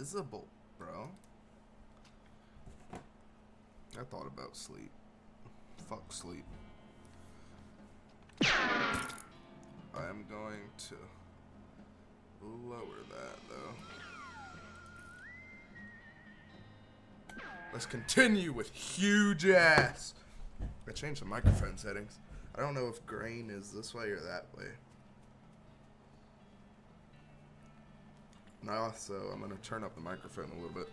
invisible, bro. I thought about sleep. Fuck sleep. I am going to lower that, though. Let's continue with huge ass. I changed the microphone settings. I don't know if grain is this way or that way. Now, so I'm going to turn up the microphone a little bit.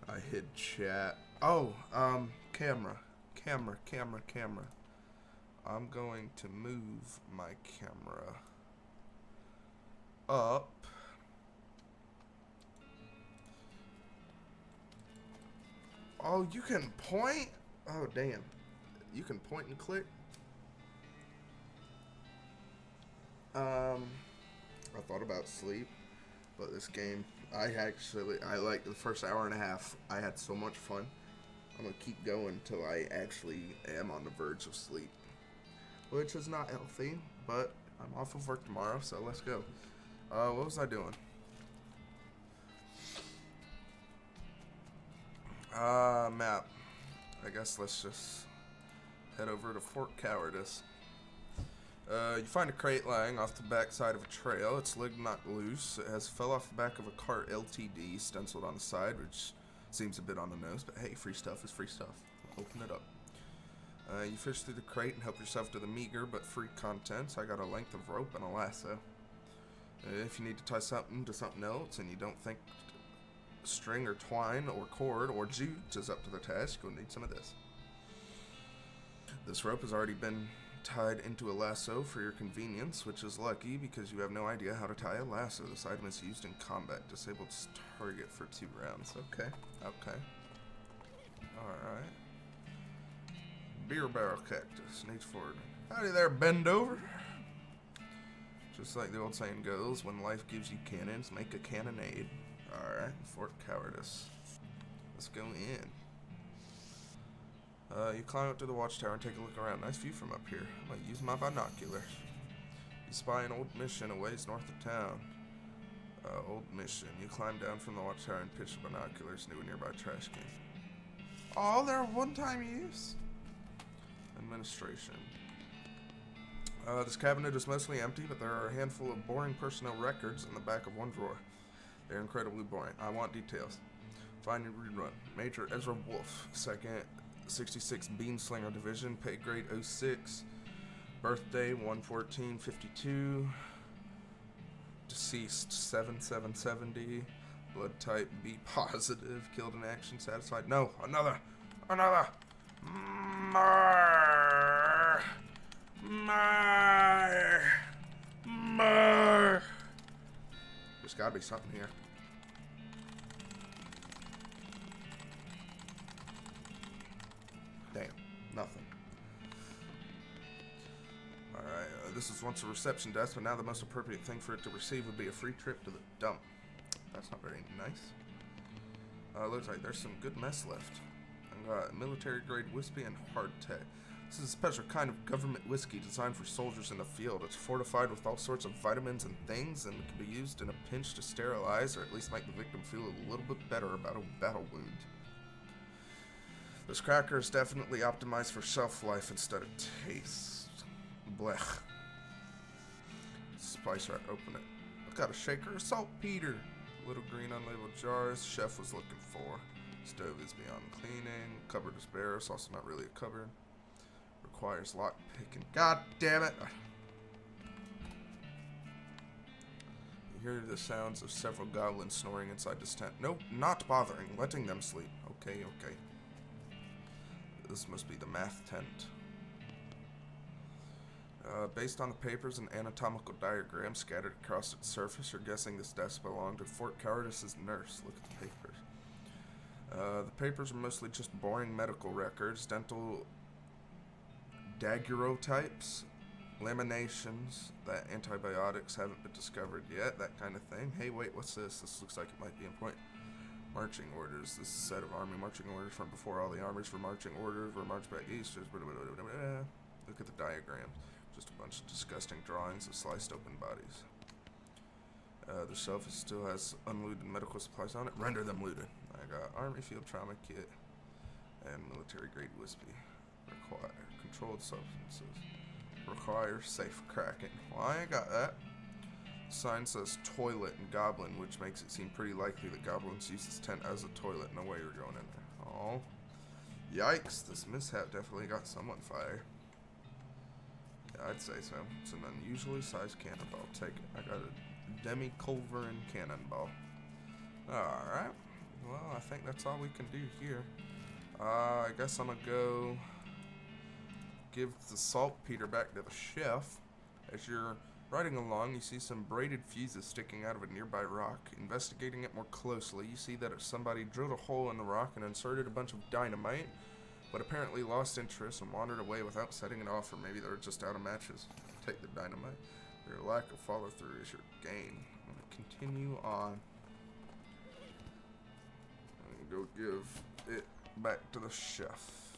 I hid chat. Oh, camera. I'm going to move my camera up. Oh, you can point? Oh, damn. You can point and click? I thought about sleep, but this game, I like the first hour and a half. I had so much fun. I'm going to keep going until I actually am on the verge of sleep, which is not healthy, but I'm off of work tomorrow, so let's go. What was I doing? Map. I guess let's just head over to Fort Cowardice. You find a crate lying off the backside of a trail. Its lid not loose. It has fell off the back of a cart LTD stenciled on the side, which seems a bit on the nose, but hey, free stuff is free stuff. Open it up. You fish through the crate and help yourself to the meager but free contents. I got a length of rope and a lasso. If you need to tie something to something else and you don't think string or twine or cord or jute is up to the task, you'll need some of this. This rope has already been tied into a lasso for your convenience, which is lucky because you have no idea how to tie a lasso. This item is used in combat. Disabled target for 2 rounds. Okay. Alright. Beer barrel cactus. Needs forward. Howdy there, bend over. Just like the old saying goes, when life gives you cannons, make a cannonade. Alright, Fort Cowardice. Let's go in. You climb up to the watchtower and take a look around. Nice view from up here. I'm going to use my binoculars. You spy an old mission a ways north of town. Old mission. You climb down from the watchtower and pitch the binoculars into a nearby trash can. Oh, they're one-time use? Administration. This cabinet is mostly empty, but there are a handful of boring personnel records in the back of one drawer. They're incredibly boring. I want details. Find and rerun. Major Ezra Wolf, 2nd 66 Beanslinger Division, pay grade 06, birthday 1/14/52, deceased 7770, blood type B positive, killed in action, satisfied. No, another. There's gotta be something here. Damn, nothing. Alright, this was once a reception desk, but now the most appropriate thing for it to receive would be a free trip to the dump. That's not very nice. Looks like there's some good mess left. I've got military grade whiskey and hardtack. This is a special kind of government whiskey designed for soldiers in the field. It's fortified with all sorts of vitamins and things, and can be used in a pinch to sterilize, or at least make the victim feel a little bit better about a battle wound. This cracker is definitely optimized for shelf life instead of taste. Blech. Spice rack, open it. I've got a shaker of saltpeter. Little green unlabeled jars. Chef was looking for. Stove is beyond cleaning. Cupboard is bare. It's also not really a cupboard. Requires lock picking. God damn it! You hear the sounds of several goblins snoring inside this tent. Nope, not bothering. Letting them sleep. Okay. This must be the math tent. Based on the papers and anatomical diagrams scattered across its surface, you're guessing this desk belonged to Fort Cowardice's nurse. Look at the papers. The papers are mostly just boring medical records, dental daguerreotypes, laminations, that antibiotics haven't been discovered yet, that kind of thing. Hey, wait, what's this? This looks like it might be important. Marching orders. This is a set of army marching orders from before all the armies for marching orders were marched back east. Look at the diagram. Just a bunch of disgusting drawings of sliced open bodies. The shelf still has unlooted medical supplies on it. Render them looted. I got Army Field Trauma Kit and military grade whiskey. Require controlled substances. Require safe cracking. Well, I ain't got that. The sign says toilet and goblin, which makes it seem pretty likely that goblins use this tent as a toilet. No way you're going in there. Oh. Yikes, this mishap definitely got someone fired. Yeah, I'd say so. It's an unusually sized cannonball. Take it. I got a demi-culverin cannonball. Alright. Well, I think that's all we can do here. I guess I'm gonna go give the saltpeter back to the chef. As you're riding along, you see some braided fuses sticking out of a nearby rock. Investigating it more closely, you see that somebody drilled a hole in the rock and inserted a bunch of dynamite, but apparently lost interest and wandered away without setting it off, or maybe they were just out of matches. Take the dynamite. Your lack of follow-through is your gain. I'm going to continue on. I'm going to go give it back to the chef.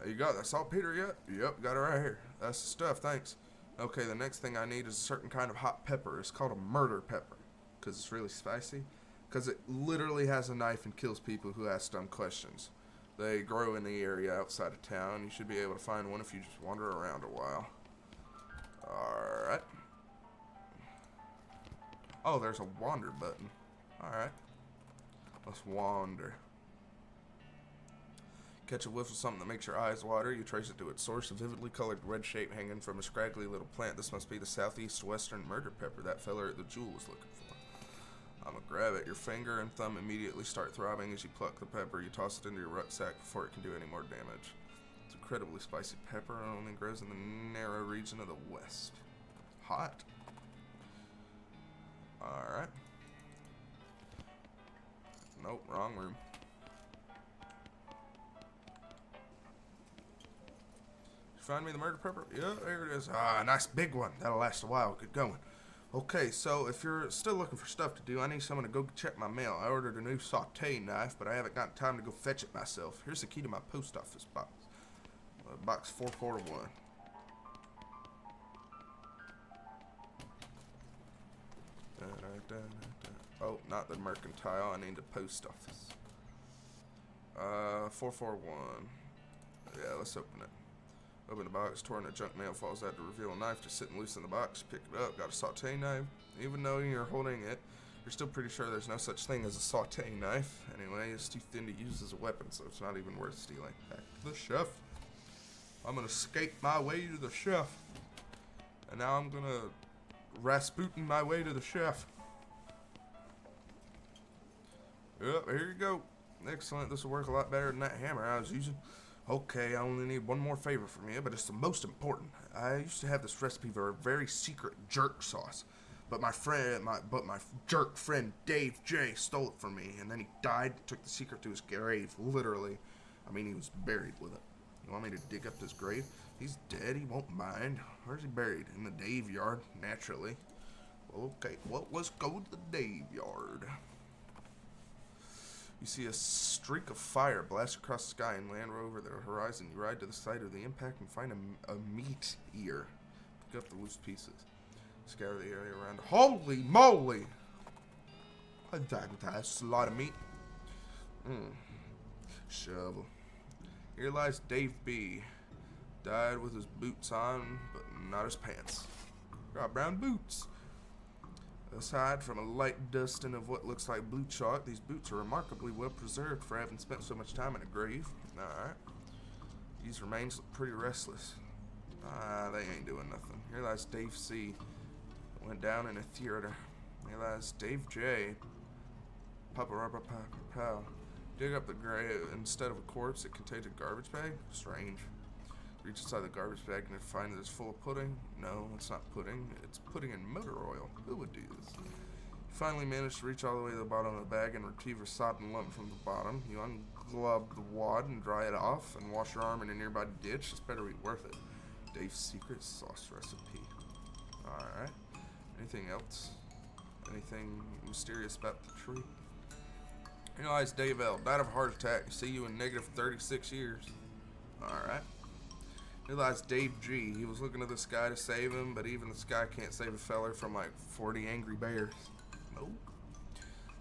You got that saltpeter yet? Yep, got it right here. That's the stuff, thanks. Okay, the next thing I need is a certain kind of hot pepper. It's called a murder pepper, because it's really spicy. Because it literally has a knife and kills people who ask dumb questions. They grow in the area outside of town. You should be able to find one if you just wander around a while. Alright. Oh, there's a wander button. Alright. Let's wander. Catch a whiff of something that makes your eyes water. You trace it to its source, a vividly colored red shape hanging from a scraggly little plant. This must be the southeast western murder pepper that feller at the Jewel was looking for. I'm gonna grab it. Your finger and thumb immediately start throbbing as you pluck the pepper. You toss it into your rucksack before it can do any more damage. It's incredibly spicy pepper and only grows in the narrow region of the west. Hot. Alright. Nope, wrong room. Find me the murder pepper? Yeah, there it is. Ah, nice big one. That'll last a while. Good going. Okay, so if you're still looking for stuff to do, I need someone to go check my mail. I ordered a new saute knife, but I haven't got time to go fetch it myself. Here's the key to my post office box. Box 441. Oh, not the mercantile. I need the post office. 441. Yeah, let's open it. Open the box, torn the junk mail falls out to reveal a knife just sitting loose in the box. Pick it up, got a saute knife. Even though you're holding it, you're still pretty sure there's no such thing as a saute knife. Anyway, it's too thin to use as a weapon, so it's not even worth stealing. Back to the chef. I'm gonna skate my way to the chef. And now I'm gonna Rasputin my way to the chef. Yep, here you go. Excellent, this will work a lot better than that hammer I was using. Okay, I only need one more favor from you, but it's the most important. I used to have this recipe for a very secret jerk sauce, but my jerk friend Dave J stole it from me, and then he died, took the secret to his grave, literally. I mean, he was buried with it. You want me to dig up his grave? He's dead, he won't mind. Where's he buried? In the Dave yard, naturally. Well, okay, well, let's go to the Dave yard. You see a streak of fire blast across the sky and land over the horizon. You ride to the site of the impact and find a meat ear. Pick up the loose pieces. Scour the area around. Holy moly! That's a lot of meat. Shovel. Here lies Dave B. Died with his boots on, but not his pants. Got brown boots. Aside from a light dusting of what looks like blue chalk, these boots are remarkably well preserved for having spent so much time in a grave. Alright. These remains look pretty restless. They ain't doing nothing. Here lies Dave C. Went down in a theater. Here lies Dave J. Pow. Dig up the grave. Instead of a corpse, it contains a garbage bag. Strange. Reach inside the garbage bag and find that it's full of pudding. No, it's not pudding. It's pudding and motor oil. Who would do this? You finally manage to reach all the way to the bottom of the bag and retrieve a sodden lump from the bottom. You unglob the wad and dry it off and wash your arm in a nearby ditch. It's better be worth it. Dave's secret sauce recipe. Alright. Anything else? Anything mysterious about the tree? Here lies Dave L. Died of a heart attack. See you in negative 36 years. Alright. Realized Dave G. He was looking to this guy to save him, but even this guy can't save a feller from like 40 angry bears. Nope.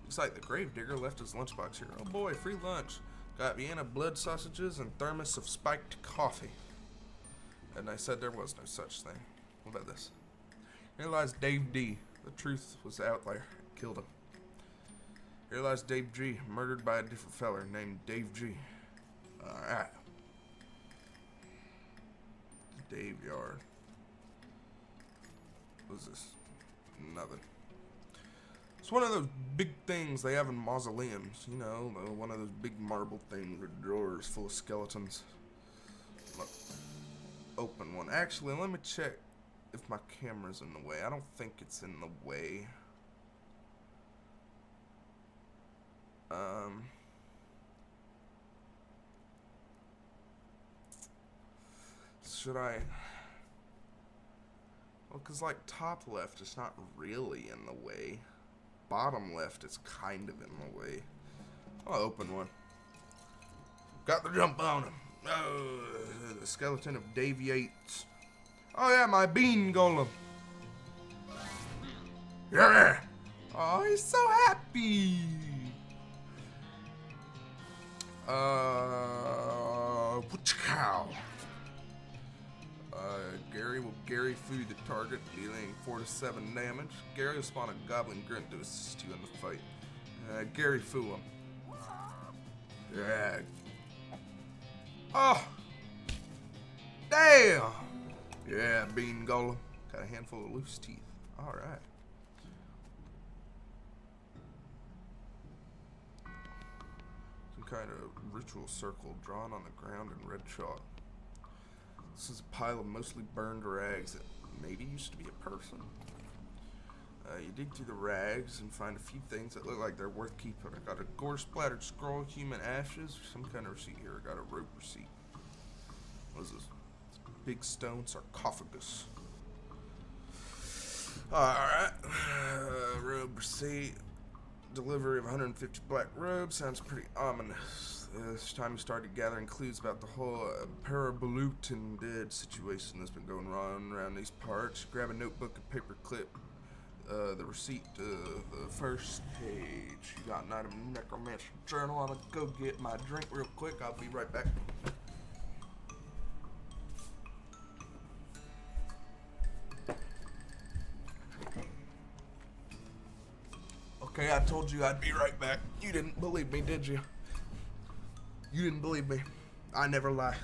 Looks like the gravedigger left his lunchbox here. Oh boy, free lunch. Got Vienna blood sausages and thermos of spiked coffee. And I said there was no such thing. What about this? Realized Dave D. The truth was out there. Killed him. Realized Dave G. Murdered by a different feller named Dave G. Alright. Dave Yard. What's this? Nothing. It's one of those big things they have in mausoleums. You know, one of those big marble things with drawers full of skeletons. Look. Open one. Actually, let me check if my camera's in the way. I don't think it's in the way. Should I? Well, because like top left, it's not really in the way. Bottom left, it's kind of in the way. I'll open one. Got the jump on him. Oh, the skeleton of Dave Yates. Oh yeah, my bean golem. Yeah. Oh, he's so happy. Which cow? Gary will Gary food the target, dealing 4 to 7 damage. Gary will spawn a goblin grunt to assist you in the fight. Gary fool him. Yeah. Oh! Damn! Yeah, bean golem. Got a handful of loose teeth. Alright. Some kind of ritual circle drawn on the ground in red chalk. This is a pile of mostly burned rags that maybe used to be a person. You dig through the rags and find a few things that look like they're worth keeping. I got a gore-splattered scroll, human ashes, some kind of receipt here. I got a rope receipt. What is this? It's a big stone sarcophagus. Alright. Robe receipt. Delivery of 150 black robes. Sounds pretty ominous. This time we started gathering clues about the whole parabalutin dead situation that's been going on around these parts. Grab a notebook and paper clip. The receipt to the first page. You got an item necromancer journal. I'm gonna go get my drink real quick. I'll be right back. Okay, I told you I'd be right back. You didn't believe me, did you? You didn't believe me. I never lie.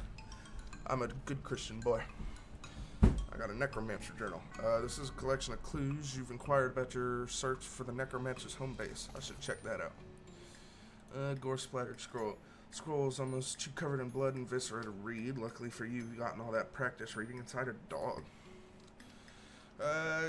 I'm a good Christian boy. I got a necromancer journal. This is a collection of clues you've inquired about your search for the necromancer's home base. I should check that out. Gore-splattered scroll. Scroll is almost too covered in blood and viscera to read. Luckily for you, you've gotten all that practice reading inside a dog.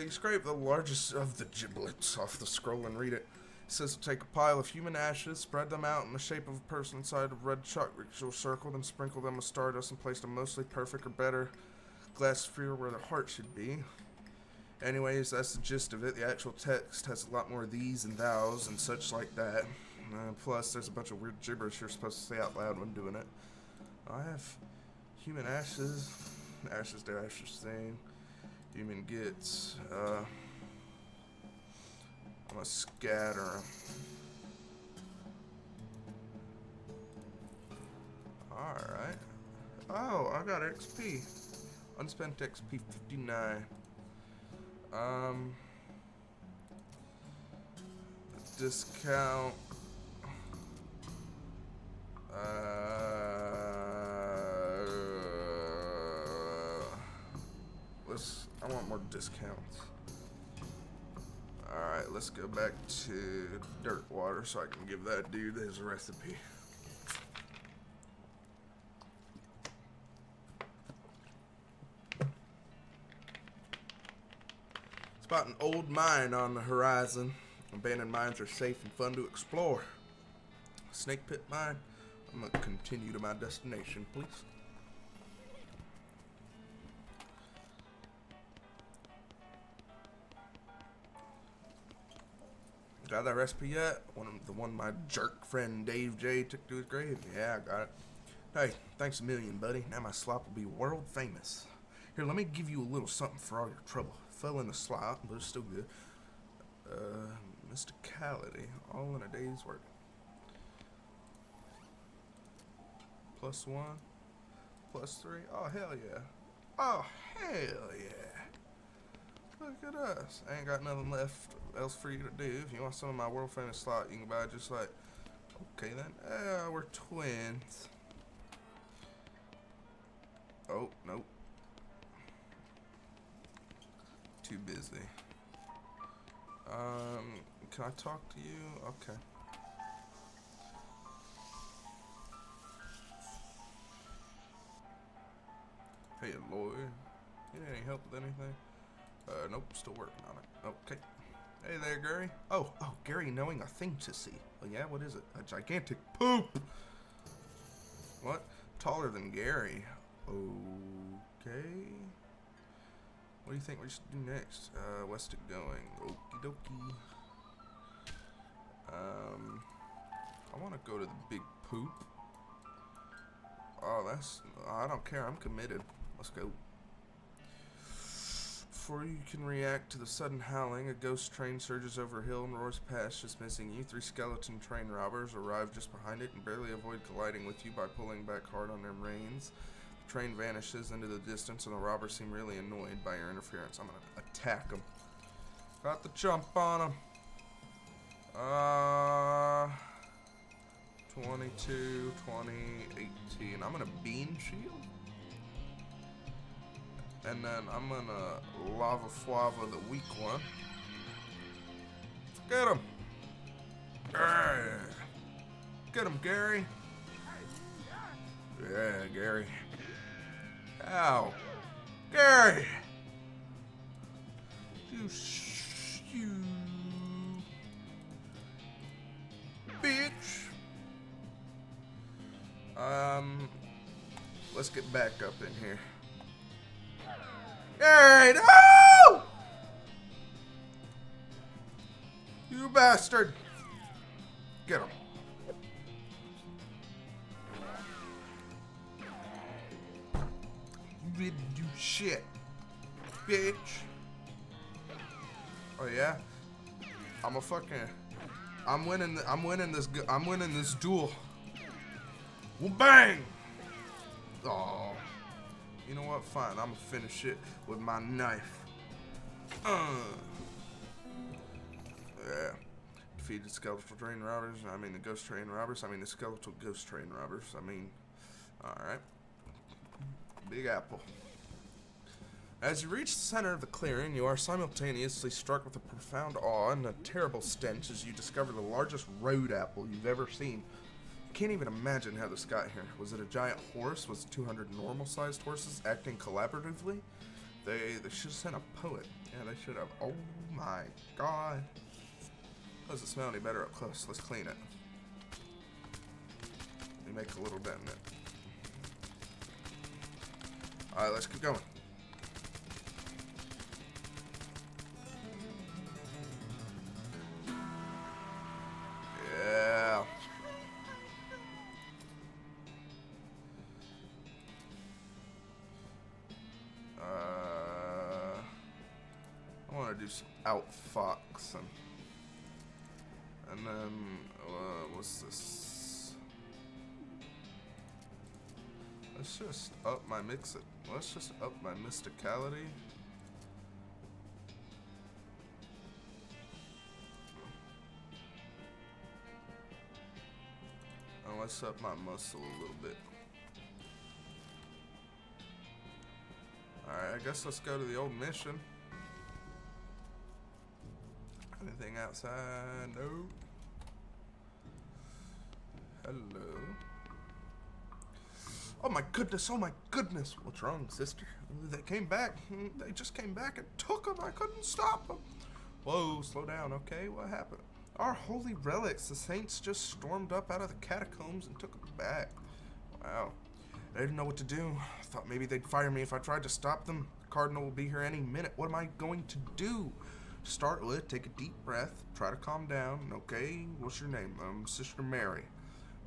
You scrape the largest of the giblets off the scroll and read it. It says to take a pile of human ashes, spread them out in the shape of a person inside a red chalk ritual circle, then sprinkle them with stardust and place them mostly perfect or better glass sphere where the heart should be. Anyways, that's the gist of it. The actual text has a lot more these and thous and such like that. Plus, there's a bunch of weird gibberish you're supposed to say out loud when doing it. I have human ashes, ashes to ashes thing, human gets, I'm gonna scatter 'em. Alright. Oh, I got XP. Unspent XP 59. Discount. I want more discounts. Alright, let's go back to dirt water so I can give that dude his recipe. Spot an old mine on the horizon. Abandoned mines are safe and fun to explore. Snake pit mine. I'm gonna continue to my destination, please. Got that recipe yet? The one my jerk friend Dave J took to his grave? Yeah, I got it. Hey, thanks a million, buddy. Now my slop will be world famous. Here, let me give you a little something for all your trouble. Fell in the slop, but it's still good. Mysticality, all in a day's work. +1, +3. Oh, hell yeah. Oh, hell yeah. Look at us. I ain't got nothing left else for you to do. If you want some of my world famous slot, you can buy it just like... Okay, then. We're twins. Oh, nope. Too busy. Can I talk to you? Okay. Hey, lawyer. You need any help with anything? Nope, still working on it. Okay. Hey there, Gary. Oh, Gary knowing a thing to see. Well, yeah, what is it? A gigantic poop! What? Taller than Gary. Okay. What do you think we should do next? West it going. Okie dokie. I want to go to the big poop. Oh, I don't care. I'm committed. Let's go. Before you can react to the sudden howling, a ghost train surges over a hill and roars past, just missing you. 3 skeleton train robbers arrive just behind it and barely avoid colliding with you by pulling back hard on their reins. The train vanishes into the distance, and the robbers seem really annoyed by your interference. I'm gonna attack them. Got the jump on them. 22, 20, 18. I'm gonna beam shield. And then I'm gonna lava flava the weak one. Get him! Get him, Gary! Yeah, Gary. Ow! Gary! You bitch! Let's get back up in here. Gary, no! You bastard! Get him. You didn't do shit, bitch. Oh yeah? I'm winning this duel. Well, bang! Oh. You know what? Fine. I'm gonna finish it with my knife. Yeah. Defeated skeletal train robbers. I mean the ghost train robbers. I mean the skeletal ghost train robbers. I mean, alright. Big Apple. As you reach the center of the clearing, you are simultaneously struck with a profound awe and a terrible stench as you discover the largest road apple you've ever seen. You can't even imagine how this got here. Was it a giant horse? Was it 200 normal-sized horses acting collaboratively? They should have sent a poet. Yeah, they should have. Oh my god. Doesn't smell any better up close. Let's clean it. Let me make a little dent in it. Alright, let's keep going. Yeah. I want to do some outfoxing. And then, what's this? Let's just up my Let's just up my mysticality. And let's up my muscle a little bit. Alright, I guess let's go to the old mission. Anything outside? No. Hello. Oh my goodness, oh my goodness. What's wrong, sister? They came back. They just came back and took them. I couldn't stop them. Whoa, slow down, okay? What happened? Our holy relics. The saints just stormed up out of the catacombs and took them back. Wow. I didn't know what to do. I thought maybe they'd fire me if I tried to stop them. The Cardinal will be here any minute. What am I going to do? To start with, take a deep breath. Try to calm down, okay? What's your name? Sister Mary.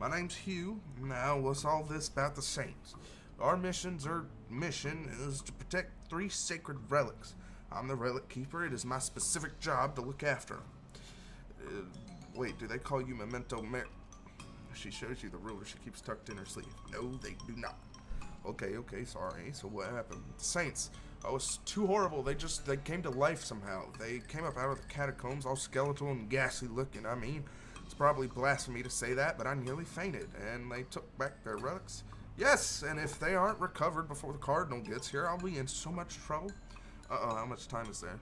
My name's Hugh. Now, what's all this about the Saints? Our mission is to protect 3 sacred relics. I'm the relic keeper. It is my specific job to look after them. Wait, do they call you Memento Mori? She shows you the ruler she keeps tucked in her sleeve. No, they do not. Okay, sorry. So what happened? The Saints. Oh, it's too horrible. They came to life somehow. They came up out of the catacombs, all skeletal and ghastly looking. I mean, it's probably blasphemy to say that, but I nearly fainted. And they took back their relics. Yes, and if they aren't recovered before the Cardinal gets here, I'll be in so much trouble. Uh-oh, how much time is there?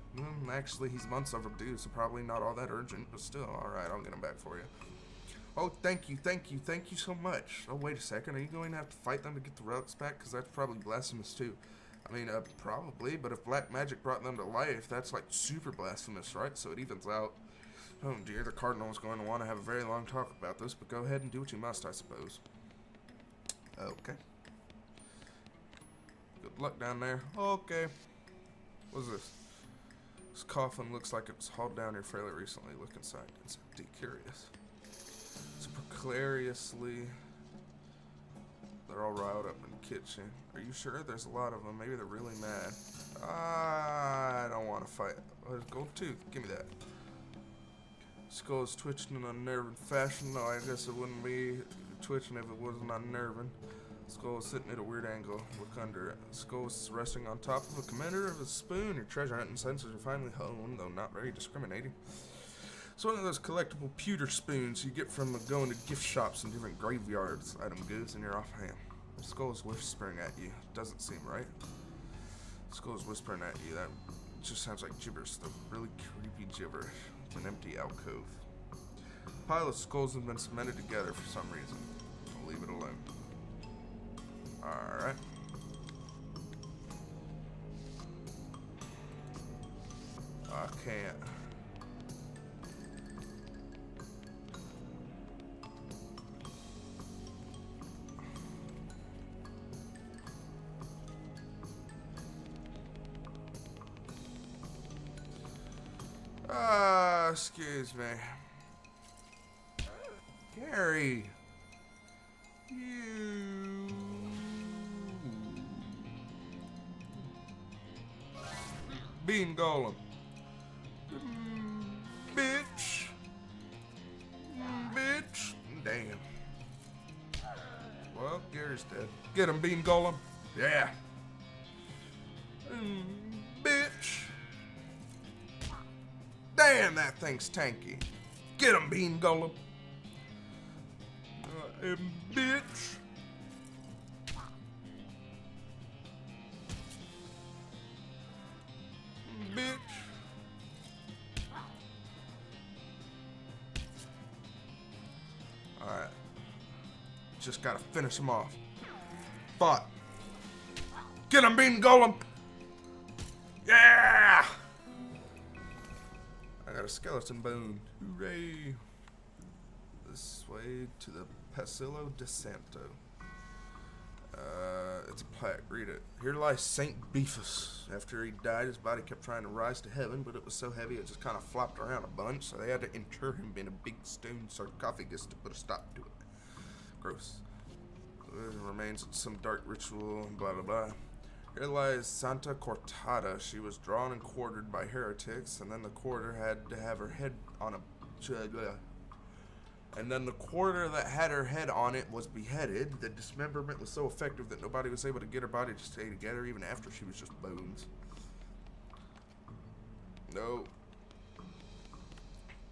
Actually, he's months overdue, so probably not all that urgent, but still, alright, I'll get him back for you. Oh, thank you so much. Oh, wait a second, are you going to have to fight them to get the relics back? Because that's probably blasphemous, too. I mean, probably, but if black magic brought them to life, that's, like, super blasphemous, right? So it evens out. Oh, dear, the Cardinal is going to want to have a very long talk about this, but go ahead and do what you must, I suppose. Okay. Good luck down there. Okay. What's this? This coffin looks like it was hauled down here fairly recently. Look inside. It's empty. Curious. It's precariously. They're all riled up in the kitchen. Are you sure? There's a lot of them. Maybe they're really mad. I don't want to fight. There's a gold tooth. Give me that. Skull is twitching in a unnerving fashion. No, I guess it wouldn't be twitching if it wasn't unnerving. Skull is sitting at a weird angle. Look under it. Skull is resting on top of a commander of a spoon. Your treasure hunting senses are finally honed, though not very discriminating. It's one of those collectible pewter spoons you get from going to gift shops in different graveyards. Item goes in your offhand. The skull is whispering at you. Doesn't seem right. The skull is whispering at you. That just sounds like gibberish, though really creepy gibberish. It's an empty alcove. A pile of skulls have been cemented together for some reason. I'll leave it alone. Alright. I can't. Excuse me. Gary. You. Bean Golem. Bitch. Bitch. Damn. Well, Gary's dead. Get him, Bean Golem. Yeah. Bitch. Damn, that thing's tanky. Get him, Bean Golem. Bitch. Bitch. Alright. Just gotta finish him off. But. Get him, Bean Golem. Yeah! I got a skeleton bone. Hooray! This way to the Pasillo de Santo. It's a plaque. Read it. Here lies Saint Beefus. After he died, his body kept trying to rise to heaven, but it was so heavy it just kind of flopped around a bunch, so they had to inter him in a big stone sarcophagus to put a stop to it. Gross. The remains of some dark ritual, blah blah blah. Here lies Santa Cortada. She was drawn and quartered by heretics, and then the quarter had to have her head on a... And then the quarter that had her head on it was beheaded. The dismemberment was so effective that nobody was able to get her body to stay together even after she was just bones. No.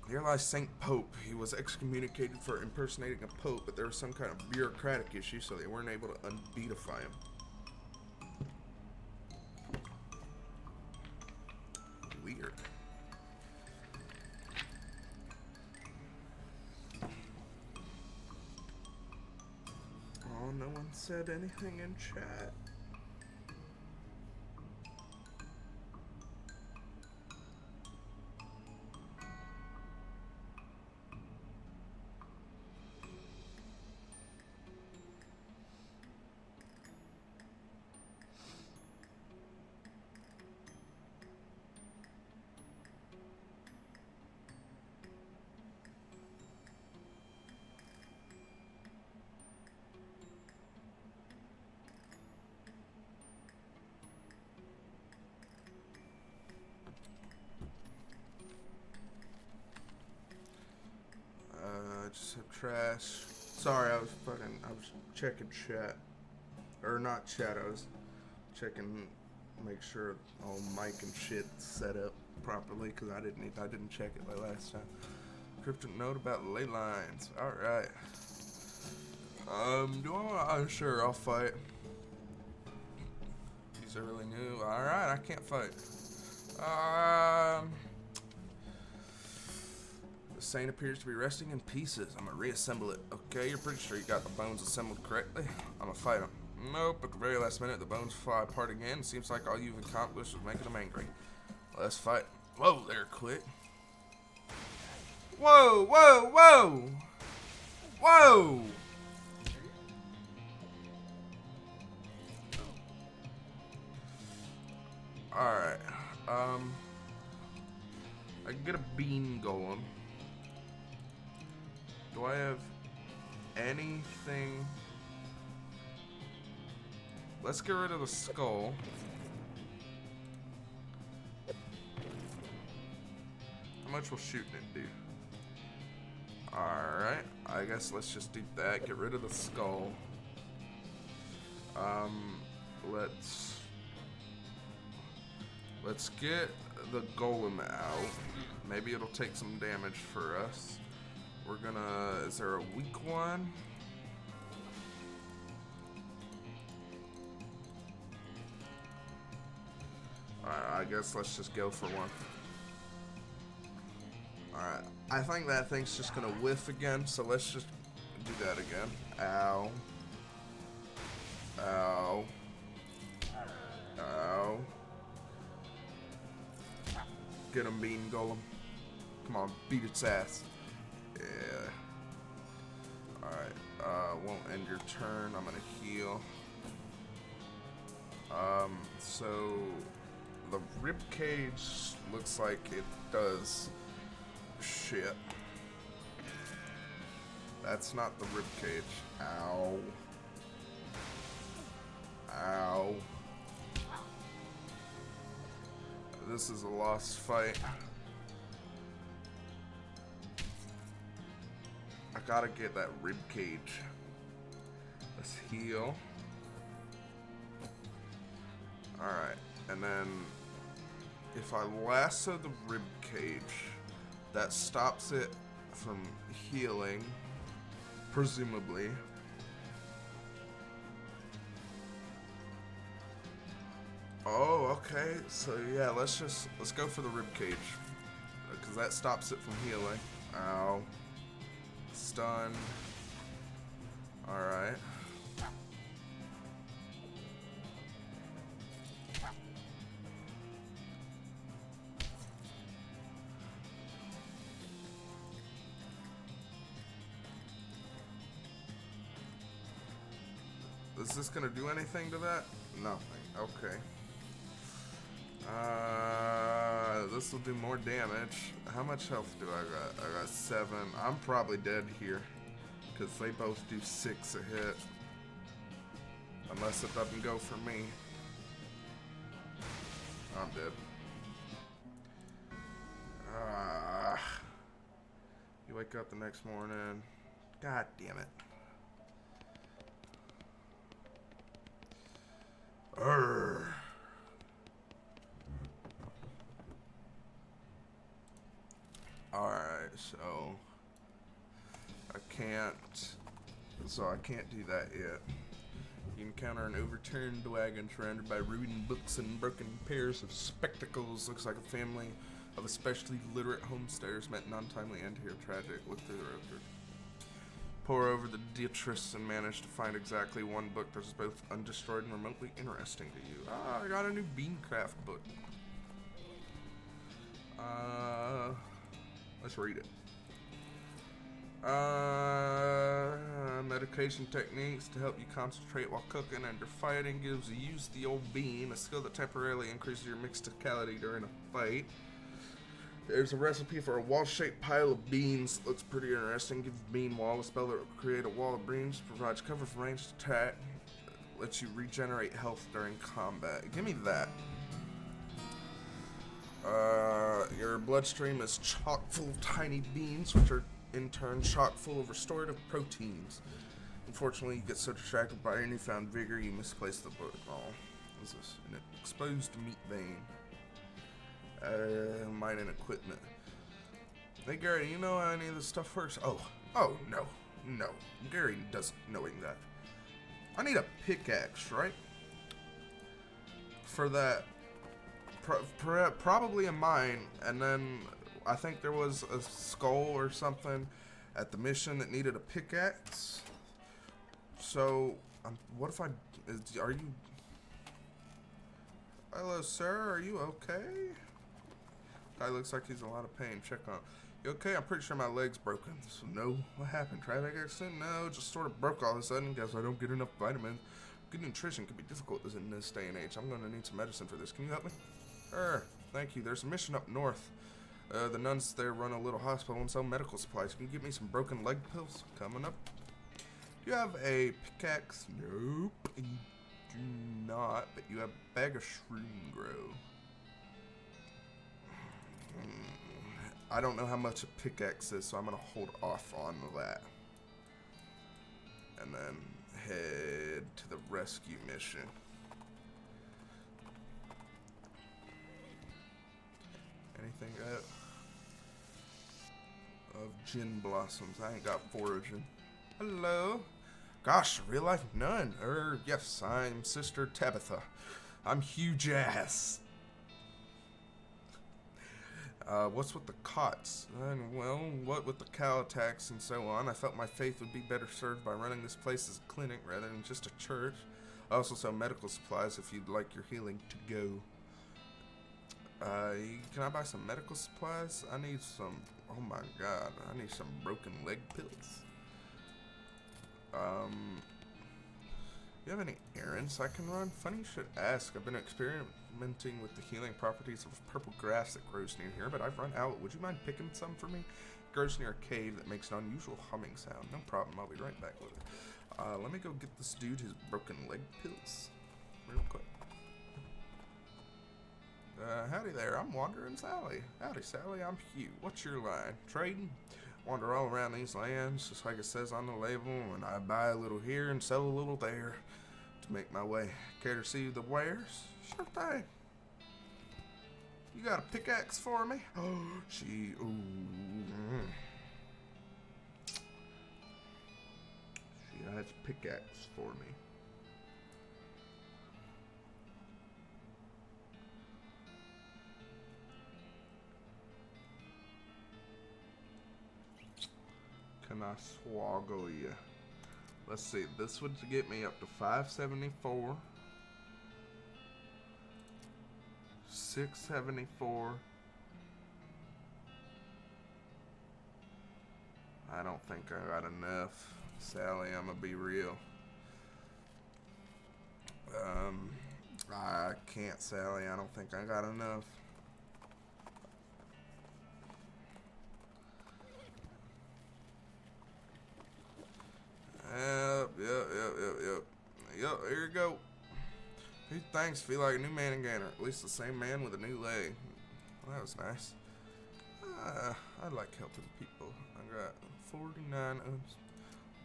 Here lies Saint Pope. He was excommunicated for impersonating a pope, but there was some kind of bureaucratic issue, so they weren't able to unbeatify him. Weird. Oh, no one said anything in chat. trash. Sorry, I was checking chat. Or not chat, I was checking, make sure all mic and shit set up properly, because I didn't check it like last time. Cryptic note about ley lines. Alright. Sure, I'll fight. These are really new. Alright, I can't fight. The saint appears to be resting in pieces. I'm gonna reassemble it. Okay, you're pretty sure you got the bones assembled correctly? I'm gonna fight him. Nope, at the very last minute, the bones fly apart again. Seems like all you've accomplished is making them angry. Let's fight. Whoa, there, quick. Whoa, whoa, whoa! Whoa! Alright, I can get a bean golem. Do I have anything? Let's get rid of the skull. How much will shooting it do? Alright, I guess let's just do that. Get rid of the skull. Let's get the golem out. Maybe it'll take some damage for us. We're gonna... Is there a weak one? Alright, I guess let's just go for one. Alright, I think that thing's just gonna whiff again, so let's just do that again. Ow. Ow. Ow. Get him, bean golem. Come on, beat its ass. Yeah. Alright, won't end your turn. I'm gonna heal. So the rib cage looks like it does shit. That's not the rib cage. Ow. Ow. This is a lost fight. I gotta get that rib cage. Let's heal. Alright, and then if I lasso the rib cage, that stops it from healing, presumably. Oh, okay. So yeah, let's go for the rib cage, because that stops it from healing. Ow. Stun. All right. Is this gonna do anything to that? Nothing. Okay. This will do more damage. How much health do I got? I got 7. I'm probably dead here, because they both do 6 a hit. Unless it doesn't go for me. I'm dead. You wake up the next morning. God damn it. Urgh. Alright, so I can't do that yet. You encounter an overturned wagon surrounded by ruined books and broken pairs of spectacles. Looks like a family of especially literate homesteaders met an untimely end here. Tragic. Look through the record. Pour over the detritus and manage to find exactly one book that is both undestroyed and remotely interesting to you. Ah, I got a new Beancraft book. Let's read it. Medication techniques to help you concentrate while cooking and you're fighting. Gives you use the old bean, a skill that temporarily increases your mixticality during a fight. There's a recipe for a wall-shaped pile of beans. Looks pretty interesting. Give the bean wall a spell that will create a wall of beans. Provides cover from ranged attack. Lets you regenerate health during combat. Give me that. Your bloodstream is chock full of tiny beans, which are in turn chock full of restorative proteins. Unfortunately, you get so distracted by your newfound vigor, you misplace the book. Oh, what's this? An exposed meat vein. Mining equipment. Hey, Gary, you know how any of this stuff works? Oh, no. Gary doesn't knowing that. I need a pickaxe, right? For that. Probably a mine, and then I think there was a skull or something at the mission that needed a pickaxe. So, what if are you... Hello, sir, are you okay? Guy looks like he's in a lot of pain. Check on. You okay? I'm pretty sure my leg's broken. So, no. What happened? Traffic accident? No, just sort of broke all of a sudden. Guess I don't get enough vitamins. Good nutrition can be difficult in this day and age. I'm going to need some medicine for this. Can you help me? Thank you. There's a mission up north. The nuns there run a little hospital and sell medical supplies. Can you give me some broken leg pills? Coming up. Do you have a pickaxe? Nope. You do not, but you have a bag of shroom grow. I don't know how much a pickaxe is, so I'm going to hold off on that. And then head to the rescue mission. Anything of gin blossoms. I ain't got foraging. Hello. Gosh, real life nun. Yes, I'm Sister Tabitha. I'm huge ass. What's with the cots? Well, what with the cow attacks and so on, I felt my faith would be better served by running this place as a clinic rather than just a church. I also sell medical supplies if you'd like your healing to go. Can I buy some medical supplies? I need some, oh my god, I need some broken leg pills. You have any errands I can run? Funny you should ask. I've been experimenting with the healing properties of purple grass that grows near here, but I've run out. Would you mind picking some for me? It grows near a cave that makes an unusual humming sound. No problem, I'll be right back with it. Let me go get this dude his broken leg pills real quick. Howdy there, I'm Wandering Sally. Howdy, Sally, I'm Hugh. What's your line? Trading? Wander all around these lands, just like it says on the label, and I buy a little here and sell a little there to make my way. Care to see the wares? Sure thing. You got a pickaxe for me? Oh, she has a pickaxe for me. Can I swoggle you? Let's see. This would get me up to 574. 674. I don't think I got enough. Sally, I'm gonna be real. I can't, Sally. I don't think I got enough. Yep, here you go. Who thanks feel like a new man again, or at least the same man with a new leg. Well, that was nice. I like helping people. I got 49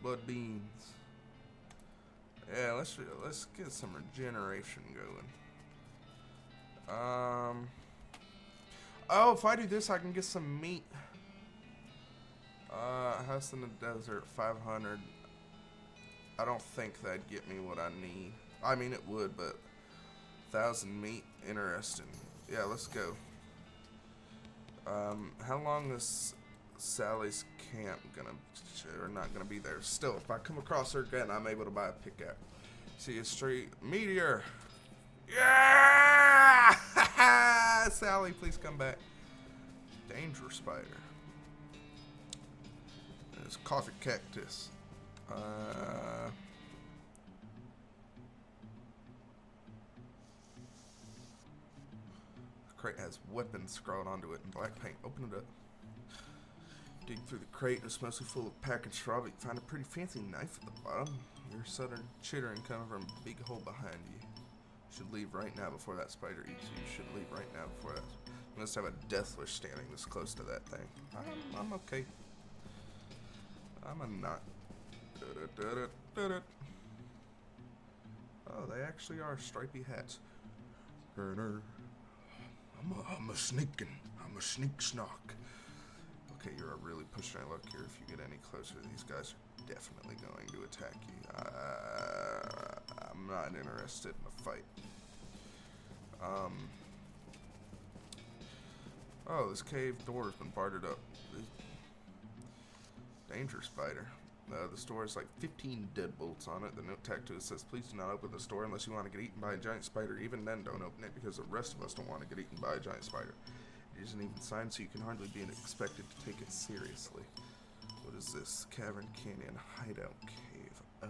blood beans. Yeah, let's get some regeneration going. Oh, if I do this, I can get some meat. House in the desert, 500. I don't think that'd get me what I need. I mean, it would, but 1,000 meat, interesting. Yeah, let's go. How long is Sally's camp not gonna be there? Still, if I come across her again, I'm able to buy a pickaxe. See a street meteor. Yeah! Sally, please come back. Danger spider. There's coffee cactus. The crate has weapons scrawled onto it in black paint. Open it up. Dig through the crate, and it's mostly full of packaged straw, but you find a pretty fancy knife at the bottom. You're sudden chittering coming from a big hole behind you. You should leave right now before that spider eats you. You should leave right now before that. You must have a death wish standing this close to that thing. I'm okay. I'm a nut. Da-da-da-da-da-da. Oh, they actually are stripy hats. I'm a sneakin'. I'm a sneak snock. Okay, you're really pushing my luck here. If you get any closer, these guys are definitely going to attack you. I'm not interested in a fight. Oh, this cave door has been barred up. Danger spider. The store has like 15 deadbolts on it. The note tacked to it says, please do not open the store unless you want to get eaten by a giant spider. Even then, don't open it because the rest of us don't want to get eaten by a giant spider. It isn't even signed, so you can hardly be expected to take it seriously. What is this? Cavern Canyon Hideout Cave.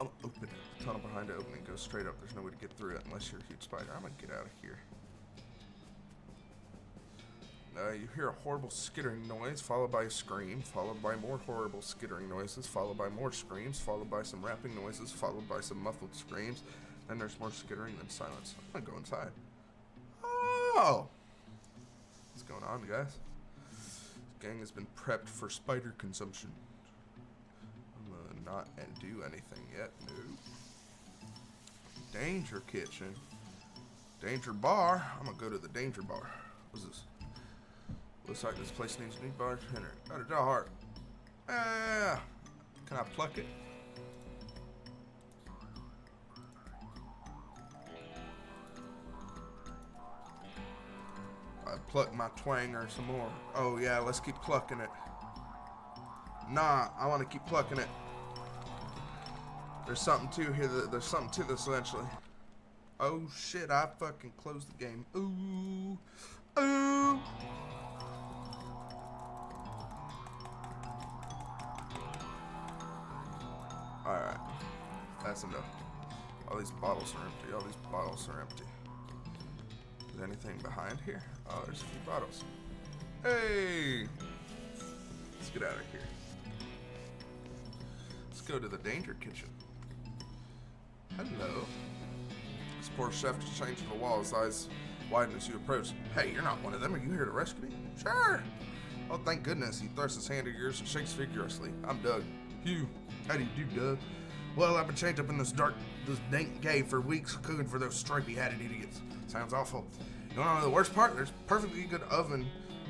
I'll open it. The tunnel behind the opening goes straight up. There's no way to get through it unless you're a huge spider. I'm gonna get out of here. You hear a horrible skittering noise, followed by a scream, followed by more horrible skittering noises, followed by more screams, followed by some rapping noises, followed by some muffled screams. Then there's more skittering, then silence. I'm gonna go inside. Oh! What's going on, guys? This gang has been prepped for spider consumption. I'm gonna not do anything yet. No. Danger kitchen. Danger bar. I'm gonna go to the danger bar. What's this? Looks like this place needs a new bartender. Got a draw heart. Ah! Can I pluck it? I pluck my twanger some more. Oh yeah, let's keep plucking it. Nah, I want to keep plucking it. There's something to here. There's something to this eventually. Oh shit! I fucking closed the game. Ooh, ooh. Alright, that's enough. All these bottles are empty. All these bottles are empty. Is there anything behind here? Oh, there's a few bottles. Hey! Let's get out of here. Let's go to the danger kitchen. Hello. This poor chef just changed the wall. His eyes widen as you approach. Hey, you're not one of them. Are you here to rescue me? Sure. Oh, thank goodness. He thrusts his hand to yours and shakes vigorously. I'm Doug. Hugh. How do you do, Doug? Well, I've been chained up in this dank cave for weeks, cooking for those stripy-hatted idiots. Sounds awful. You wanna know the worst part? There's a perfectly good oven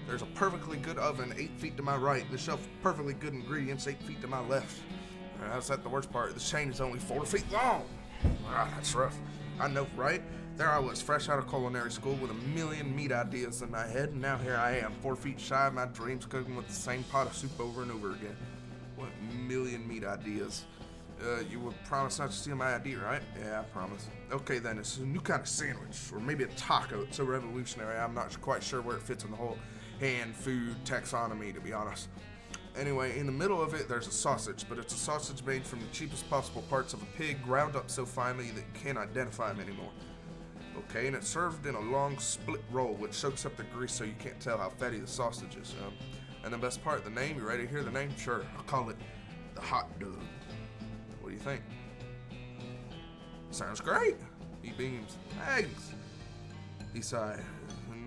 8 feet to my right. The shelf of perfectly good ingredients 8 feet to my left. How's that the worst part? This chain is only 4 feet long. Ah, that's rough. I know, right? There I was, fresh out of culinary school with a million meat ideas in my head, and now here I am, 4 feet shy of my dreams, cooking with the same pot of soup over and over again. What million meat ideas? You would promise not to steal my ID, right? Yeah, I promise. Okay then, it's a new kind of sandwich, or maybe a taco. It's so revolutionary, I'm not quite sure where it fits in the whole hand food taxonomy, to be honest. Anyway, in the middle of it, there's a sausage, but it's a sausage made from the cheapest possible parts of a pig, ground up so finely that you can't identify them anymore. Okay, and it's served in a long split roll, which soaks up the grease so you can't tell how fatty the sausage is. And the best part, the name, you ready to hear the name? Sure, I'll call it the hot dog. What do you think? Sounds great. He beams. Thanks. He sighed.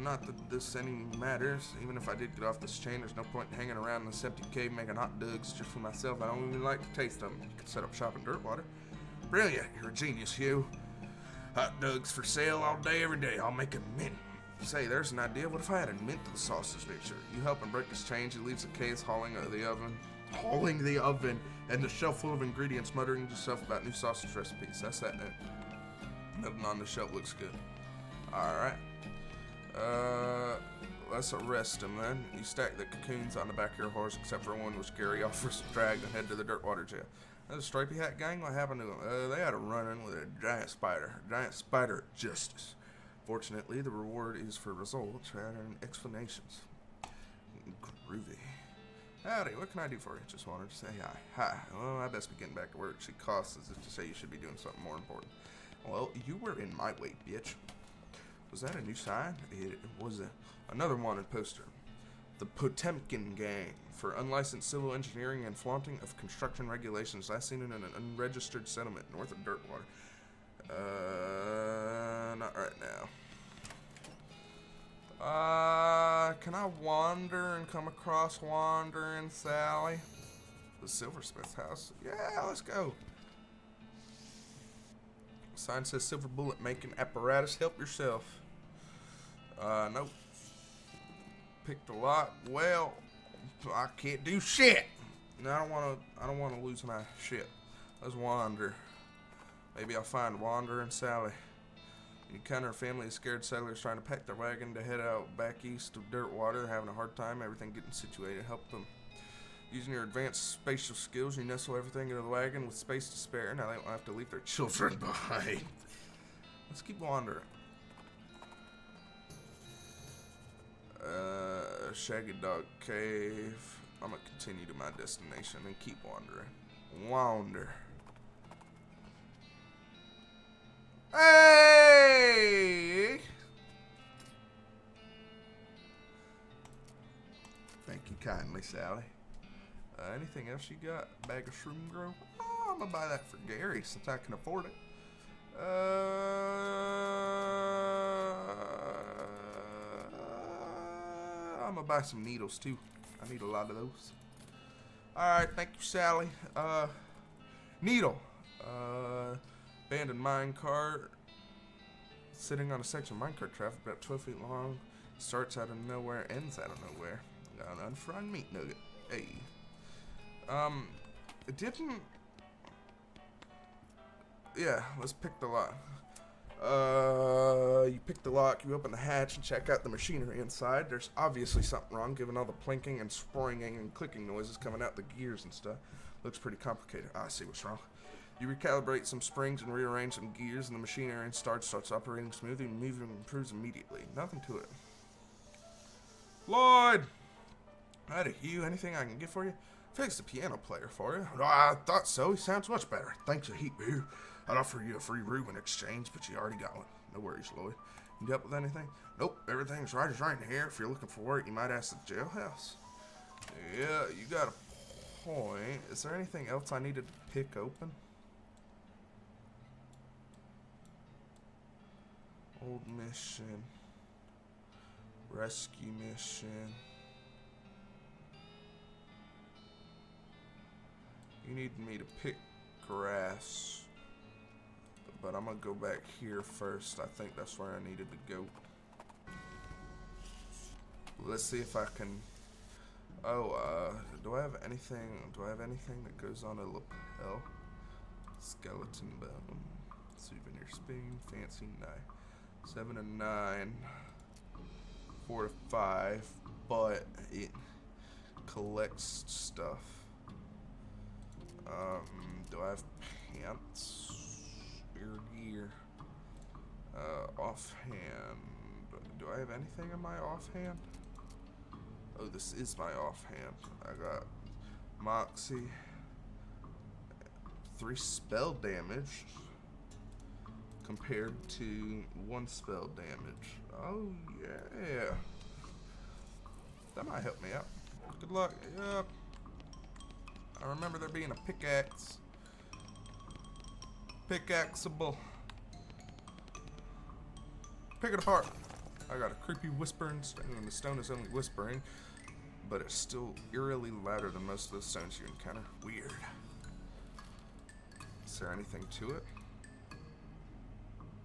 Not that this any matters. Even if I did get off this chain, there's no point in hanging around in this empty cave making hot dogs just for myself. I don't even like to taste them. You could set up shop in Dirtwater. Brilliant. You're a genius, Hugh. Hot dogs for sale all day, every day. I'll make a mint. Say, there's an idea. What if I had a mint to the sausage mixture? You help him break his chain. He leaves the case hauling the oven, and the shelf full of ingredients, muttering to himself about new sausage recipes. That's that note. Nothing on the shelf looks good. Alright. Let's arrest him then. You stack the cocoons on the back of your horse, except for one which Gary offers to drag and head to the Dirtwater jail. That's a stripy hat gang? What happened to them? They had a run-in with a giant spider. A giant spider of justice. Fortunately, the reward is for results rather than explanations. Groovy. Howdy, what can I do for you? Just wanted to say hi. Hi. Well, I best be getting back to work. She costs as if to say you should be doing something more important. Well, you were in my way, bitch. Was that a new sign? It was another wanted poster. The Potemkin Gang for unlicensed civil engineering and flaunting of construction regulations, last seen in an unregistered settlement north of Dirtwater. Not right now. can I wander and come across Wandering Sally? The silversmith's house. Yeah, let's go. Sign says silver bullet making apparatus. Help yourself. Nope. Pick the lock. Well, I can't do shit. No, I don't wanna lose my shit. Let's wander. Maybe I'll find Wandering Sally. You encounter a family of scared settlers trying to pack their wagon to head out back east of Dirtwater. They're having a hard time. Everything getting situated. Help them. Using your advanced spatial skills, you nestle everything into the wagon with space to spare. Now they don't have to leave their children behind. Let's keep wandering. Shaggy Dog Cave. I'm gonna continue to my destination and keep wandering. Wander. Hey! Thank you kindly, Sally. Anything else you got? Bag of shroom grow? Oh, I'm gonna buy that for Gary since I can afford it. I'm gonna buy some needles too. I need a lot of those. Alright, thank you, Sally. Needle. Abandoned minecart. Sitting on a section of minecart traffic about 12 feet long. Starts out of nowhere, ends out of nowhere. Got an unfried meat nugget. Hey. It didn't... Yeah, let's pick the lock. You pick the lock, you open the hatch and check out the machinery inside. There's obviously something wrong given all the plinking and springing and clicking noises coming out the gears and stuff. Looks pretty complicated. I see what's wrong. You recalibrate some springs and rearrange some gears and the machinery starts operating smoothly and moving improves immediately. Nothing to it. Lloyd! Howdy, Hugh. Anything I can get for you? Fix the piano player for you. Oh, I thought so. He sounds much better. Thanks a heap, Hugh. I'd offer you a free room in exchange, but you already got one. No worries, Lloyd. Need help with anything? Nope, everything's right as right in here. If you're looking for work, you might ask the jailhouse. Yeah, you got a point. Is there anything else I needed to pick open? Old mission. Rescue mission. You need me to pick grass. But I'm gonna go back here first. I think that's where I needed to go. Let's see if I can... Oh, do I have anything that goes on a lapel? Skeleton bone. Souvenir spoon. Fancy knife. 7 and 9. 4 to 5. But it collects stuff. Do I have pants? Spear gear. Offhand. Do I have anything in my offhand? Oh, this is my offhand. I got Moxie. 3 spell damage. Compared to 1 spell damage. Oh, yeah. That might help me out. Good luck. Yep. I remember there being a pickaxe. Pickaxeable. Pick it apart. I got a creepy whispering stone, and the stone is only whispering, but it's still eerily louder than most of the stones you encounter. Weird. Is there anything to it?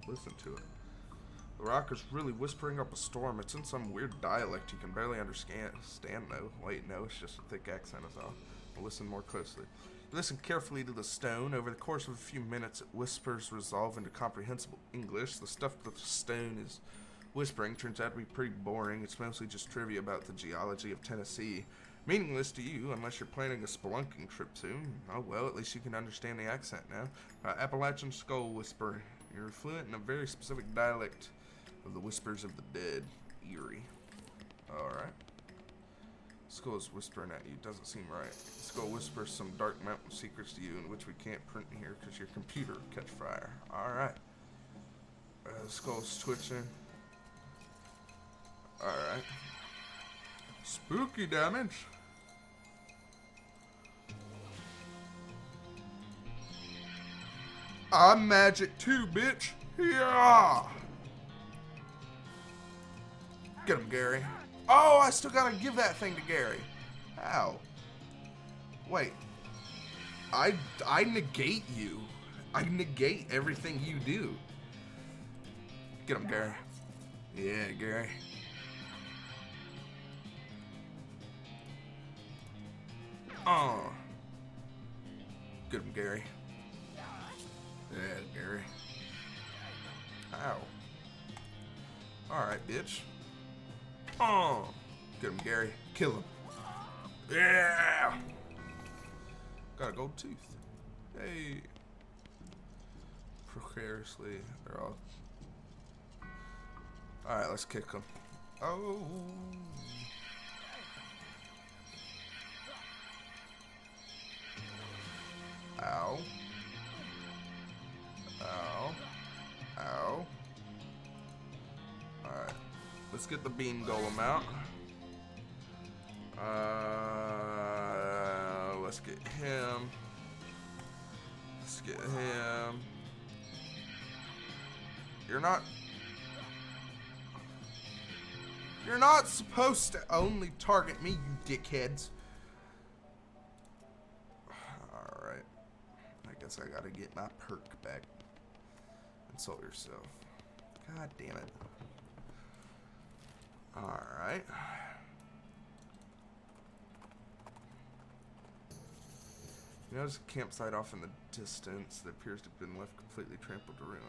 Listen to it. The rock is really whispering up a storm. It's in some weird dialect you can barely understand though. Wait, no, it's just a thick accent is all. Listen more closely. Listen carefully to the stone. Over the course of a few minutes, it whispers resolve into comprehensible English. The stuff that the stone is whispering turns out to be pretty boring. It's mostly just trivia about the geology of Tennessee. Meaningless to you unless you're planning a spelunking trip soon. Oh well, at least you can understand the accent now. Appalachian Skull Whisper. You're fluent in a very specific dialect of the whispers of the dead. Eerie. Alright. Skull is whispering at you. Doesn't seem right. Skull whispers some dark mountain secrets to you in which we can't print here because your computer will catch fire. Alright. Skull's twitching. Alright. Spooky damage. I'm magic too, bitch. Yeah. Get him, Gary. Oh, I still gotta give that thing to Gary. How? Wait. I negate you. I negate everything you do. Get him, Gary. Yeah, Gary. Oh. Get him, Gary. Yeah, Gary. Ow. Alright, bitch. Oh. Get him, Gary. Kill him. Yeah. Got a gold tooth. Hey. Precariously. They're all. Alright, let's kick him. Oh. Ow. Ow. Ow. Alright. Let's get the bean golem out. Let's get him. Let's get him. You're not supposed to only target me, you dickheads. Alright. I guess I gotta get my perk back. Insult yourself. God damn it. Alright. You notice a campsite off in the distance that appears to have been left completely trampled to ruin.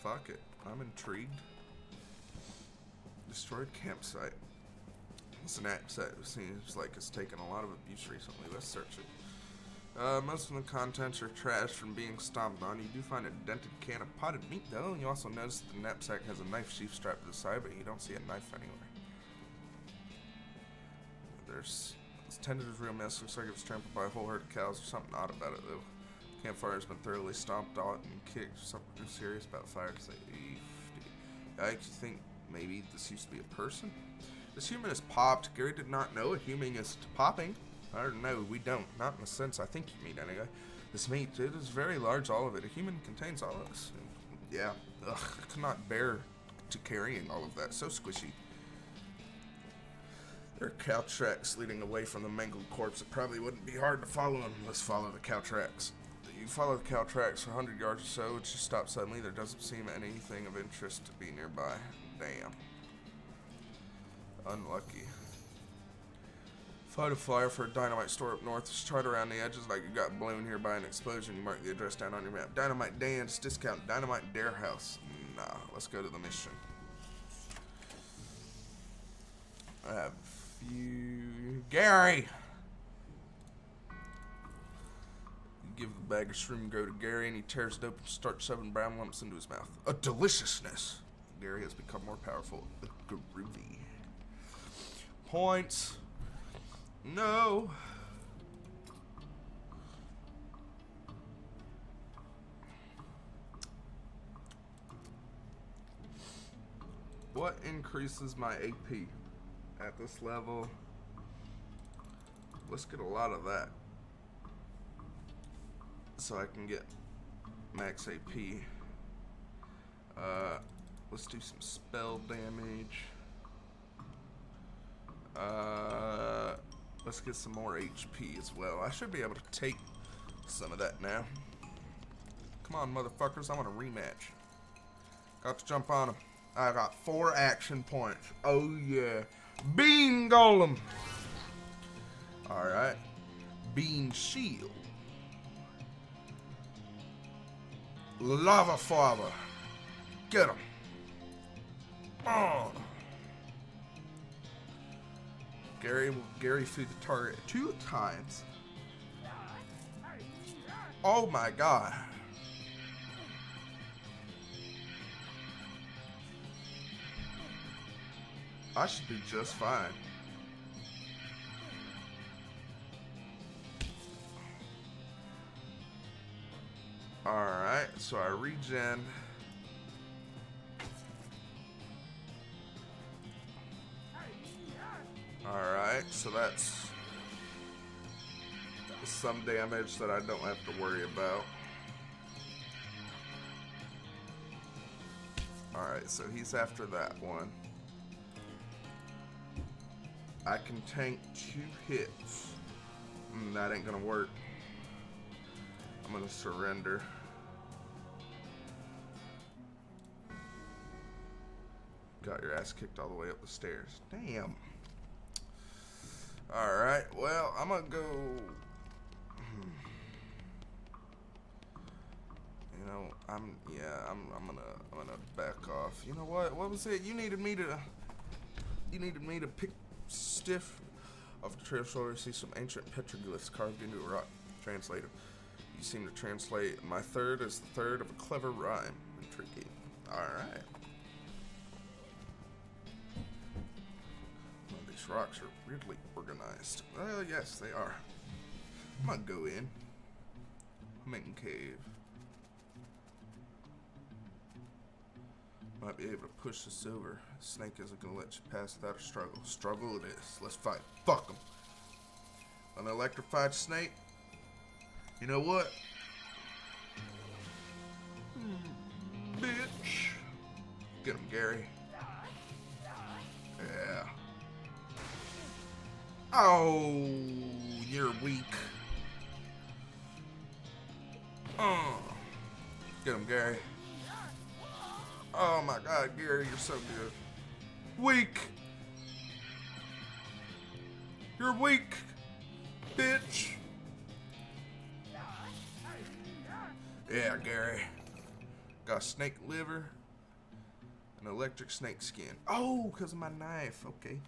Fuck it. I'm intrigued. Destroyed campsite. It's an campsite. It seems like it's taken a lot of abuse recently. Let's search it. Most of the contents are trash from being stomped on. You do find a dented can of potted meat, though. You also notice that the knapsack has a knife sheath strapped to the side, but you don't see a knife anywhere. There's this tentative real mess. Looks like it was trampled by a whole herd of cows. There's something odd about it, though. Campfire has been thoroughly stomped on and kicked. Something serious about fire. Yikes, you think maybe this used to be a person? This human is popped. Gary did not know a human is popping. I don't know, we don't. Not in the sense I think you mean, anyway. This meat, it is very large, all of it. A human contains all of this. Yeah, ugh, I could not bear to carrying all of that. So squishy. There are cow tracks leading away from the mangled corpse. It probably wouldn't be hard to follow them. Let's follow the cow tracks. You follow the cow tracks for 100 yards or so. It just stops suddenly. There doesn't seem anything of interest to be nearby. Damn. Unlucky. Find a flyer for a dynamite store up north. Just chart around the edges like you got blown here by an explosion. You mark the address down on your map. Dynamite Dan's discount. Dynamite Dare House. Nah, let's go to the mission. I have a few. Gary! You give the bag of shroom go to Gary and he tears it open and starts shoving brown lumps into his mouth. A deliciousness! Gary has become more powerful. Groovy. Points. No. What increases my AP at this level? Let's get a lot of that so I can get max AP. Let's do some spell damage. Let's get some more HP as well. I should be able to take some of that now. Come on, motherfuckers. I want a rematch. Got to jump on them. I got 4 action points. Oh, yeah. Bean Golem. Alright. Bean Shield. Lava Father. Get him. Oh. Gary threw the target 2 times. Oh my god. I should be just fine. Alright, so I regen. Alright, so that's some damage that I don't have to worry about. Alright, so he's after that one. I can tank 2 hits. That ain't gonna work. I'm gonna surrender. Got your ass kicked all the way up the stairs. Damn. Alright, well, I'm gonna go... You know, I'm gonna back off. You know what? What was it? You needed me to pick stiff off the trail shoulder. See some ancient petroglyphs carved into a rock. Translated. You seem to translate my third as the third of a clever rhyme. Intriguing. Alright. Well, these rocks are weirdly organized. Well, yes, they are. I'm gonna go in. Main cave. Might be able to push this over. Snake isn't gonna let you pass without a struggle. Struggle it is. Let's fight. Fuck him. An electrified snake. You know what? Bitch. Get him, Gary. Yeah. Oh, you're weak. Get him, Gary. Oh my God, Gary, you're so good. Weak. You're weak, bitch. Yeah, Gary. Got snake liver, an electric snake skin. Oh, because of my knife. Okay.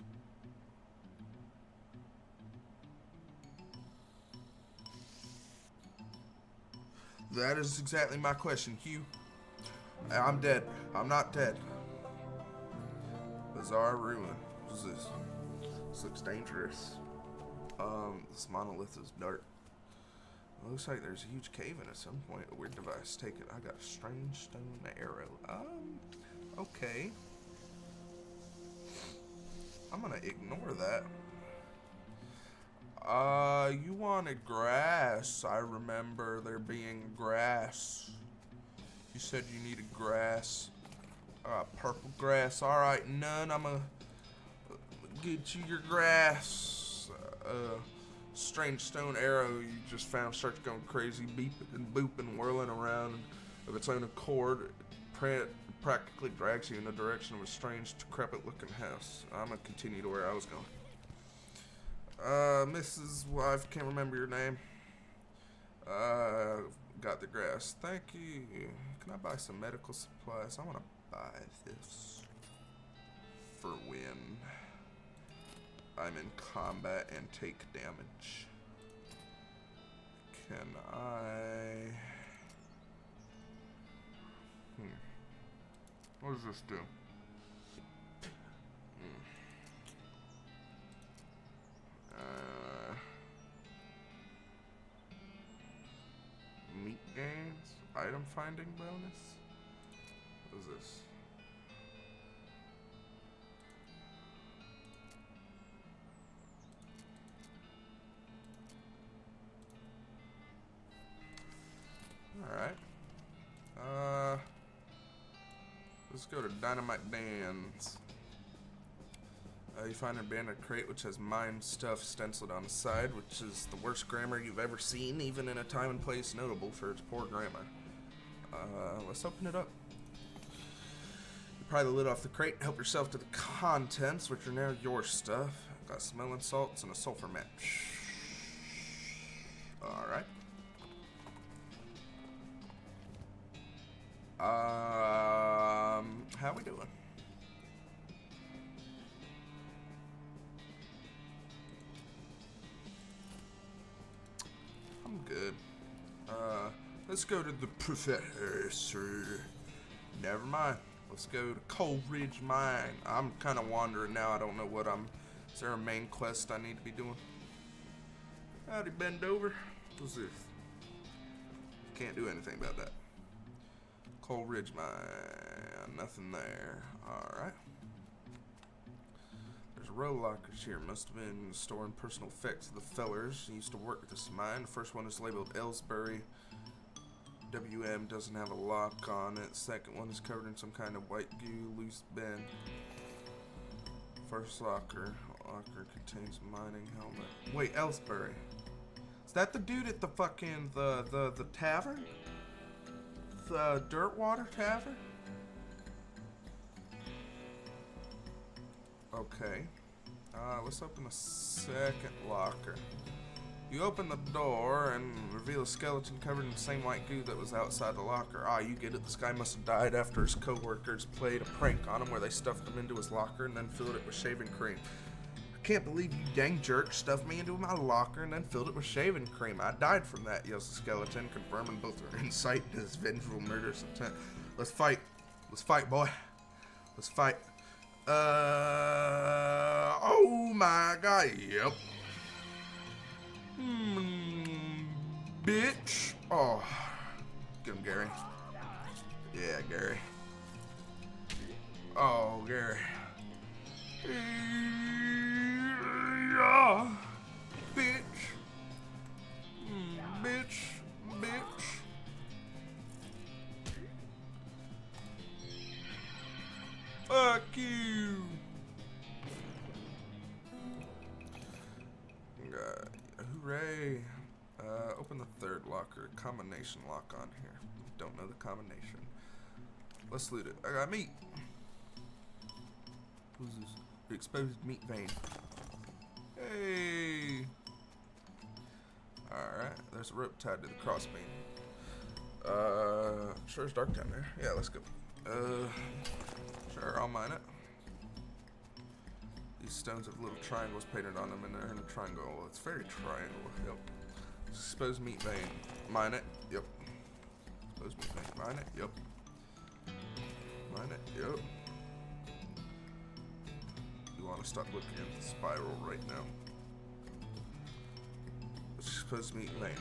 That is exactly my question, Hugh. I'm dead. I'm not dead. Bizarre ruin. What is this? This looks dangerous. This monolith is dark. It looks like there's a huge cave in at some point. A weird device. Take it. I got a strange stone arrow. Okay. I'm gonna ignore that. You wanted grass. I remember there being grass. You said you needed grass. Purple grass. Alright, none. I'm gonna get you your grass. Strange stone arrow you just found starts going crazy, beeping and booping, whirling around of its own accord. It practically drags you in the direction of a strange, decrepit looking house. I'm gonna continue to where I was going. Mrs. Wife, can't remember your name. Got the grass. Thank you. Can I buy some medical supplies? I want to buy this for when I'm in combat and take damage. Can I... What does this do? Meat gains, item finding bonus. What is this? All right. Let's go to Dynamite Dan's. You find an abandoned crate which has mine stuff stenciled on the side, which is the worst grammar you've ever seen, even in a time and place notable for its poor grammar. Let's open it up. You pry the lid off the crate and help yourself to the contents, which are now your stuff. Got smelling salts and a sulfur match. Alright. How we doing? I'm good. Let's go to the professor. Never mind. Let's go to Coal Ridge Mine. I'm kind of wandering now. I don't know what I'm... Is there a main quest I need to be doing? Howdy, bend over. What's this? Can't do anything about that. Coal Ridge Mine. Nothing there. Alright. There's row lockers here. Must have been storing personal effects of the fellers who used to work at this mine. The first one is labeled Ellsbury. WM doesn't have a lock on it. Second one is covered in some kind of white goo, loose bend. First locker. Locker contains mining helmet. Wait, Ellsbury. Is that the dude at the fucking the tavern? The Dirtwater Tavern? Okay. Let's open the second locker. You open the door and reveal a skeleton covered in the same white goo that was outside the locker. Ah, you get it. This guy must have died after his co-workers played a prank on him where they stuffed him into his locker and then filled it with shaving cream. I can't believe you dang jerk stuffed me into my locker and then filled it with shaving cream. I died from that, yells the skeleton, confirming both her insight and his vengeful murderous intent. Let's fight. Let's fight, boy. Let's fight. Oh my god, yep. Bitch. Oh. Get him, Gary. Yeah, Gary. Oh, Gary. Yeah. Bitch. Bitch. Bitch. Fuck you. Hooray. Open the third locker. Combination lock on here. Don't know the combination. Let's loot it. I got meat. Who's this? The exposed meat vein. Hey. Alright. There's a rope tied to the crossbeam. Sure it's dark down there. Yeah, let's go. Sure, I'll mine it. These stones have little triangles painted on them, and they're in a triangle. It's very triangle. Yep. Exposed meat vein. Mine it. Yep. Exposed meat vein. Mine it. Yep. Mine it. Yep. You want to stop looking at the spiral right now. Exposed meat vein.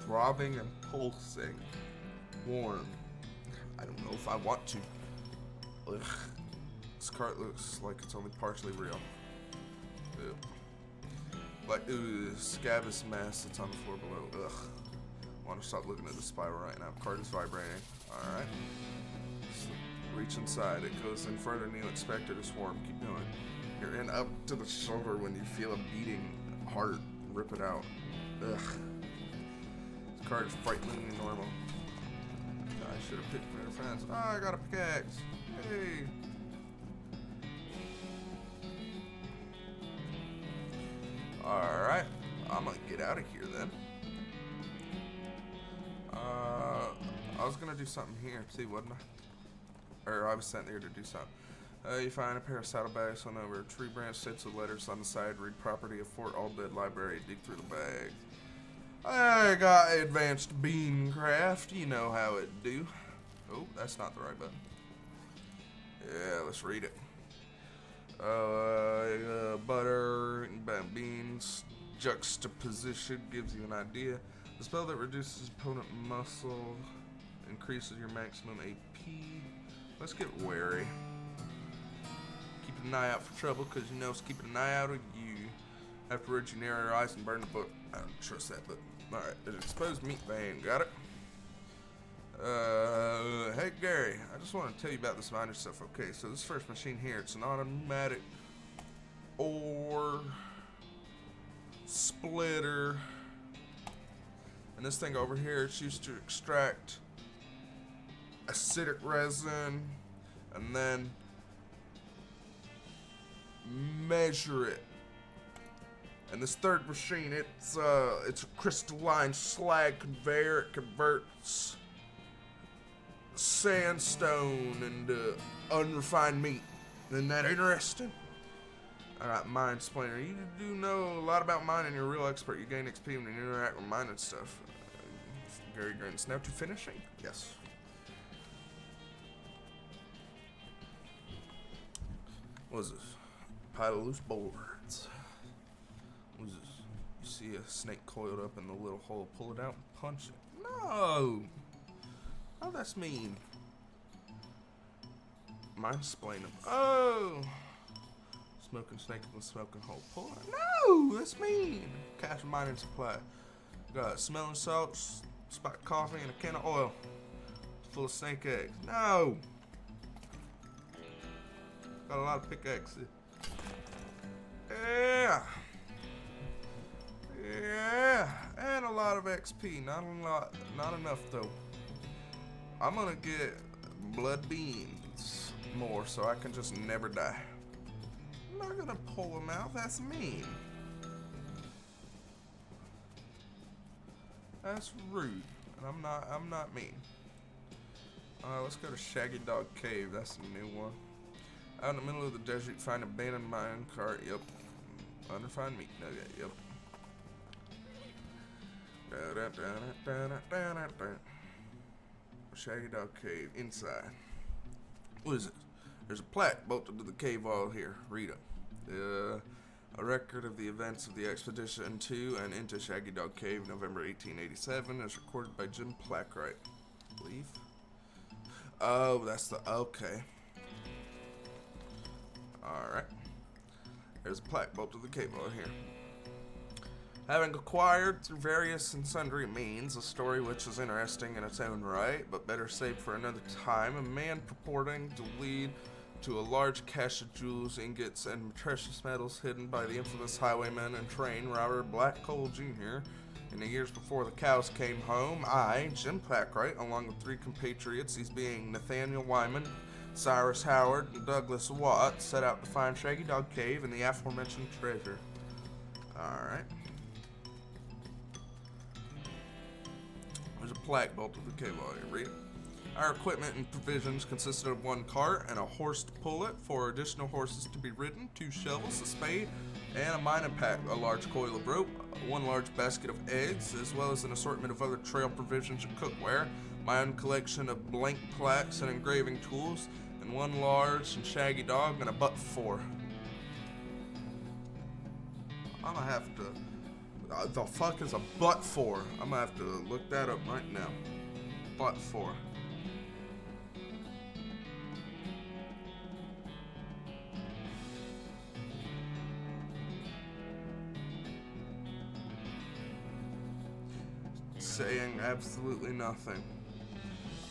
Throbbing and pulsing. Warm. I don't know if I want to. Ugh. This cart looks like it's only partially real. Ew. Like, ooh, scabbous mass that's on the floor below. Ugh. Want to stop looking at the spiral right now. Cart is vibrating. Alright. Reach inside. It goes in further than you expected to swarm. Keep going. You're in up to the shoulder when you feel a beating heart. Rip it out. Ugh. This cart is frighteningly normal. I should have picked better friends. Oh, I got a pickaxe. Hey. Alright, I'm gonna get out of here then. I was gonna do something here too, wasn't I? Or I was sent here to do something. You find a pair of saddlebags on over a tree branch, sets of letters on the side, read property of Fort Alldead Library, dig through the bag. I got advanced bean craft, you know how it do. Oh, that's not the right button. Yeah, let's read it. Butter, beans, juxtaposition gives you an idea. The spell that reduces opponent muscle increases your maximum AP. Let's get wary. Keep an eye out for trouble, because you know it's keeping an eye out of you. Afterwards, you narrow your eyes and burn the book. I don't trust that book. Alright, there's an exposed meat vein. Got it? Hey Gary, I just want to tell you about this miner stuff. Okay, so this first machine here, it's an automatic ore splitter, and this thing over here, it's used to extract acidic resin and then measure it. And this third machine, it's a crystalline slag conveyor. It converts sandstone into unrefined meat. Isn't that interesting? Alright, mine explainer. You do know a lot about mining. You're a real expert. You gain XP when you interact with mining stuff. Gary grins. Now to finishing? Yes. What is this? Pile of loose boards. What is this? You see a snake coiled up in the little hole. Pull it out and punch it. No! Oh, that's mean. Mine's explaining. Oh! Smoking snake in the smoking hole. Pull it. No! That's mean. Cache mining supply. Got smelling salts, spiked coffee, and a can of oil. Full of snake eggs. No! Got a lot of pickaxes. Yeah. Yeah. And a lot of XP. Not enough though. I'm gonna get blood beans more so I can just never die. I'm not gonna pull them out. That's mean. That's rude. And I'm not mean. Let's go to Shaggy Dog Cave. That's a new one. Out in the middle of the desert, find abandoned mine cart. Yep. Unrefined meat nugget. Yep. Shaggy Dog Cave. Inside. What is it? There's a plaque bolted to the cave wall here. Read it. A record of the events of the expedition to and into Shaggy Dog Cave, November 1887, is recorded by Jim Plackwright. I believe. Oh, that's the... Okay. Alright. There's a plaque bolted to the cave wall here. Having acquired through various and sundry means a story which is interesting in its own right, but better saved for another time, a man purporting to lead to a large cache of jewels, ingots, and precious metals hidden by the infamous highwayman and train robber Black Cole Jr. In the years before the cows came home, I, Jim Plackwright, along with 3 compatriots, these being Nathaniel Wyman, Cyrus Howard, and Douglas Watt, set out to find Shaggy Dog Cave and the aforementioned treasure. Alright. There's a plaque bolted to the cave wall here. Read it. Our equipment and provisions consisted of 1 cart and a horse to pull it, 4 additional horses to be ridden, 2 shovels, a spade, and a mining pack, a large coil of rope, 1 large basket of eggs, as well as an assortment of other trail provisions and cookware, my own collection of blank plaques and engraving tools, and 1 large and shaggy dog and a butt for. I'm gonna have to... the fuck is a butt for? I'm gonna have to look that up right now. Butt for. Saying absolutely nothing.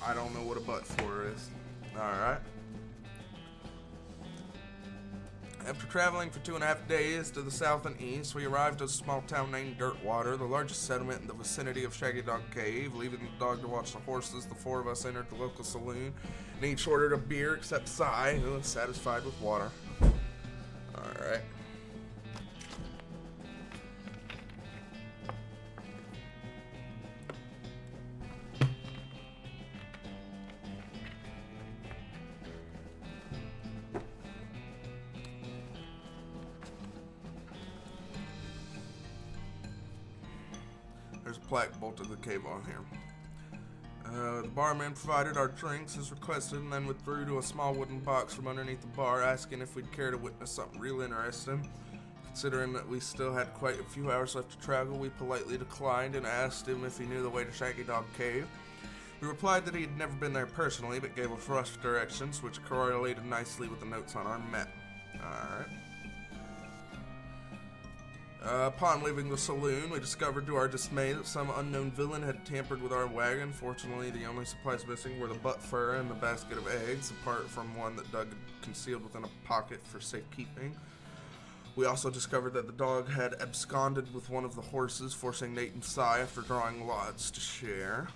I don't know what a butt for is. Alright. After traveling for 2.5 days to the south and east, we arrived at a small town named Dirtwater, the largest settlement in the vicinity of Shaggy Dog Cave. Leaving the dog to watch the horses, the 4 of us entered the local saloon and each ordered a beer except Cy, who was satisfied with water. Alright. There's a plaque bolted to the cave on here. The barman provided our drinks as requested and then withdrew to a small wooden box from underneath the bar, asking if we'd care to witness something real interesting. Considering that we still had quite a few hours left to travel, we politely declined and asked him if he knew the way to Shaggy Dog Cave. He replied that he had never been there personally, but gave us rough directions, which correlated nicely with the notes on our map. Alright. Upon leaving the saloon, we discovered to our dismay that some unknown villain had tampered with our wagon. Fortunately, the only supplies missing were the butt fur and the basket of eggs, apart from one that Doug had concealed within a pocket for safekeeping. We also discovered that the dog had absconded with one of the horses, forcing Nate and Cy, after drawing lots, to share.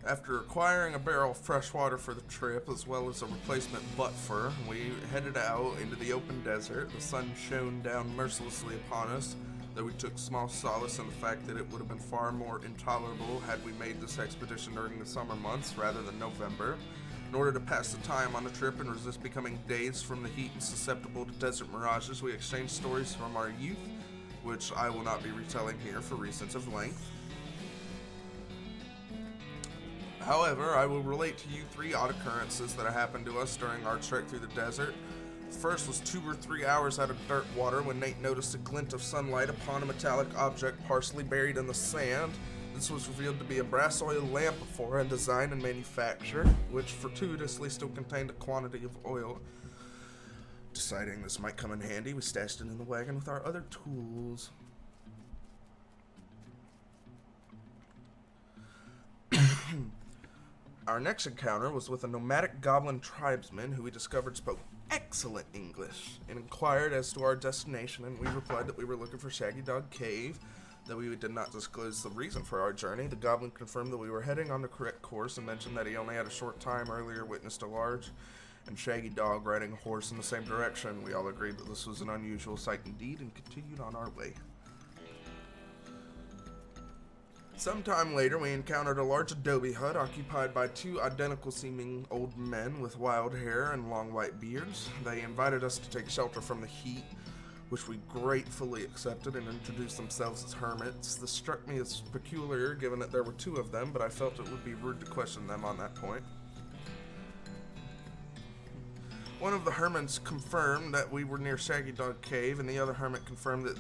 After acquiring a barrel of fresh water for the trip, as well as a replacement butt fur, we headed out into the open desert. The sun shone down mercilessly upon us, though we took small solace in the fact that it would have been far more intolerable had we made this expedition during the summer months rather than November. In order to pass the time on the trip and resist becoming dazed from the heat and susceptible to desert mirages, we exchanged stories from our youth, which I will not be retelling here for reasons of length. However, I will relate to you 3 odd occurrences that happened to us during our trek through the desert. The first was 2 or 3 hours out of Dirtwater when Nate noticed a glint of sunlight upon a metallic object partially buried in the sand. This was revealed to be a brass oil lamp of foreign design and manufacture, which fortuitously still contained a quantity of oil. Deciding this might come in handy, we stashed it in the wagon with our other tools. Our next encounter was with a nomadic goblin tribesman who we discovered spoke excellent English and inquired as to our destination, and we replied that we were looking for Shaggy Dog Cave, that we did not disclose the reason for our journey. The goblin confirmed that we were heading on the correct course and mentioned that he only had a short time earlier witnessed a large and shaggy dog riding a horse in the same direction. We all agreed that this was an unusual sight indeed and continued on our way. Sometime later, we encountered a large adobe hut occupied by two identical-seeming old men with wild hair and long white beards. They invited us to take shelter from the heat, which we gratefully accepted, and introduced themselves as hermits. This struck me as peculiar, given that there were two of them, but I felt it would be rude to question them on that point. One of the hermits confirmed that we were near Shaggy Dog Cave, and the other hermit confirmed that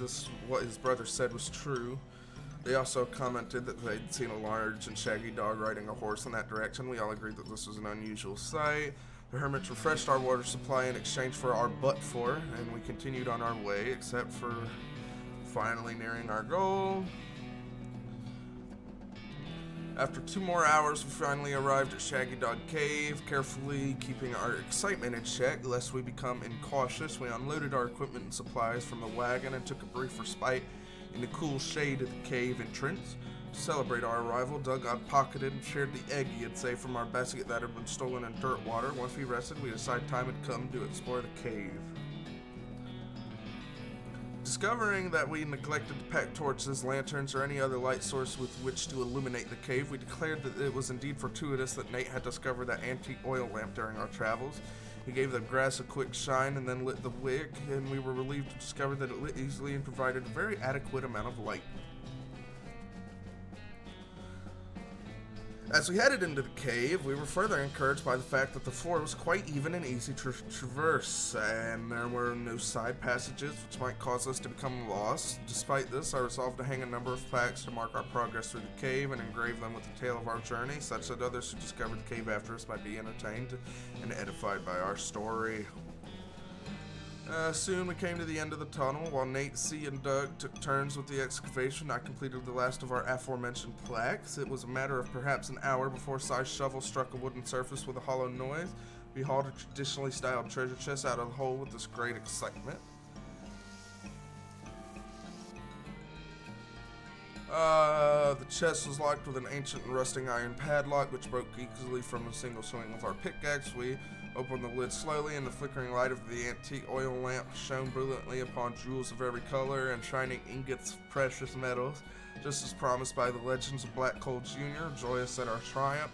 what his brother said was true. They also commented that they'd seen a large and shaggy dog riding a horse in that direction. We all agreed that this was an unusual sight. The hermits refreshed our water supply in exchange for our but-for, and we continued on our way, except for finally nearing our goal. After 2 more hours, we finally arrived at Shaggy Dog Cave. Carefully keeping our excitement in check, lest we become incautious, we unloaded our equipment and supplies from the wagon and took a brief respite in the cool shade of the cave entrance. To celebrate our arrival, Doug pocketed and shared the egg he had saved from our basket that had been stolen in dirt water. Once we rested, we decided time had come to explore the cave. Discovering that we neglected to pack torches, lanterns, or any other light source with which to illuminate the cave, we declared that it was indeed fortuitous that Nate had discovered that antique oil lamp during our travels. He gave the grass a quick shine and then lit the wick, and we were relieved to discover that it lit easily and provided a very adequate amount of light. As we headed into the cave, we were further encouraged by the fact that the floor was quite even and easy to traverse, and there were no side passages which might cause us to become lost. Despite this, I resolved to hang a number of plaques to mark our progress through the cave and engrave them with the tale of our journey, such that others who discovered the cave after us might be entertained and edified by our story. Soon we came to the end of the tunnel. While Nate, C, and Doug took turns with the excavation, I completed the last of our aforementioned plaques. It was a matter of perhaps an hour before Cy's shovel struck a wooden surface with a hollow noise. We hauled a traditionally styled treasure chest out of the hole with this great excitement. The chest was locked with an ancient and rusting iron padlock, which broke easily from a single swing of our pickaxe. We opened the lid slowly, and the flickering light of the antique oil lamp shone brilliantly upon jewels of every color and shining ingots of precious metals, just as promised by the legends of Black Coal Jr., joyous at our triumph.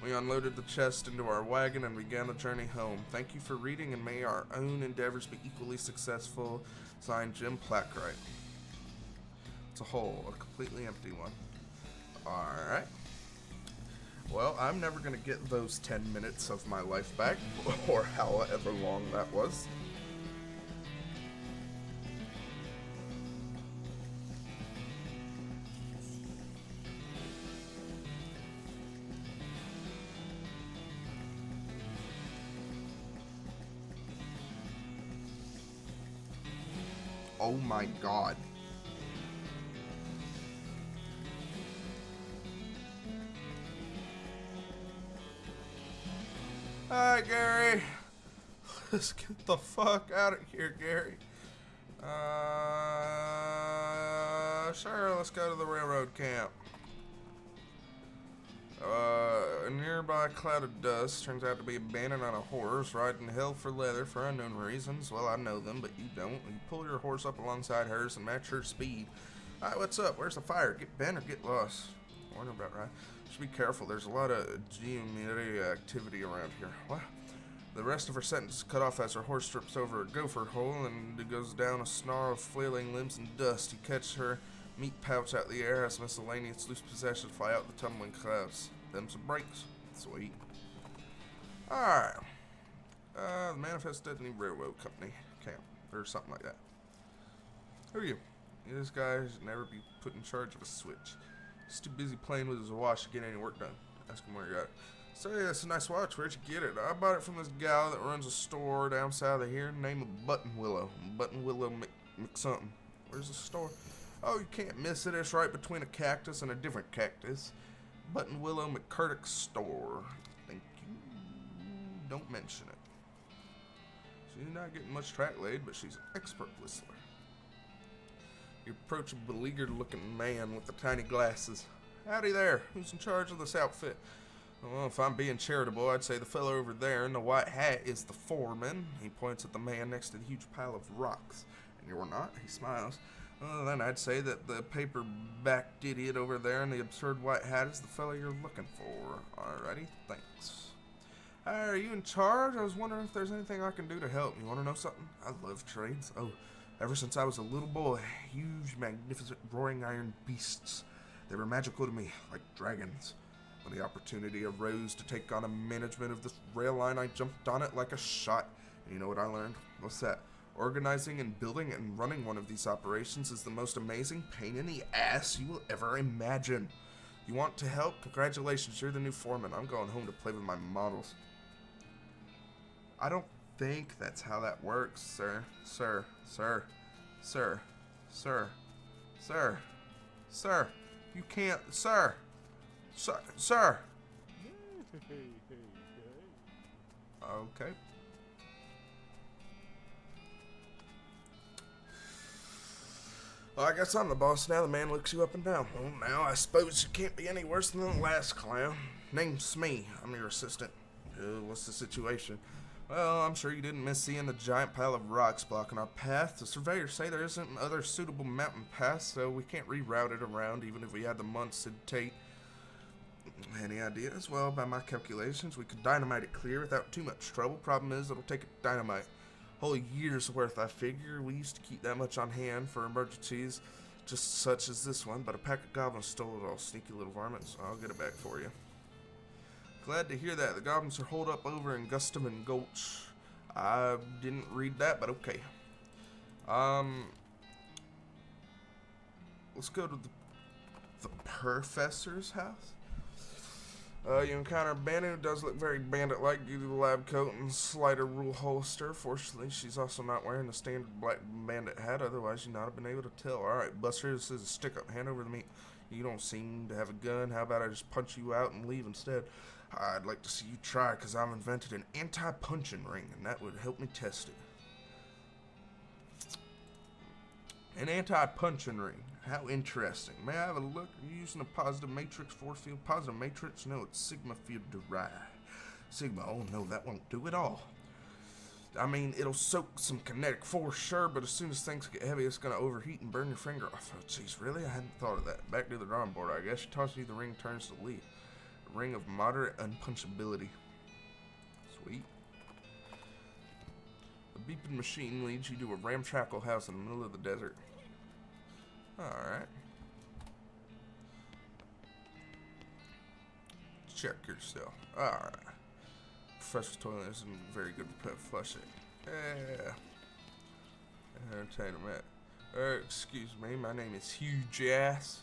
We unloaded the chest into our wagon and began the journey home. Thank you for reading, and may our own endeavors be equally successful. Signed, Jim Plackwright. It's a hole, a completely empty one. Alright. Well, I'm never going to get those 10 minutes of my life back, or however long that was. Oh my god. Hi, Gary. Let's get the fuck out of here, Gary. Sure, let's go to the railroad camp. A nearby cloud of dust turns out to be a bandit on a horse riding hell for leather for unknown reasons. Well, I know them, but you don't. You pull your horse up alongside hers and match her speed. Alright, what's up? Where's the fire? Get bent or get lost? Wonder about right. Just be careful. There's a lot of geometry activity around here. What? The rest of her sentence is cut off as her horse trips over a gopher hole and it goes down a snarl of flailing limbs and dust. You catch her meat pouch out the air as miscellaneous loose possessions fly out the tumbling clouds. Them some breaks. Sweet. Alright. The Manifest Destiny Railroad Company camp. Or something like that. Who are you? This guy should never be put in charge of a switch. He's too busy playing with his watch to get any work done. Ask him where you got it. Say, that's a nice watch. Where'd you get it? I bought it from this gal that runs a store down south of here, named Button Willow. Button Willow McSomething. Where's the store? Oh, you can't miss it. It's right between a cactus and a different cactus. Button Willow McCurdick's store. Thank you. Don't mention it. She's not getting much track laid, but she's an expert whistler. You approach a beleaguered-looking man with the tiny glasses. Howdy there. Who's in charge of this outfit? Well, if I'm being charitable, I'd say the fellow over there in the white hat is the foreman. He points at the man next to the huge pile of rocks. And you're not? He smiles. Well, then I'd say that the paper-backed idiot over there in the absurd white hat is the fellow you're looking for. Alrighty, thanks. Hi, are you in charge? I was wondering if there's anything I can do to help. You want to know something? I love trades. Oh, ever since I was a little boy, huge, magnificent, roaring iron beasts. They were magical to me, like dragons. When the opportunity arose to take on a management of this rail line, I jumped on it like a shot. And you know what I learned? What's that? Organizing and building and running one of these operations is the most amazing pain in the ass you will ever imagine. You want to help? Congratulations, you're the new foreman. I'm going home to play with my models. I don't think that's how that works, sir. Sir. You can't, sir. Sir. Okay. Well, I guess I'm the boss now. The man looks you up and down. Well, now I suppose you can't be any worse than the last clown. Name's Smee. I'm your assistant. What's the situation? Well, I'm sure you didn't miss seeing the giant pile of rocks blocking our path. The surveyors say there isn't other suitable mountain paths, so we can't reroute it around even if we had the months it'd take. Any ideas? Well, by my calculations, we could dynamite it clear without too much trouble. Problem is, it'll take a dynamite. Whole year's worth, I figure. We used to keep that much on hand for emergencies, just such as this one, but a pack of goblins stole it all. Sneaky little varmints. I'll get it back for you. Glad to hear that. The goblins are holed up over in Gustavin Gulch. I didn't read that, but okay. Let's go to the professor's house. You encounter a bandit who does look very bandit-like due to the lab coat and slighter rule holster. Fortunately, she's also not wearing the standard black bandit hat, otherwise you'd not have been able to tell. Alright, Buster, this is a stick-up. Hand over the meat. You don't seem to have a gun. How about I just punch you out and leave instead? I'd like to see you try, because I've invented an anti-punching ring, and that would help me test it. An anti-punching ring. How interesting. May I have a look? Are you using a positive matrix force field? Positive matrix? No, it's Sigma field derived. Sigma, oh no, that won't do at all. I mean, it'll soak some kinetic force, sure, but as soon as things get heavy, it's going to overheat and burn your finger off. Oh, jeez, really? I hadn't thought of that. Back to the drawing board, I guess. Tossing you the ring turns to lead. A ring of moderate unpunchability. Sweet. The beeping machine leads you to a ramshackle house in the middle of the desert. Alright. Check yourself. Alright. Professor's toilet isn't very good to flush it. Yeah. Entertain a minute. Excuse me, my name is Huge Ass.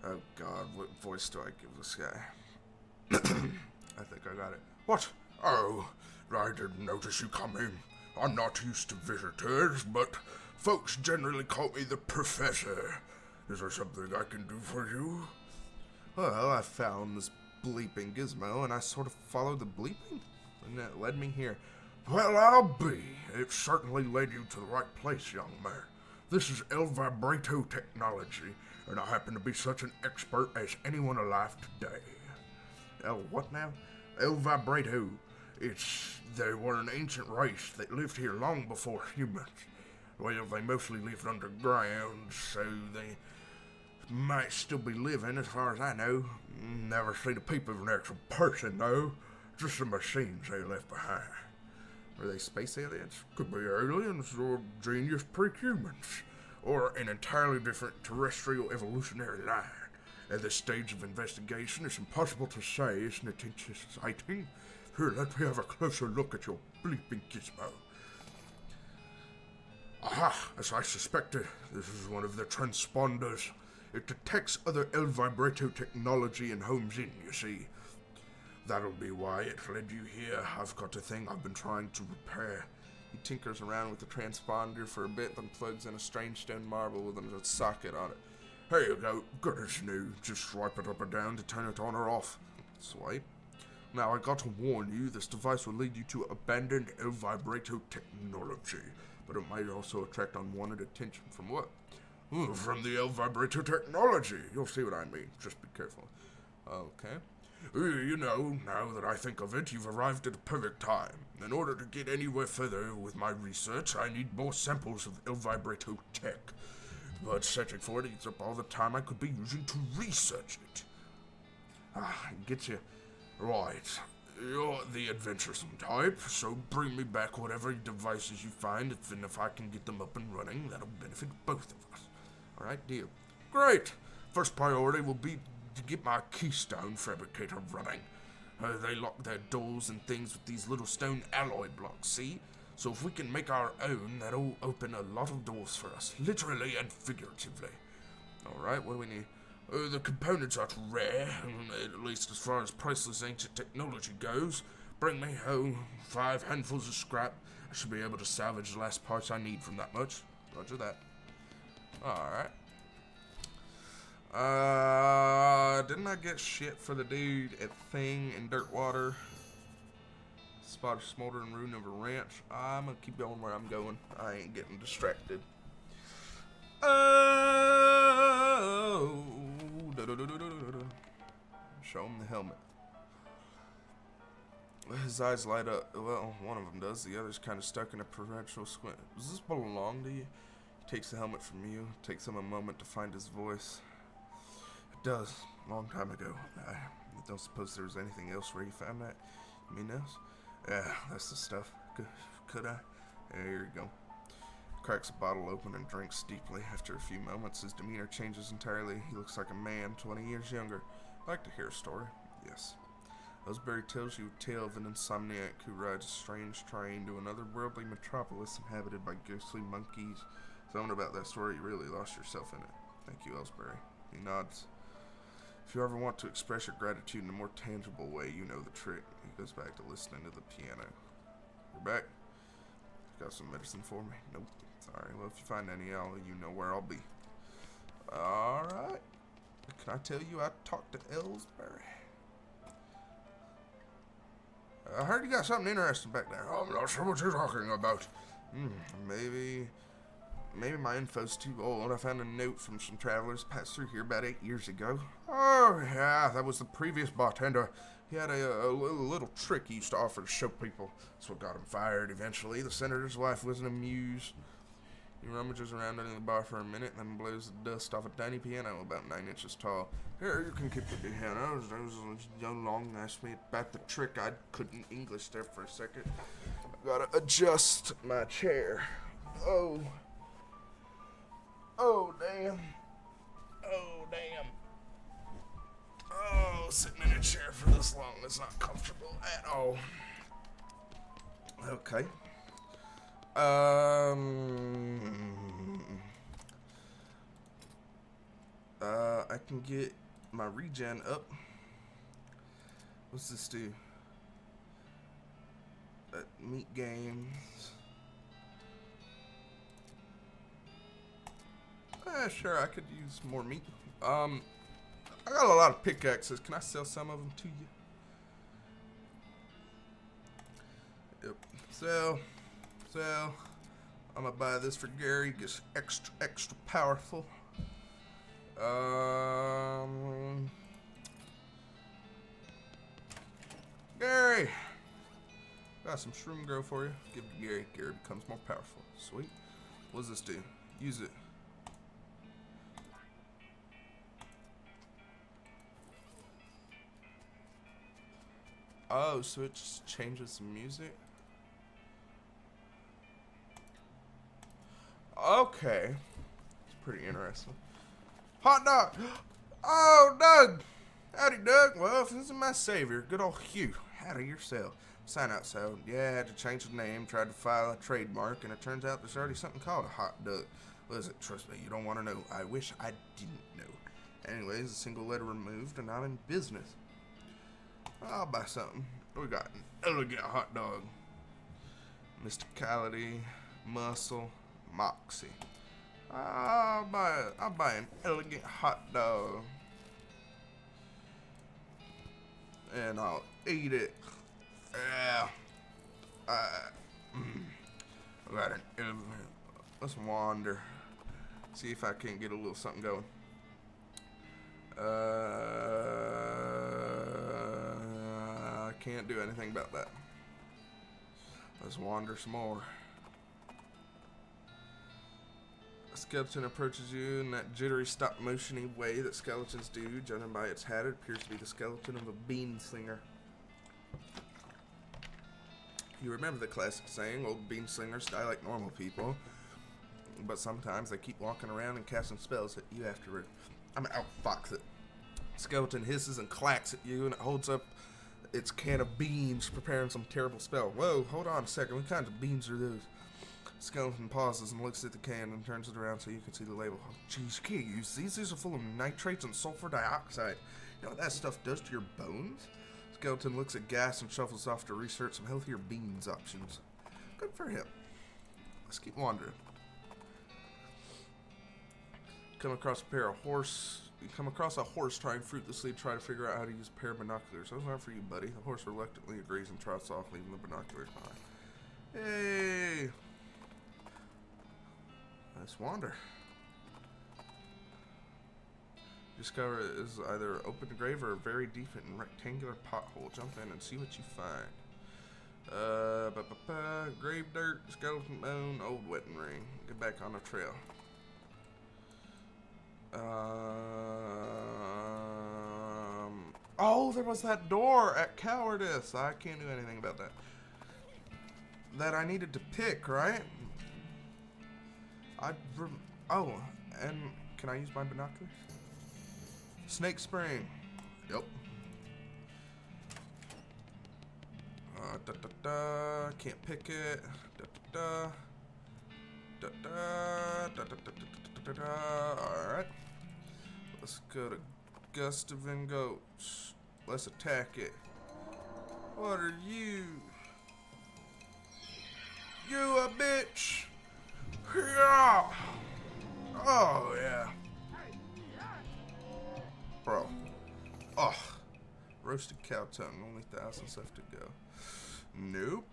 Oh god, what voice do I give this guy? I think I got it. What? Oh, I didn't notice you come in. I'm not used to visitors, but folks generally call me the Professor. Is there something I can do for you? Well, I found this bleeping gizmo, and I sort of followed the bleeping, and that led me here. Well, I'll be. It certainly led you to the right place, young man. This is El Vibrato technology, and I happen to be such an expert as anyone alive today. El what now? El Vibrato. They were an ancient race that lived here long before humans. Well, they mostly lived underground, so they might still be living as far as I know. Never seen a peep of an actual person, though. Just the machines they left behind. Were they space aliens? Could be aliens or genius pre-humans. Or an entirely different terrestrial evolutionary line. At this stage of investigation, it's impossible to say, isn't it exciting? Here, let me have a closer look at your bleeping gizmo. Aha! As I suspected, this is one of the transponders. It detects other El Vibrato technology and homes in, you see. That'll be why it led you here. I've got a thing I've been trying to repair. He tinkers around with the transponder for a bit, then plugs in a strange stone marble with a socket on it. Here you go. Good as new. Just swipe it up or down to turn it on or off. Swipe. Now, I got to warn you, this device will lead you to abandoned El Vibrato technology. But it might also attract unwanted attention from what? Ooh, from the El Vibrato technology. You'll see what I mean. Just be careful. Okay. You know, now that I think of it, you've arrived at a perfect time. In order to get anywhere further with my research, I need more samples of El Vibrato tech. But searching for it eats up all the time I could be using to research it. Get you. Right. You're the adventuresome type, so bring me back whatever devices you find, and if I can get them up and running, that'll benefit both of us. Alright, deal. Great! First priority will be to get my keystone fabricator running. They lock their doors and things with these little stone alloy blocks, see? So if we can make our own, that'll open a lot of doors for us, literally and figuratively. Alright, what do we need? The components are rare, at least as far as priceless ancient technology goes. Bring me, 5 handfuls of scrap. I should be able to salvage the last parts I need from that much. Roger that. Alright. Didn't I get shit for the dude at Thing in Dirtwater? Spot a smoldering ruin of a ranch. I'm gonna keep going where I'm going. I ain't getting distracted. Oh. Show him the helmet. His eyes light up. Well, one of them does. The other's kind of stuck in a perpetual squint. Does this belong to you? He takes the helmet from you. Takes him a moment to find his voice. It does. A long time ago. I don't suppose there was anything else where you found that. You mean else? Yeah, that's the stuff. Could I? Yeah, here you go. Cracks a bottle open and drinks deeply. After a few moments, his demeanor changes entirely. He looks like a man, 20 years younger. I'd like to hear a story. Yes. Ellsbury tells you a tale of an insomniac who rides a strange train to another worldly metropolis inhabited by ghostly monkeys. Something about that story, you really lost yourself in it. Thank you, Ellsbury. He nods. If you ever want to express your gratitude in a more tangible way, you know the trick. He goes back to listening to the piano. You're back? Got some medicine for me? Nope. Sorry. Well, if you find any, you know where I'll be. Alright. Can I tell you I talked to Ellsbury? I heard you got something interesting back there. I'm not sure what you're talking about. Maybe my info's too old. I found a note from some travelers passed through here about 8 years ago. Oh, yeah, that was the previous bartender. He had a little trick he used to offer to show people. That's what got him fired eventually. The senator's wife wasn't amused. He rummages around in the bar for a minute and then blows the dust off a tiny piano about 9 inches tall. Here, you can keep the piano. Young Long asked me about the trick. I couldn't English there for a second. I gotta adjust my chair. Oh. Oh, damn. Oh, damn. Oh, sitting in a chair for this long is not comfortable at all. Okay. I can get my regen up. What's this do? Meat gains. Sure, I could use more meat. I got a lot of pickaxes. Can I sell some of them to you? Yep. Sell. I'm gonna buy this for Gary. Gets extra powerful. Gary, got some shroom grow for you. Give it to Gary. Gary becomes more powerful. Sweet. What does this do? Use it. Oh, so it just changes the music? Okay. It's pretty interesting. Hot dog! Oh, Doug! Howdy, Doug. Well, this is my savior, good old Hugh. Howdy yourself. Sign out, so yeah, I had to change the name, tried to file a trademark, and it turns out there's already something called a hot dog. Listen, trust me, you don't want to know. I wish I didn't know. Anyways, a single letter removed, and I'm in business. I'll buy something. We got an elegant hot dog. Mysticality, muscle, moxie. I'll buy an elegant hot dog. And I'll eat it. Yeah. I got an elegant. Let's wander. See if I can't get a little something going. I can't do anything about that. Let's wander some more. A skeleton approaches you in that jittery stop-motion-y way that skeletons do. Judging by its hat, it appears to be the skeleton of a bean slinger. You remember the classic saying, old bean slingers die like normal people, but sometimes they keep walking around and casting spells at you afterward. I'm gonna outfox it. Skeleton hisses and clacks at you, and it holds up its can of beans, preparing some terrible spell. Whoa, hold on a second. What kinds of beans are those? Skeleton pauses and looks at the can and turns it around so you can see the label. Oh, jeez, you can't use these. These are full of nitrates and sulfur dioxide. You know what that stuff does to your bones? Skeleton looks at gas and shuffles off to research some healthier beans options. Good for him. Let's keep wandering. You come across a horse trying fruitlessly to try to figure out how to use a pair of binoculars. Those aren't for you, buddy. The horse reluctantly agrees and trots off, leaving the binoculars behind. Hey! Let's wander. Discover it is either an open grave or a very deep and rectangular pothole. Jump in and see what you find. Grave dirt, skeleton bone, old wedding ring. Get back on the trail. Oh, there was that door at Cowardice. I can't do anything about that. That I needed to pick, right? Oh, and can I use my binoculars? Snake Spring. Yep. Can't pick it. Alright. Let's go to Gust of Goats. Let's attack it. What are you? You a bitch! Yeah! Oh, yeah. Bro. Oh. Roasted cow tongue. Only thousands left to go. Nope.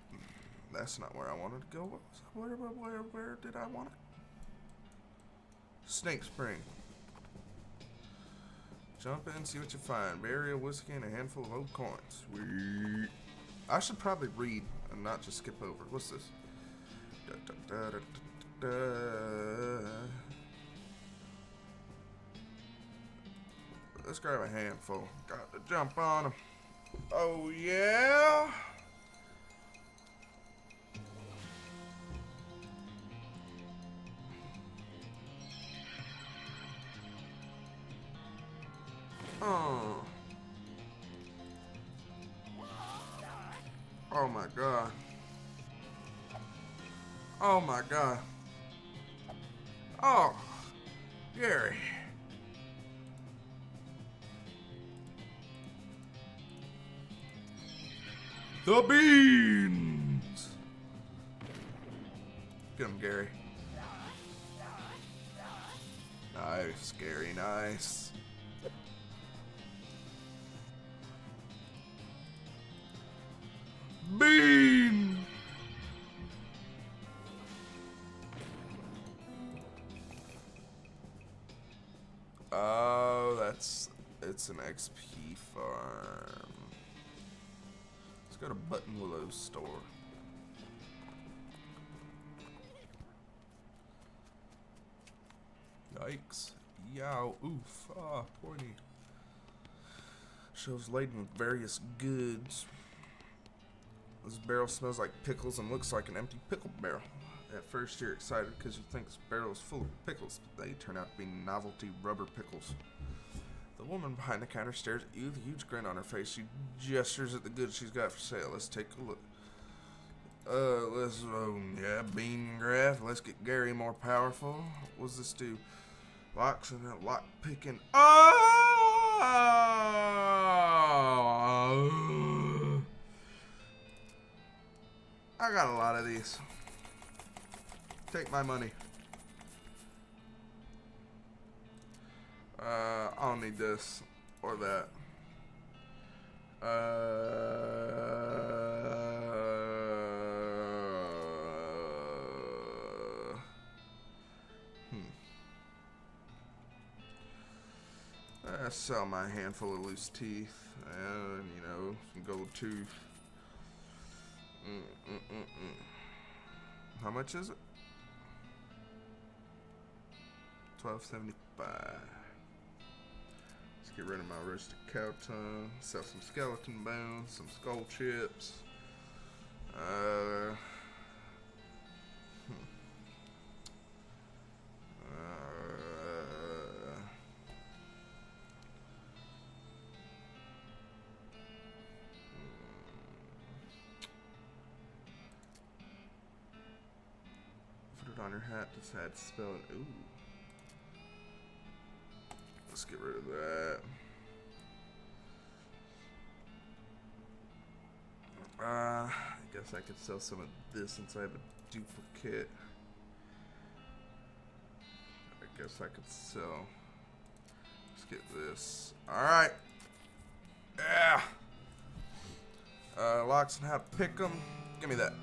That's not where I wanted to go. Where did I want it? Snake Spring. Jump in, see what you find. Berry, a whiskey, and a handful of old coins. Sweet. I should probably read and not just skip over. What's this? Let's grab a handful. Got to jump on them. Oh, yeah? Oh. Oh, my God. Oh, my God. Oh, Gary. The beans! Get him, Gary. Nice, Gary, nice. Bean! Oh, it's an XP farm. Let's go to Buttonwillow's store. Yikes. Yow. Oof. Ah, pointy. Shelves laden with various goods. This barrel smells like pickles and looks like an empty pickle barrel. At first you're excited because you think this barrel is full of pickles, but they turn out to be novelty rubber pickles. The woman behind the counter stares at you with a huge grin on her face. She gestures at the goods she's got for sale. Let's take a look. Yeah, bean graft. Let's get Gary more powerful. What's this do? Locks and lock picking. Oh! I got a lot of these. Take my money. I don't need this or that. I sell my handful of loose teeth and, you know, some gold tooth. How much is it? $12.75. Let's get rid of my roasted cow tongue. Sell some skeleton bones, some skull chips. Put it on your hat. Just had to spell it. Ooh. Let's get rid of that. I guess I could sell some of this since I have a duplicate. I guess I could sell. Let's get this. Alright. Yeah. Locks and how to pick them. Give me that.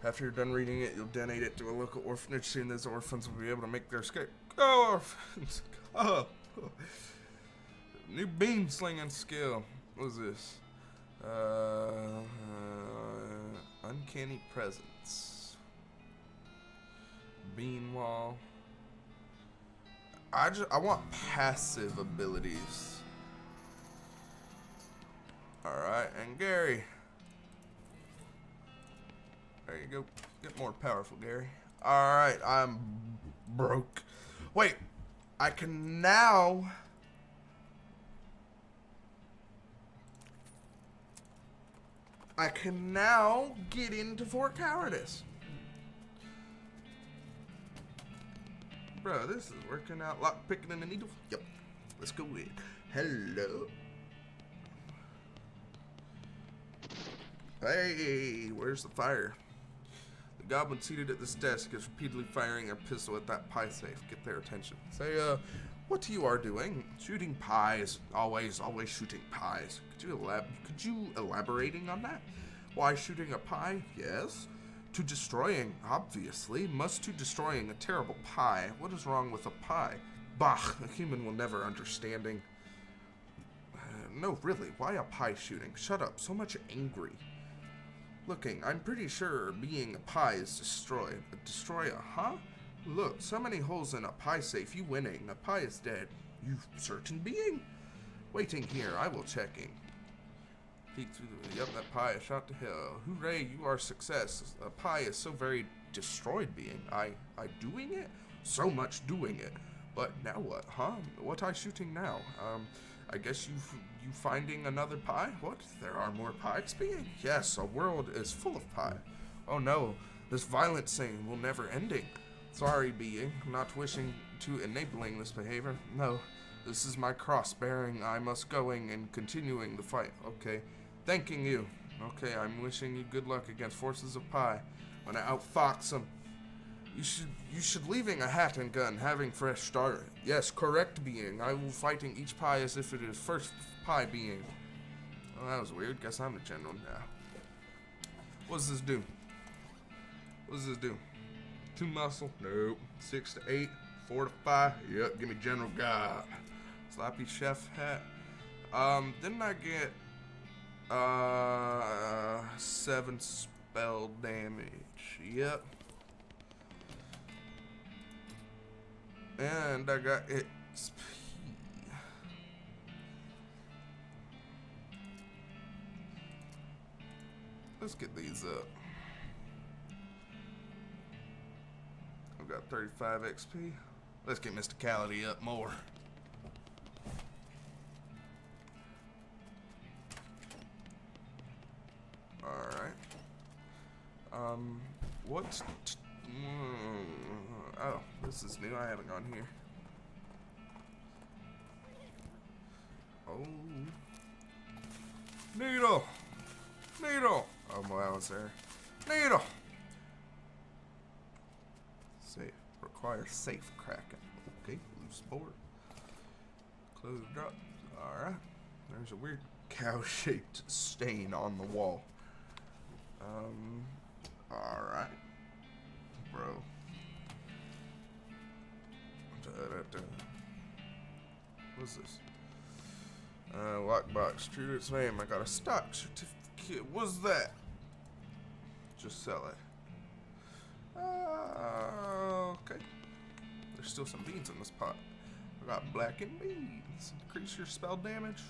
After you're done reading it, you'll donate it to a local orphanage. Soon those orphans will be able to make their escape. Go, orphans! Go! New beam slinging skill. What is this? Uncanny presence. Bean wall. I want passive abilities. Alright, and Gary. There you go. Get more powerful, Gary. Alright, I'm broke. Wait, I can now get into Fort Cowardice. Bro, this is working out. Lock picking in the needle. Yep. Let's go in. Hello. Hey, where's the fire? The goblin seated at this desk is repeatedly firing a pistol at that pie safe. Get their attention. Say, what you are doing? Shooting pies. Always shooting pies. Could you elaborating on that? Why shooting a pie? Yes. To destroying, obviously. Must to destroying a terrible pie. What is wrong with a pie? Bah, a human will never understanding. No, really, why a pie shooting? Shut up, so much angry. Looking, I'm pretty sure being a pie is destroyed. A destroyer, huh? Look, so many holes in a pie safe, you winning. A pie is dead. You certain being? Waiting here, I will checking. Peek through the... Yep, that pie is shot to hell. Hooray, you are success. A pie is so very destroyed being. I doing it? So much doing it. But now what, huh? What I shooting now? I guess you finding another pie? What? There are more pies being? Yes, a world is full of pie. Oh no, this violent scene will never ending. Sorry, being, not wishing to enabling this behavior. No, this is my cross bearing. I must going and continuing the fight. Okay, thanking you. Okay, I'm wishing you good luck against forces of pie. When I outfox them. You should leaving a hat and gun, having fresh start. Yes, correct being. I will fighting each pie as if it is first pie being. Oh, that was weird. Guess I'm the general now. What does this do? What does this do? 2 muscle? Nope. 6 to 8. 4 to 5. Yep, give me general guy. Sloppy chef hat. Didn't I get 7 spell damage? Yep. And I got XP. Let's get these up. I've got 35 XP. Let's get mysticality up more. Alright. What's... oh, this is new. I haven't gone here. Oh. Needle! Needle! Oh, boy, I was there. Needle! Save. Record. require safe cracking. Okay, loose board. Closed up. Alright. There's a weird cow-shaped stain on the wall. Alright. Bro. What's this? Lockbox. True to its name. I got a stock certificate. What's that? Just sell it. Okay. There's still some beans in this pot. I got blackened beans. Increase your spell damage.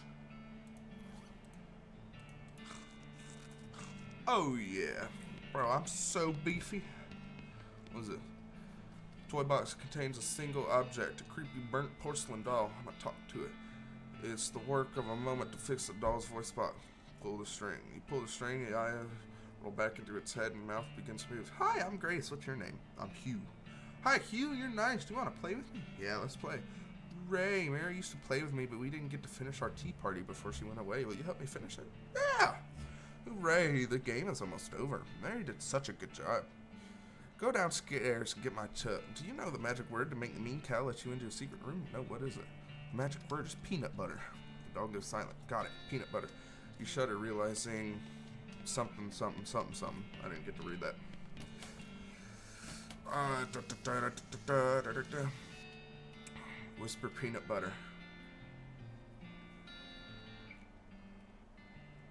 Oh yeah. Bro, I'm so beefy. What is it? Toy box contains a single object, a creepy burnt porcelain doll. I'm gonna talk to it. It's the work of a moment to fix the doll's voice box. Pull the string. You pull the string, the eye roll back into its head and mouth begins to move. Hi, I'm Grace. What's your name? I'm Hugh. Hi, Hugh. You're nice. Do you want to play with me? Yeah, let's play. Ray, Mary used to play with me, but we didn't get to finish our tea party before she went away. Will you help me finish it? Yeah. Hooray, the game is almost over. Mary did such a good job. Go downstairs and get my tub. Do you know the magic word to make the mean cow let you into a secret room? No, what is it? The magic word is peanut butter. The dog goes silent. Got it, peanut butter. You shudder, realizing something. I didn't get to read that. Whisper peanut butter.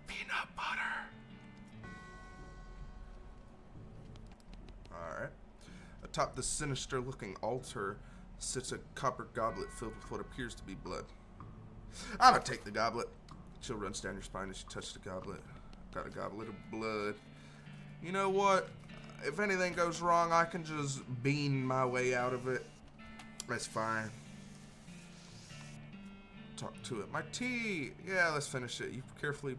Peanut butter. Alright. Atop the sinister-looking altar sits a copper goblet filled with what appears to be blood. I'm gonna take the goblet. Chill runs down your spine as you touch the goblet. Got a goblet of blood. You know what? If anything goes wrong, I can just bean my way out of it. That's fine. Talk to it. My tea! Yeah, let's finish it. You carefully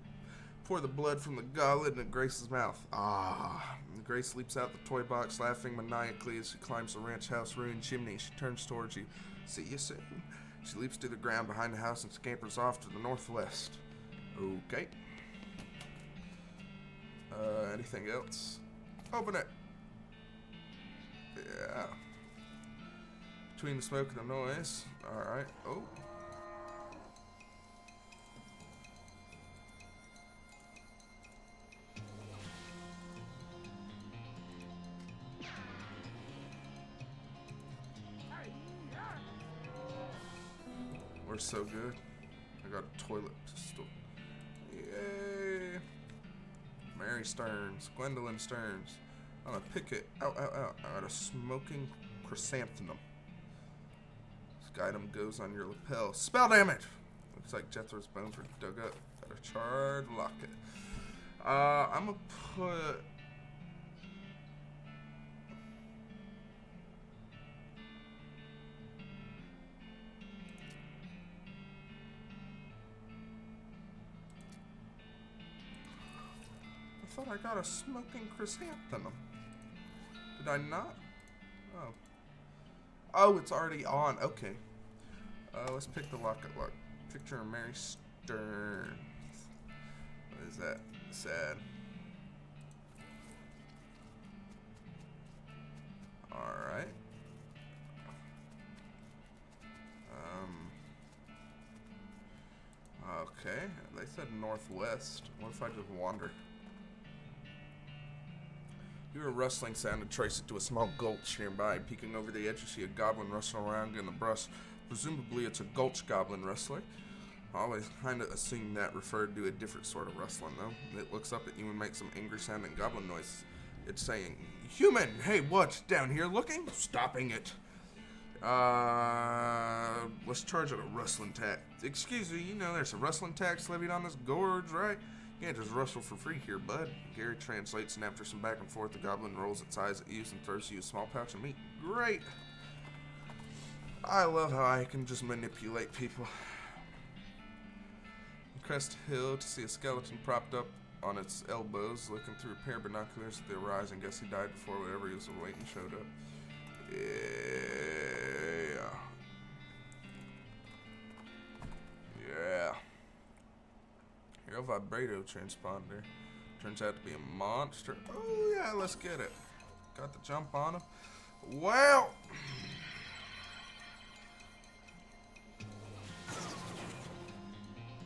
pour the blood from the goblet into Grace's mouth. Ah. Grace leaps out the toy box, laughing maniacally as she climbs the ranch house ruined chimney. She turns towards you. See you soon. She leaps to the ground behind the house and scampers off to the northwest. Okay. Anything else? Open it. Yeah. Between the smoke and the noise. Alright. Oh. We're so good. I got a toilet pistol. Yay. Mary Stearns. Gwendolyn Stearns. I'm gonna pick it. Ow, ow, ow. I got a smoking chrysanthemum. This item goes on your lapel. Spell damage! Looks like Jethro's bones were dug up. Got a charred locket. I'm gonna put... I thought I got a smoking chrysanthemum. Did I not? Oh. Oh, it's already on. Okay. Let's pick the locket lock. Picture of Mary Stearns. What is that? Sad. Alright. Okay. They said northwest. What if I just wander? You hear a rustling sound and trace it to a small gulch nearby. Peeking over the edge, you see a goblin rustling around in the brush. Presumably, it's a gulch goblin rustler. I always kind of assumed that referred to a different sort of rustling, though. It looks up at you and makes some angry-sounding goblin noise. It's saying, "Human! Hey, what? Down here looking? Stopping it. Let's charge it a rustling tax. Excuse me, you know there's a rustling tax levied on this gorge, right? You can't just rustle for free here, bud." Gary translates, and after some back and forth, the goblin rolls its eyes at you and throws you a small pouch of meat. Great! I love how I can just manipulate people. You crest a hill to see a skeleton propped up on its elbows, looking through a pair of binoculars at the horizon. Guess he died before whatever he was awaiting showed up. Yeah. Yeah. Hero vibrato transponder. Turns out to be a monster. Oh yeah, let's get it. Got the jump on him. Well,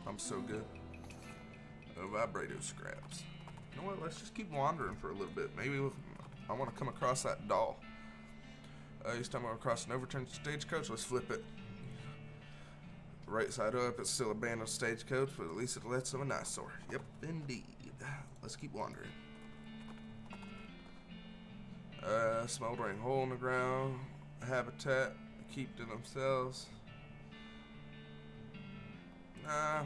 I'm so good. Vibrato scraps. You know what? Let's just keep wandering for a little bit. Maybe I want to come across that doll. Each time I come across an overturned stagecoach, let's flip it. Right side up, it's still a abandoned stagecoach, but at least it lets of an eyesore. Yep, indeed. Let's keep wandering. Smoldering hole in the ground. Habitat. Keep to themselves. Nah.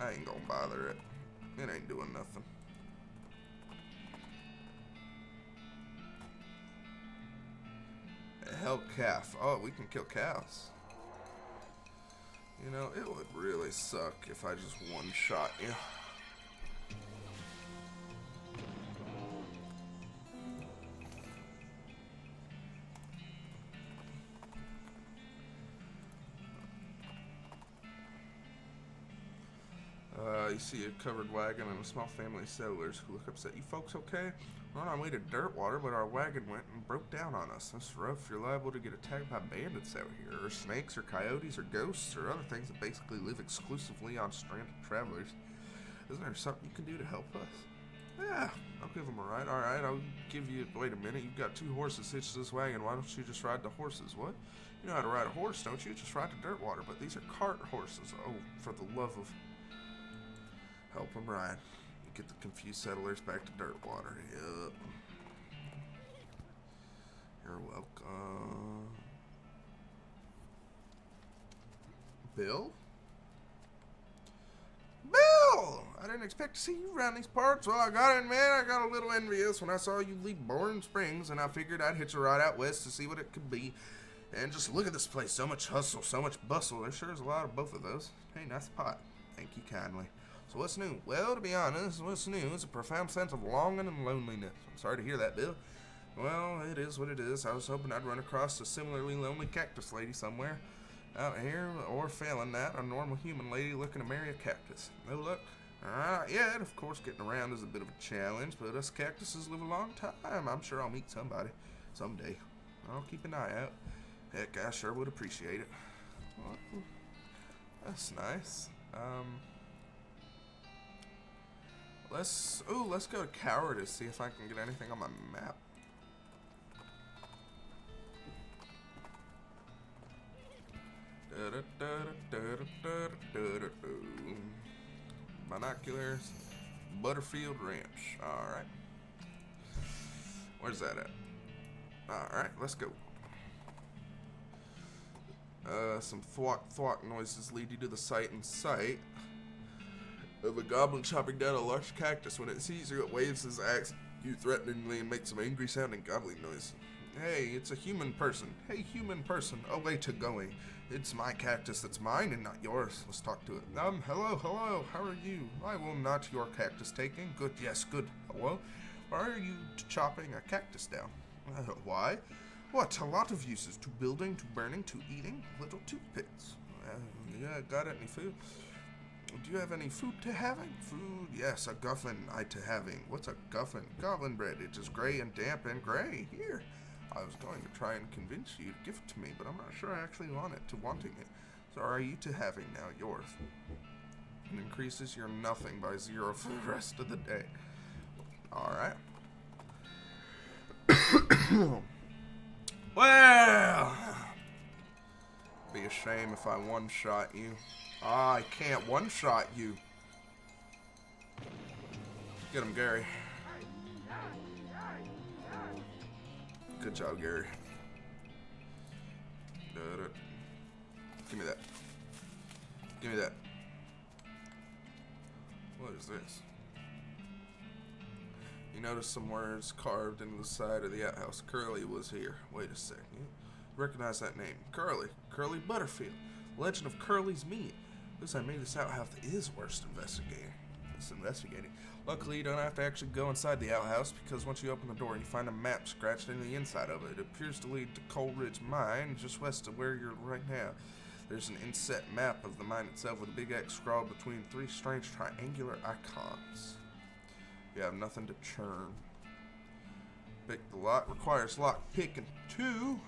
I ain't gonna bother it. It ain't doing nothing. A hell calf. Oh, we can kill cows. You know, it would really suck if I just one-shot you. You see a covered wagon and a small family of settlers who look upset. You folks okay? We're on our way to Dirtwater, but our wagon went and broke down on us. That's rough. You're liable to get attacked by bandits out here, or snakes, or coyotes, or ghosts, or other things that basically live exclusively on stranded travelers. Isn't there something you can do to help us? Yeah, I'll give them a ride. Alright, I'll give you... Wait a minute, you've got 2 horses hitched to this wagon. Why don't you just ride the horses? What? You know how to ride a horse, don't you? Just ride to Dirtwater. But these are cart horses. Oh, for the love of... Help them ride. Get the confused settlers back to Dirtwater. Yup. You're welcome. Bill? Bill! I didn't expect to see you around these parts. Well, I gotta admit, I got a little envious when I saw you leave Boring Springs, and I figured I'd hitch a ride out west to see what it could be. And just look at this place. So much hustle, so much bustle. There sure is a lot of both of those. Hey, nice pot. Thank you kindly. So what's new? Well, to be honest, what's new is a profound sense of longing and loneliness. I'm sorry to hear that, Bill. Well, it is what it is. I was hoping I'd run across a similarly lonely cactus lady somewhere out here, or failing that, a normal human lady looking to marry a cactus. No luck? Yet, of course, getting around is a bit of a challenge, but us cactuses live a long time. I'm sure I'll meet somebody someday. I'll keep an eye out. Heck, I sure would appreciate it. Well, that's nice. Let's go to Cowardice, see if I can get anything on my map. Binoculars, Butterfield Ranch. Alright. Where's that at? Alright, let's go. Some thwack noises lead you to the site in sight of a goblin chopping down a large cactus. When it sees you, it waves his axe at you threateningly and makes some angry sounding gobbling noise. Hey, it's a human person. Hey, human person. Away to going. It's my cactus that's mine and not yours. Let's talk to it. Hello. How are you? I will not your cactus taking. Good, yes, good. Hello? Why are you chopping a cactus down? Why? What? A lot of uses. To building, to burning, to eating. Little toothpicks. Yeah, got any food? Do you have any food to having? Food? Yes, a guffin I to having. What's a guffin? Goblin bread. It's just gray and damp and gray. Here. I was going to try and convince you to give it to me, but I'm not sure I actually want it to wanting it. So are you to having now? Yours. It increases your nothing by 0 for the rest of the day. Alright. Well, be a shame if I one-shot you. I can't one-shot you. Get him, Gary. Good job, Gary. Give me that. Give me that. What is this? You notice some words carved into the side of the outhouse. Curly was here. Wait a second. Recognize that name. Curly. Curly Butterfield. Legend of Curly's Meat. Looks like maybe this outhouse is worth investigating. Luckily, you don't have to actually go inside the outhouse, because once you open the door, you find a map scratched into the inside of it. It appears to lead to Coleridge Mine, just west of where you're right now. There's an inset map of the mine itself with a big X scrawled between 3 strange triangular icons. You have nothing to churn. Pick the lock. Requires lock picking 2.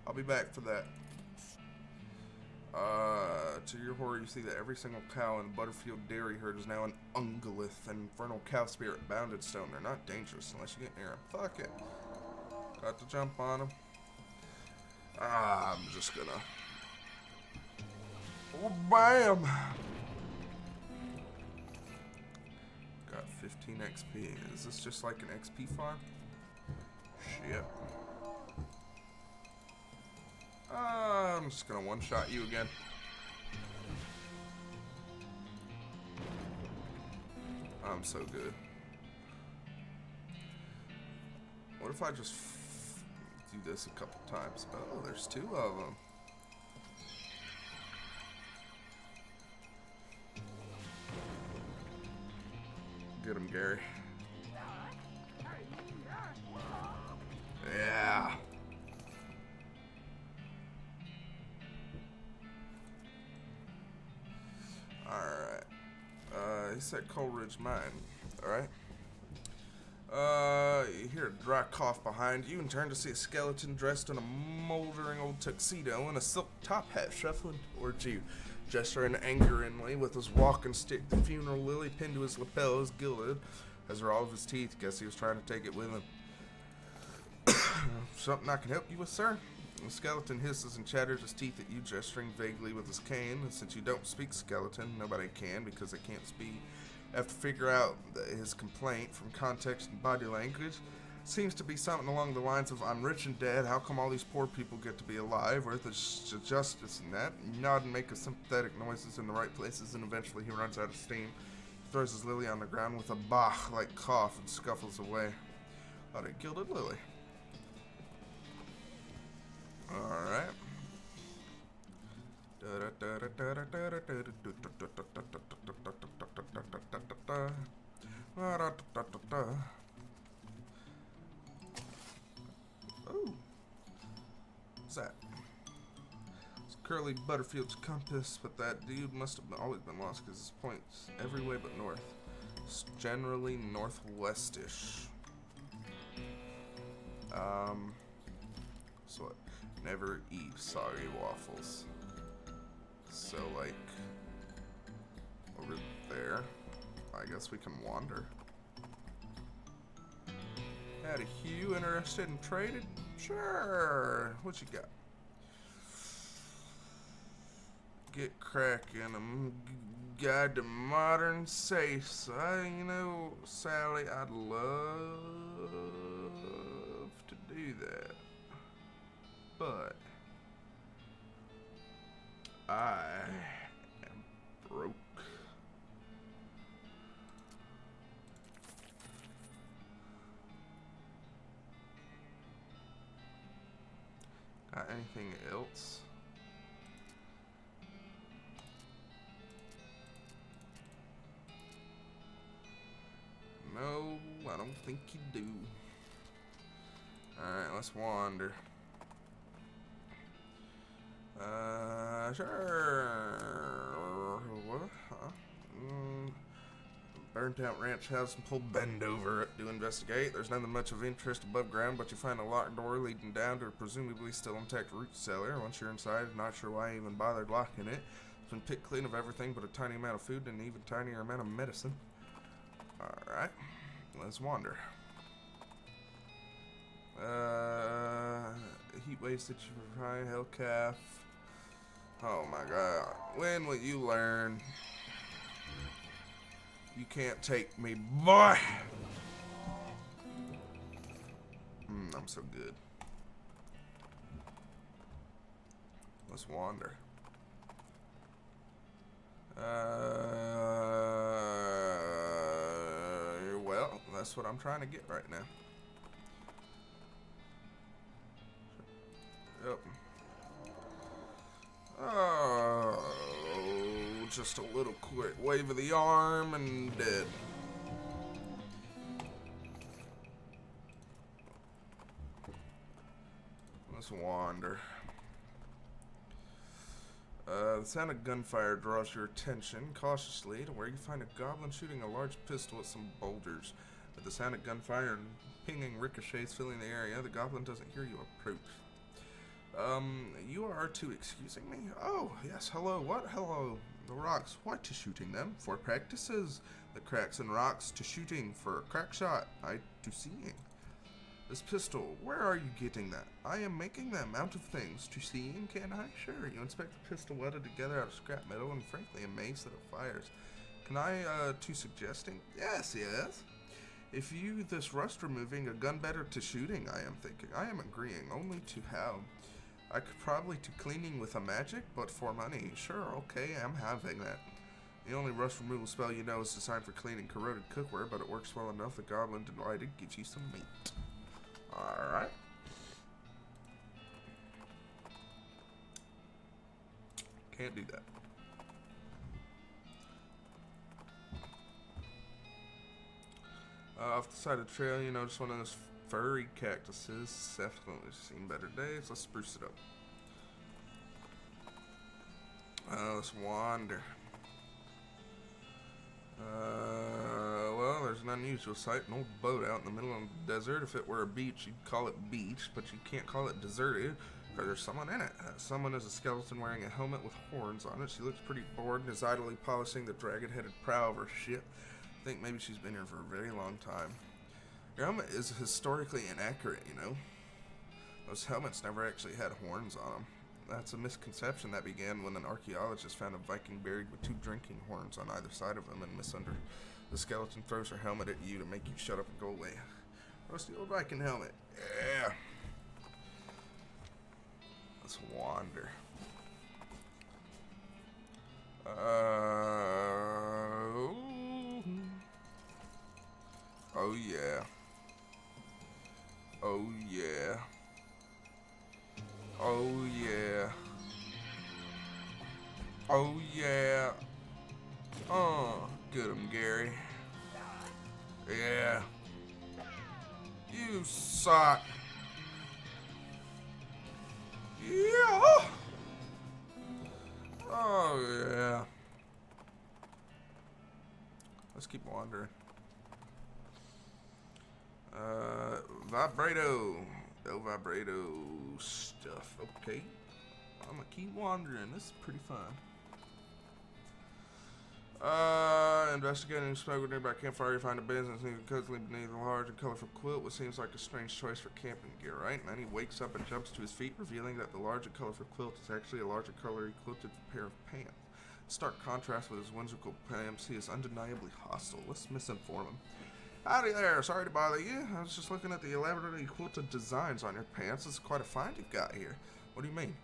I'll be back for that. To your horror, you see that every single cow in the Butterfield dairy herd is now an ungolith, an infernal cow spirit bounded stone. They're not dangerous unless you get near them. Fuck it. Got to jump on them. I'm just gonna... Oh, bam! Got 15 XP. Is this just like an XP farm? Shit. I'm just gonna one-shot you again. I'm so good. What if I just do this a couple times? Oh, there's 2 of them. Get him, Gary. Yeah. Alright. He said Coleridge Mine. Alright. You hear a dry cough behind you and turn to see a skeleton dressed in a moldering old tuxedo and a silk top hat shuffling towards you, gesturing angeringly with his walking stick. The funeral lily pinned to his lapel is gilded, as are all of his teeth. Guess he was trying to take it with him. Something I can help you with, sir? The skeleton hisses and chatters his teeth at you, gesturing vaguely with his cane. And since you don't speak skeleton, nobody can because they can't speak. Have to figure out his complaint from context and body language. Seems to be something along the lines of, I'm rich and dead, how come all these poor people get to be alive? Earth is justice and that. You nod and make a sympathetic noises in the right places, and eventually he runs out of steam. He throws his lily on the ground with a bah-like cough and scuffles away. Thought it gilded lily. Alright. Oh. What's that? It's Curly Butterfield's compass, but that dude must have always been lost because his points every way but north. It's generally northwestish. So what? Never eat soggy waffles. So, like, over there, I guess we can wander. Had a Hugh interested in trading? Sure. What you got? Get cracking. Guide to modern safes. You know, Sally, I'd love to do that. But I am broke. Got anything else? No, I don't think you do. Alright, let's wander. Sure. What? Huh? Burnt out ranch house and pulled Bend over it to investigate. There's nothing much of interest above ground, but you find a locked door leading down to a presumably still intact root cellar. Once you're inside, not sure why I even bothered locking it. It's been picked clean of everything but a tiny amount of food and an even tinier amount of medicine. Alright, let's wander. Heat wasted, high hell calf. Oh my god. When will you learn? You can't take me, boy! I'm so good. Let's wander. Well, that's what I'm trying to get right now. Yep. Oh, just a little quick wave of the arm and dead. Let's wander. The sound of gunfire draws your attention cautiously to where you find a goblin shooting a large pistol at some boulders. With the sound of gunfire and pinging ricochets filling the area, the goblin doesn't hear you approach. You are to excusing me? Oh, yes, hello, what? Hello. The rocks, what to shooting them? For practices. The cracks and rocks to shooting for a crack shot. I to seeing. This pistol, where are you getting that? I am making them out of things to seeing, can I? Sure, you inspect the pistol welded together out of scrap metal and frankly amazed that it fires. Can I, to suggesting? Yes, yes. If you this rust removing, a gun better to shooting, I am thinking. I am agreeing, only to how. I could probably to cleaning with a magic, but for money. Sure, okay, I'm having that. The only rust removal spell you know is designed for cleaning corroded cookware, but it works well enough. The goblin delighted gives you some meat. Alright. Can't do that. Off the side of the trail, you notice one of those furry cactuses. Definitely seen better days. Let's spruce it up. Let's wander. Well, there's an unusual sight. An old boat out in the middle of the desert. If it were a beach, you'd call it beach, but you can't call it deserted, because there's someone in it. Someone is a skeleton wearing a helmet with horns on it. She looks pretty bored and is idly polishing the dragon-headed prow of her ship. I think maybe she's been here for a very long time. Your helmet is historically inaccurate, you know. Those helmets never actually had horns on them. That's a misconception that began when an archaeologist found a Viking buried with 2 drinking horns on either side of him and misunder. The skeleton throws her helmet at you to make you shut up and go away. Rusty old Viking helmet. Yeah. Let's wander. Oh yeah. Oh yeah. Oh yeah. Oh yeah. Get him, Gary. Yeah. You suck. Yeah. Oh yeah. Let's keep wandering. Vibrato. El Vibrato stuff. Okay. I'm gonna keep wandering. This is pretty fun. Investigating smoke with nearby campfire, you find a business cozy beneath a large and colorful quilt, what seems like a strange choice for camping gear, right? And then he wakes up and jumps to his feet, revealing that the large and colorful quilt is actually a large and colorfully quilted pair of pants. In stark contrast with his whimsical pants, he is undeniably hostile. Let's misinform him. Howdy there, sorry to bother you. I was just looking at the elaborately quilted designs on your pants. It's quite a find you've got here. What do you mean?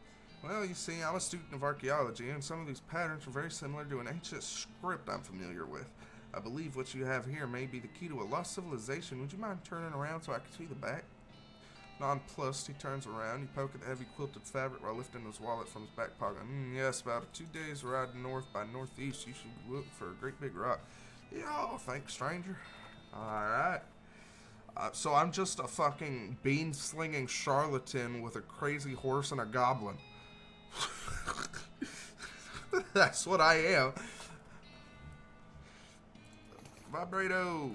Well, you see, I'm a student of archaeology, and some of these patterns are very similar to an ancient script I'm familiar with. I believe what you have here may be the key to a lost civilization. Would you mind turning around so I can see the back? Nonplussed, he turns around. You poke at the heavy quilted fabric while lifting his wallet from his back pocket. Yes, about a 2 days ride north by northeast. You should look for a great big rock. Yeah, thanks, stranger. Alright. So I'm just a fucking bean-slinging charlatan with a crazy horse and a goblin. That's what I am. Vibrato.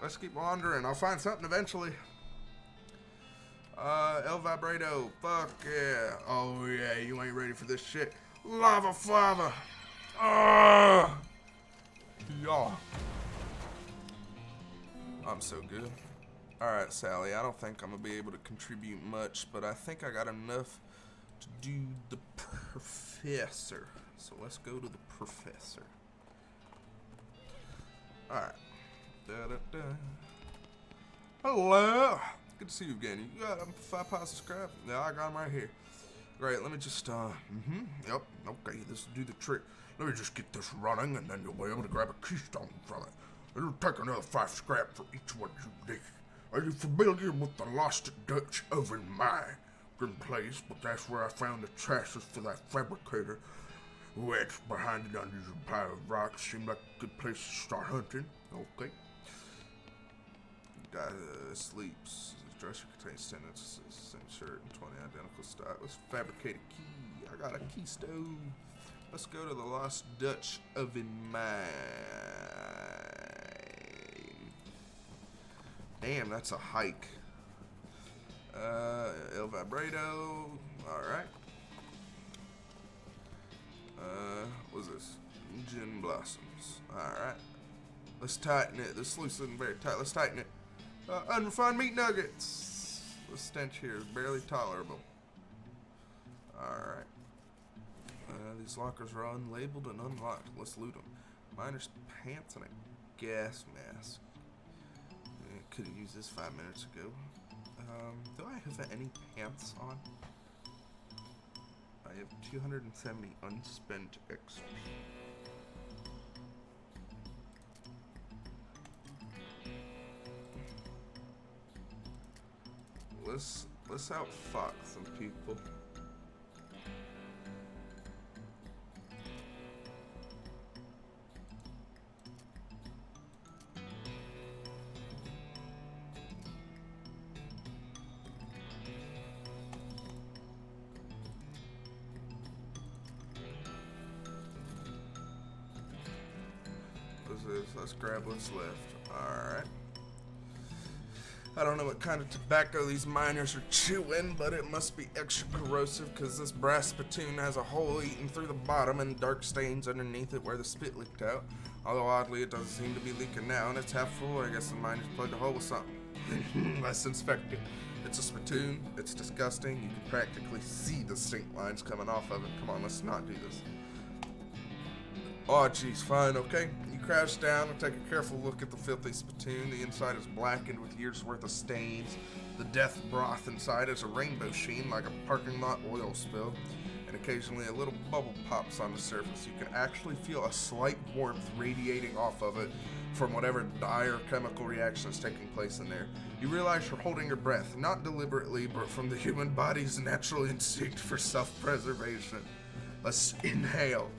Let's keep wandering. I'll find something eventually. El Vibrato. Fuck yeah. Oh yeah, you ain't ready for this shit. Lava flava. Yeah. I'm so good. Alright, Sally, I don't think I'm gonna be able to contribute much, but I think I got enough to do the professor. So let's go to the professor. Alright. Da-da-da. Hello. Good to see you again. You got 5 piles of scrap? Yeah, I got them right here. Great, let me just, yep, okay, this will do the trick. Let me just get this running, and then you'll be able to grab a keystone from it. It'll take another 5 scrap for each one you need. Are you familiar with the lost Dutch oven mine? Good place, but that's where I found the chassis for that fabricator. Wedged behind an unusual pile of rocks. Seemed like a good place to start hunting. Okay. Guy sleeps. His dresser contains 10 inches, same shirt, and 20 identical styles. Let's fabricate a key. I got a keystone. Let's go to the lost Dutch oven mine. Damn, that's a hike. El Vibrato. Alright. What's this? Gin Blossoms. Alright. Let's tighten it. This loosened very tight. Let's tighten it. Unrefined meat nuggets. The stench here is barely tolerable. Alright. These lockers are unlabeled and unlocked. Let's loot them. Miner's pants and a gas mask. Could have used this 5 minutes ago. Do I have any pants on? I have 270 unspent XP. Let's outfox some people. Let's grab what's left. Alright. I don't know what kind of tobacco these miners are chewing, but it must be extra corrosive because this brass spittoon has a hole eaten through the bottom and dark stains underneath it where the spit leaked out. Although oddly it doesn't seem to be leaking now and it's half full. I guess the miners plugged a hole with something. Let's inspect it. It's a spittoon. It's disgusting. You can practically see the stink lines coming off of it. Come on, let's not do this. Oh, geez, fine, okay. You crouch down and take a careful look at the filthy spittoon. The inside is blackened with years' worth of stains. The death broth inside is a rainbow sheen like a parking lot oil spill. And occasionally a little bubble pops on the surface. You can actually feel a slight warmth radiating off of it from whatever dire chemical reaction is taking place in there. You realize you're holding your breath, not deliberately, but from the human body's natural instinct for self-preservation. Let's inhale.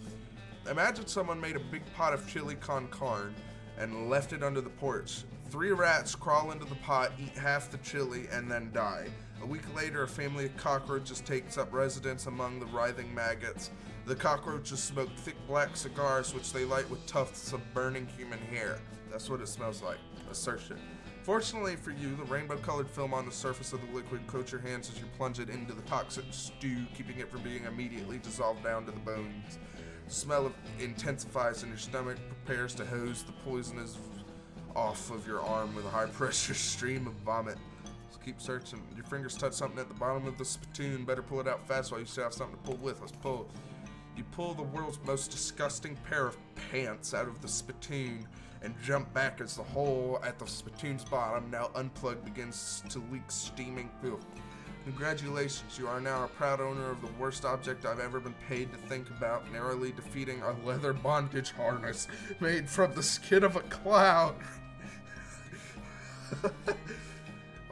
Imagine someone made a big pot of chili con carne and left it under the porch. 3 rats crawl into the pot, eat half the chili, and then die. A week later, a family of cockroaches takes up residence among the writhing maggots. The cockroaches smoke thick black cigars, which they light with tufts of burning human hair. That's what it smells like. Let's search it. Fortunately for you, the rainbow-colored film on the surface of the liquid coats your hands as you plunge it into the toxic stew, keeping it from being immediately dissolved down to the bones. The smell intensifies and your stomach prepares to hose the poisonous off of your arm with a high-pressure stream of vomit. Let's keep searching. Your fingers touch something at the bottom of the spittoon. Better pull it out fast while you still have something to pull with. Let's pull. You pull the world's most disgusting pair of pants out of the spittoon and jump back as the hole at the spittoon's bottom, now unplugged, begins to leak steaming filth. Congratulations, you are now a proud owner of the worst object I've ever been paid to think about, narrowly defeating a leather bondage harness made from the skin of a clown.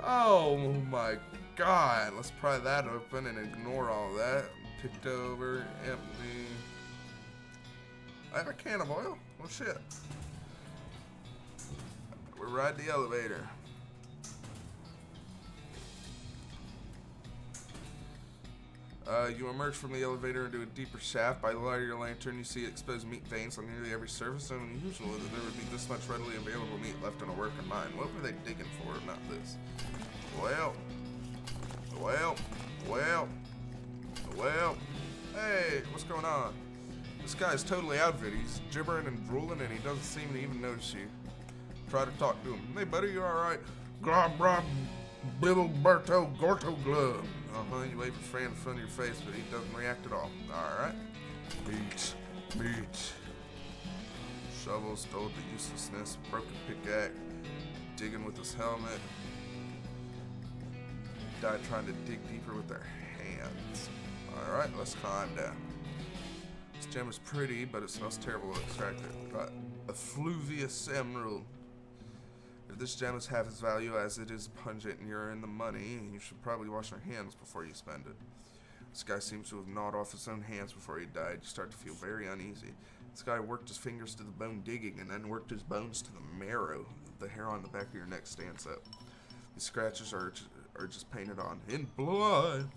Oh my god, let's pry that open and ignore all that. Picked over, empty. I have a can of oil? Oh shit. We're riding the elevator. You emerge from the elevator into a deeper shaft. By the light of your lantern, you see exposed meat veins on nearly every surface. So unusual that there would be this much readily available meat left in a working mine. What were they digging for if not this? Well. Hey, what's going on? This guy's totally outfitted. He's gibbering and drooling, and he doesn't seem to even notice you. Try to talk to him. Hey, buddy, you all right? Glob, brob, Biddle, Berto, Gorto, glove. You wave his friend in front of your face, but he doesn't react at all. Alright. Beat. Shovels, told the uselessness, broken pickaxe, digging with his helmet. Died trying to dig deeper with their hands. Alright, let's climb down. This gem is pretty, but it smells terrible to extract it. Got a fluvius emerald. If this gem is half its value as it is pungent and you're in the money, you should probably wash your hands before you spend it. This guy seems to have gnawed off his own hands before he died. You start to feel very uneasy. This guy worked his fingers to the bone digging and then worked his bones to the marrow. The hair on the back of your neck stands up. These scratches are just painted on in blood.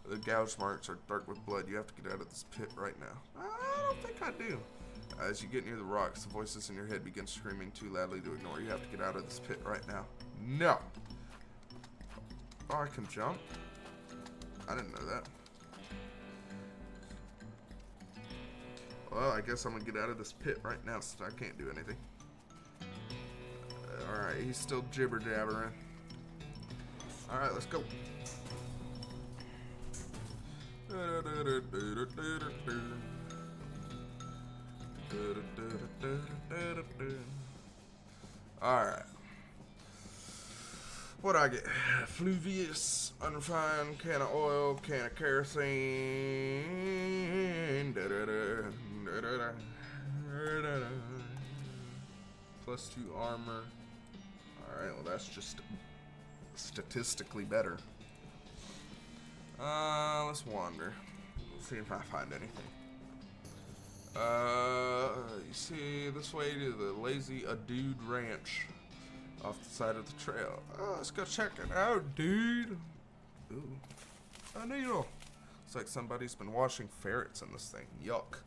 The gouge marks are dark with blood. You have to get out of this pit right now. I don't think I do. As you get near the rocks, the voices in your head begin screaming too loudly to ignore. You have to get out of this pit right now. No! Oh, I can jump? I didn't know that. Well, I guess I'm gonna get out of this pit right now since I can't do anything. Alright, he's still jibber jabbering. Alright, let's go. Alright. What'd I get? Fluvius, unrefined, can of oil, can of kerosene. Plus 2 armor. Alright, well that's just statistically better. Let's wander. See if I find anything. You see, this way to the Lazy A Dude Ranch off the side of the trail. Let's go check it out, dude. Ooh, a needle. Looks like somebody's been washing ferrets in this thing. Yuck.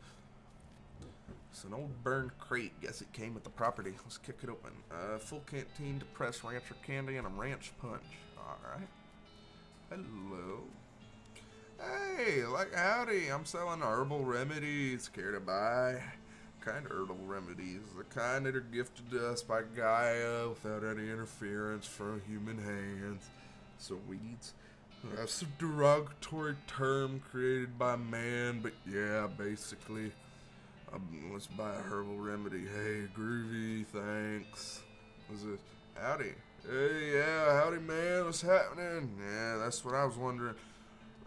It's an old burned crate. Guess it came with the property. Let's kick it open. Full canteen, depressed rancher candy, and a ranch punch. Alright. Hello. Hey, like howdy. I'm selling herbal remedies. Care to buy? Kind of herbal remedies. The kind that are gifted to us by Gaia without any interference from human hands. So weeds. That's a derogatory term created by man, but yeah, basically. Let's buy a herbal remedy. Hey, groovy, thanks. What's this? Howdy. Hey, yeah, howdy, man. What's happening? Yeah, that's what I was wondering.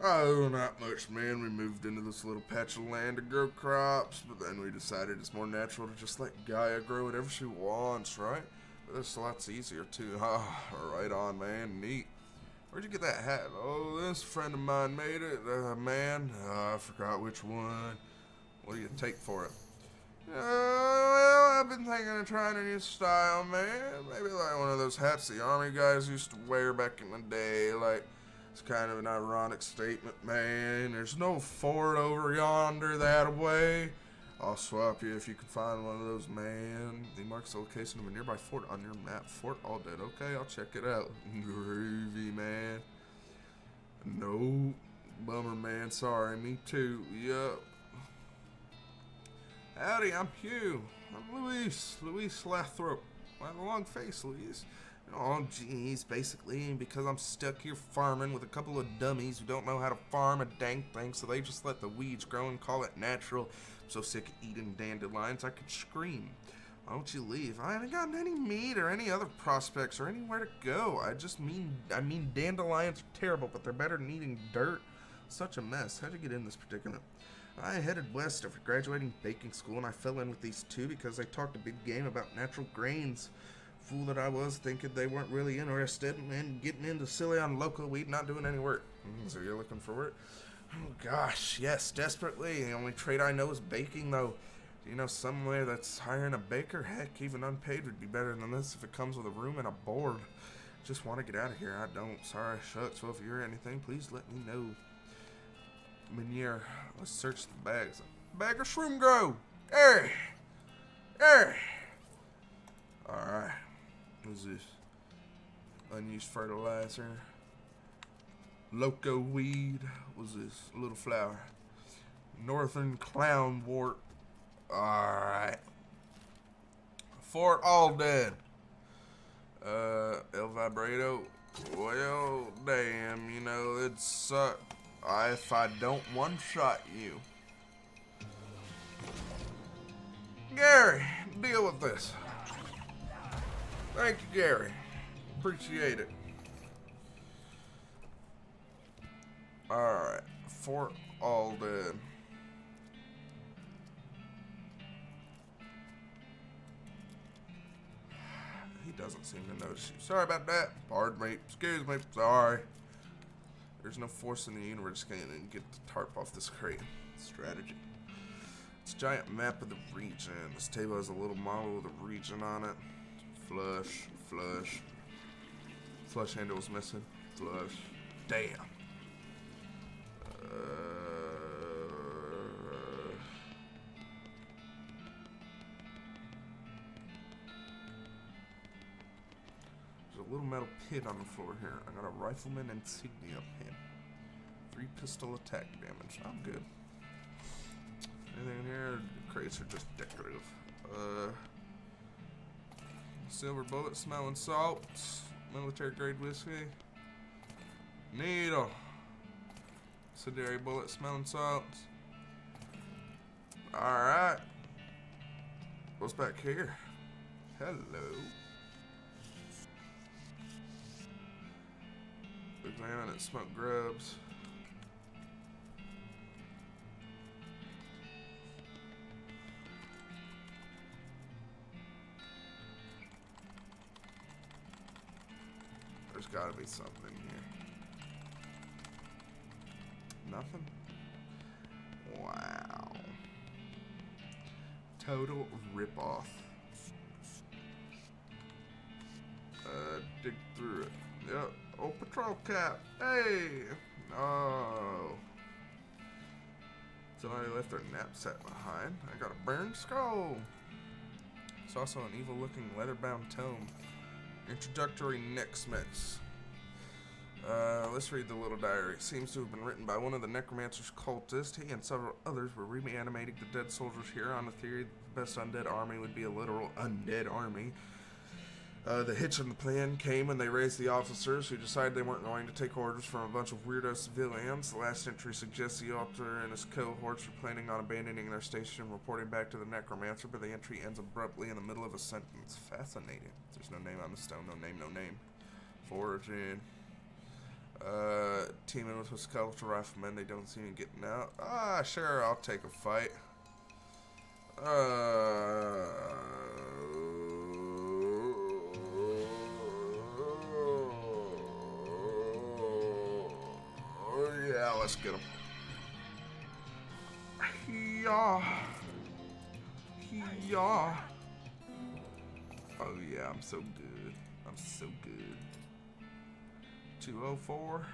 Oh, not much, man. We moved into this little patch of land to grow crops, but then we decided it's more natural to just let Gaia grow whatever she wants, right? But it's lots easier, too. Ah, right on, man. Neat. Where'd you get that hat? Oh, this friend of mine made it. Man, I forgot which one. What do you take for it? Well, I've been thinking of trying a new style, man. Maybe like one of those hats the army guys used to wear back in the day. Like, it's kind of an ironic statement, man. There's no fort over yonder that way. I'll swap you if you can find one of those, man. He marks the location of a nearby fort on your map. Fort all dead. Okay, I'll check it out. Groovy, man. No. Bummer, man. Sorry, me too. Yup. Howdy, I'm Hugh. I'm Luis. Luis Lathrop. Why the long face, Luis? Oh, geez, basically, because I'm stuck here farming with a couple of dummies who don't know how to farm a dang thing, so they just let the weeds grow and call it natural. I'm so sick of eating dandelions, I could scream. Why don't you leave? I haven't gotten any meat or any other prospects or anywhere to go. I mean, dandelions are terrible, but they're better than eating dirt. Such a mess. How'd you get in this predicament? I headed west after graduating baking school, and I fell in with these two because they talked a big game about natural grains. Fool that I was, thinking they weren't really interested in getting into silly on local weed, not doing any work. So you're looking for work? Oh gosh, yes, desperately. The only trade I know is baking, though. Do you know somewhere that's hiring a baker? Heck, even unpaid would be better than this if it comes with a room and a board. Just want to get out of here. I don't. Sorry, shucks. Well, if you hear anything, please let me know. Meneer, let's search the bags. Bag of shroom grow. Hey! Hey! Alright. What's this? Unused fertilizer. Loco weed. What's this? A little flower. Northern clown wart. Alright. Fort all dead. El Vibrato. Well, damn, you know, it'd suck if I don't one-shot you. Gary, deal with this. Thank you, Gary. Appreciate it. Alright. Fort all dead. He doesn't seem to notice you. Sorry about that. Pardon me. Excuse me. Sorry. There's no force in the universe can get the tarp off this crate. Strategy. It's a giant map of the region. This table has a little model of the region on it. Flush, flush. Flush handle's missing. Flush. Damn. There's a little metal pin on the floor here. I got a rifleman insignia pin. 3 pistol attack damage. I'm good. Anything in here? Crates are just decorative. Silver bullet, smelling salts, military grade whiskey, needle, incendiary bullet, smelling salts. Alright. What's back here? Hello. Examine it, smoke grubs. There's gotta be something here. Nothing? Wow. Total ripoff. Dig through it. Yep. Oh, patrol cap. Hey! Oh. Somebody left their knapsack behind. I got a burned skull. It's also an evil-looking leather-bound tome. Introductory Nextments. Let's read the little diary. It seems to have been written by one of the necromancer's cultists. He and several others were reanimating the dead soldiers here on the theory that the best undead army would be a literal undead army. The hitch in the plan came when they raised the officers, who decided they weren't going to take orders from a bunch of weirdo civilians. The last entry suggests the author and his cohorts were planning on abandoning their station and reporting back to the necromancer, but the entry ends abruptly in the middle of a sentence. Fascinating. There's no name on the stone. No name, no name. Foraging. Teaming with skeletal riflemen. They don't seem to be getting out. Ah, sure, I'll take a fight. Yeah, let's get him. Yeah. Yeah. Oh yeah, I'm so good. I'm so good. 204.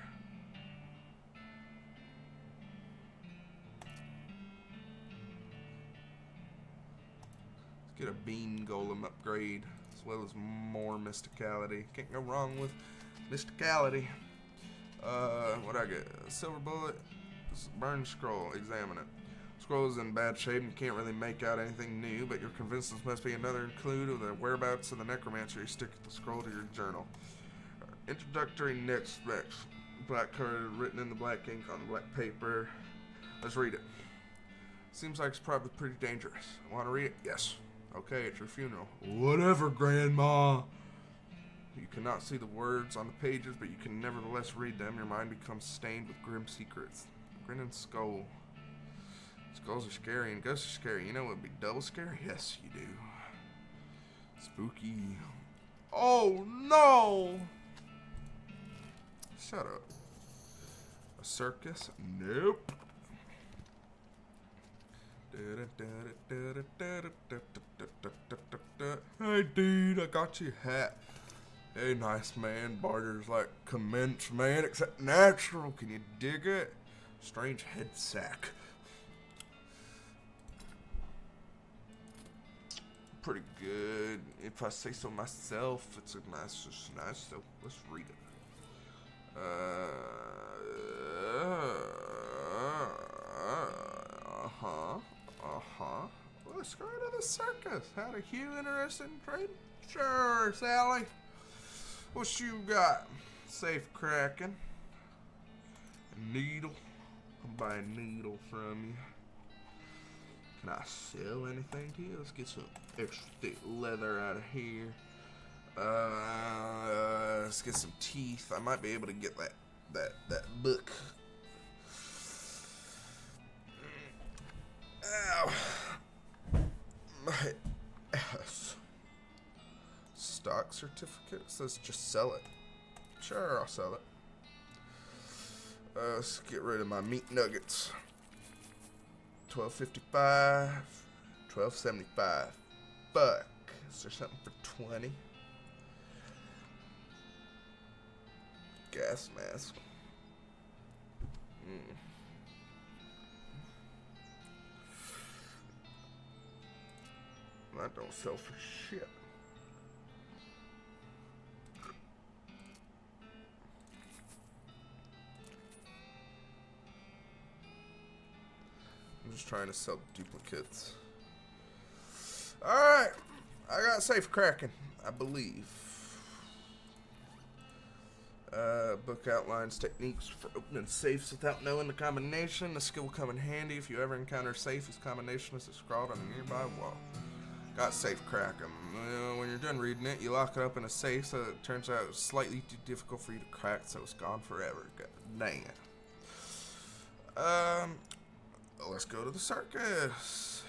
Let's get a bean golem upgrade, as well as more mysticality. Can't go wrong with mysticality. What I get? A silver bullet, burned scroll. Examine it. Scroll is in bad shape and you can't really make out anything new, but you're convinced this must be another clue to the whereabouts of the necromancer. You stick the scroll to your journal. Introductory next specs. Black card written in the black ink on the black paper. Let's read it. Seems like it's probably pretty dangerous. Want to read it? Yes. Okay, it's your funeral. Whatever, Grandma. You cannot see the words on the pages, but you can nevertheless read them. Your mind becomes stained with grim secrets. Grinning skull. Skulls are scary and ghosts are scary. You know what would be double scary? Yes, you do. Spooky. Oh, no! Shut up. A circus? Nope. Hey, dude, I got you a hat. Hey, nice man. Barter's like commence, man, except natural. Can you dig it? Strange head sack. Pretty good. If I say so myself, it's a nice, so let's read it. Let's go to the circus. Had a Hugh interested in trading? Sure, Sally. What you got? Safe cracking. A needle. I'll buy a needle from you. Can I sell anything to you? Let's get some extra thick leather out of here. Let's get some teeth. I might be able to get that book. Ow. My ass. Stock certificate? It says just sell it. Sure, I'll sell it. Let's get rid of my meat nuggets. $12.55, $12.75. Fuck. Is there something for 20? Gas mask. That don't sell for shit. just trying to sell duplicates. Alright. I got safe cracking, I believe. Book outlines techniques for opening safes without knowing the combination. The skill will come in handy if you ever encounter a safe whose combination is scrawled on a nearby wall. Got safe cracking. When you're done reading it, you lock it up in a safe so it turns out it's slightly too difficult for you to crack, so it's gone forever. God dang it. Let's go to the circus.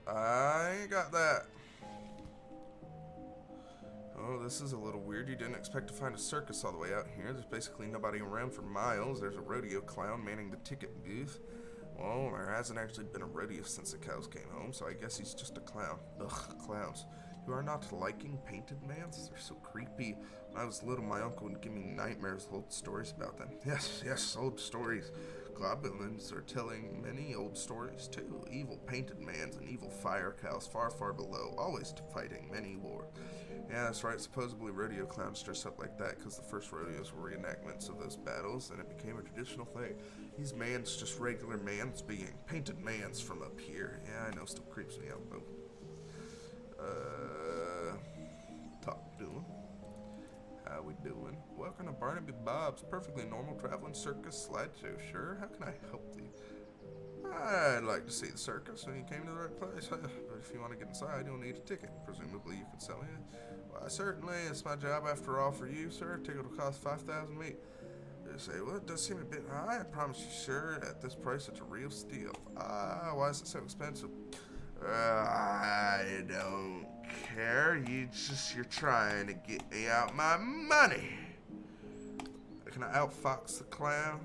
I ain't got that. Oh, this is a little weird. You didn't expect to find a circus all the way out here. There's basically nobody around for miles. There's a rodeo clown manning the ticket booth. Well, there hasn't actually been a rodeo since the cows came home, so I guess he's just a clown. Ugh, clowns. You are not liking painted mans? They're so creepy. When I was little, my uncle would give me nightmares with old stories about them. Yes, old stories. Goblins are telling many old stories, too. Evil painted mans and evil fire cows far, far below, always fighting many war. Yeah, that's right. Supposedly rodeo clowns dress up like that because the first rodeos were reenactments of those battles, and it became a traditional thing. These mans just regular mans being painted mans from up here. Yeah, I know, still creeps me out, though. Top doing. How we doing? Welcome to Barnaby Bob's perfectly normal traveling circus slideshow. Sure, how can I help you? I'd like to see the circus, and you came to the right place. But if you want to get inside, you'll need a ticket. Presumably, you can sell it. Why, certainly, it's my job after all for you, sir. A ticket will cost 5,000 meat. They say, well, it does seem a bit high. I promise you, sir, at this price, it's a real steal. Why is it so expensive? I don't care. You're trying to get me out my money. Can I outfox the clown?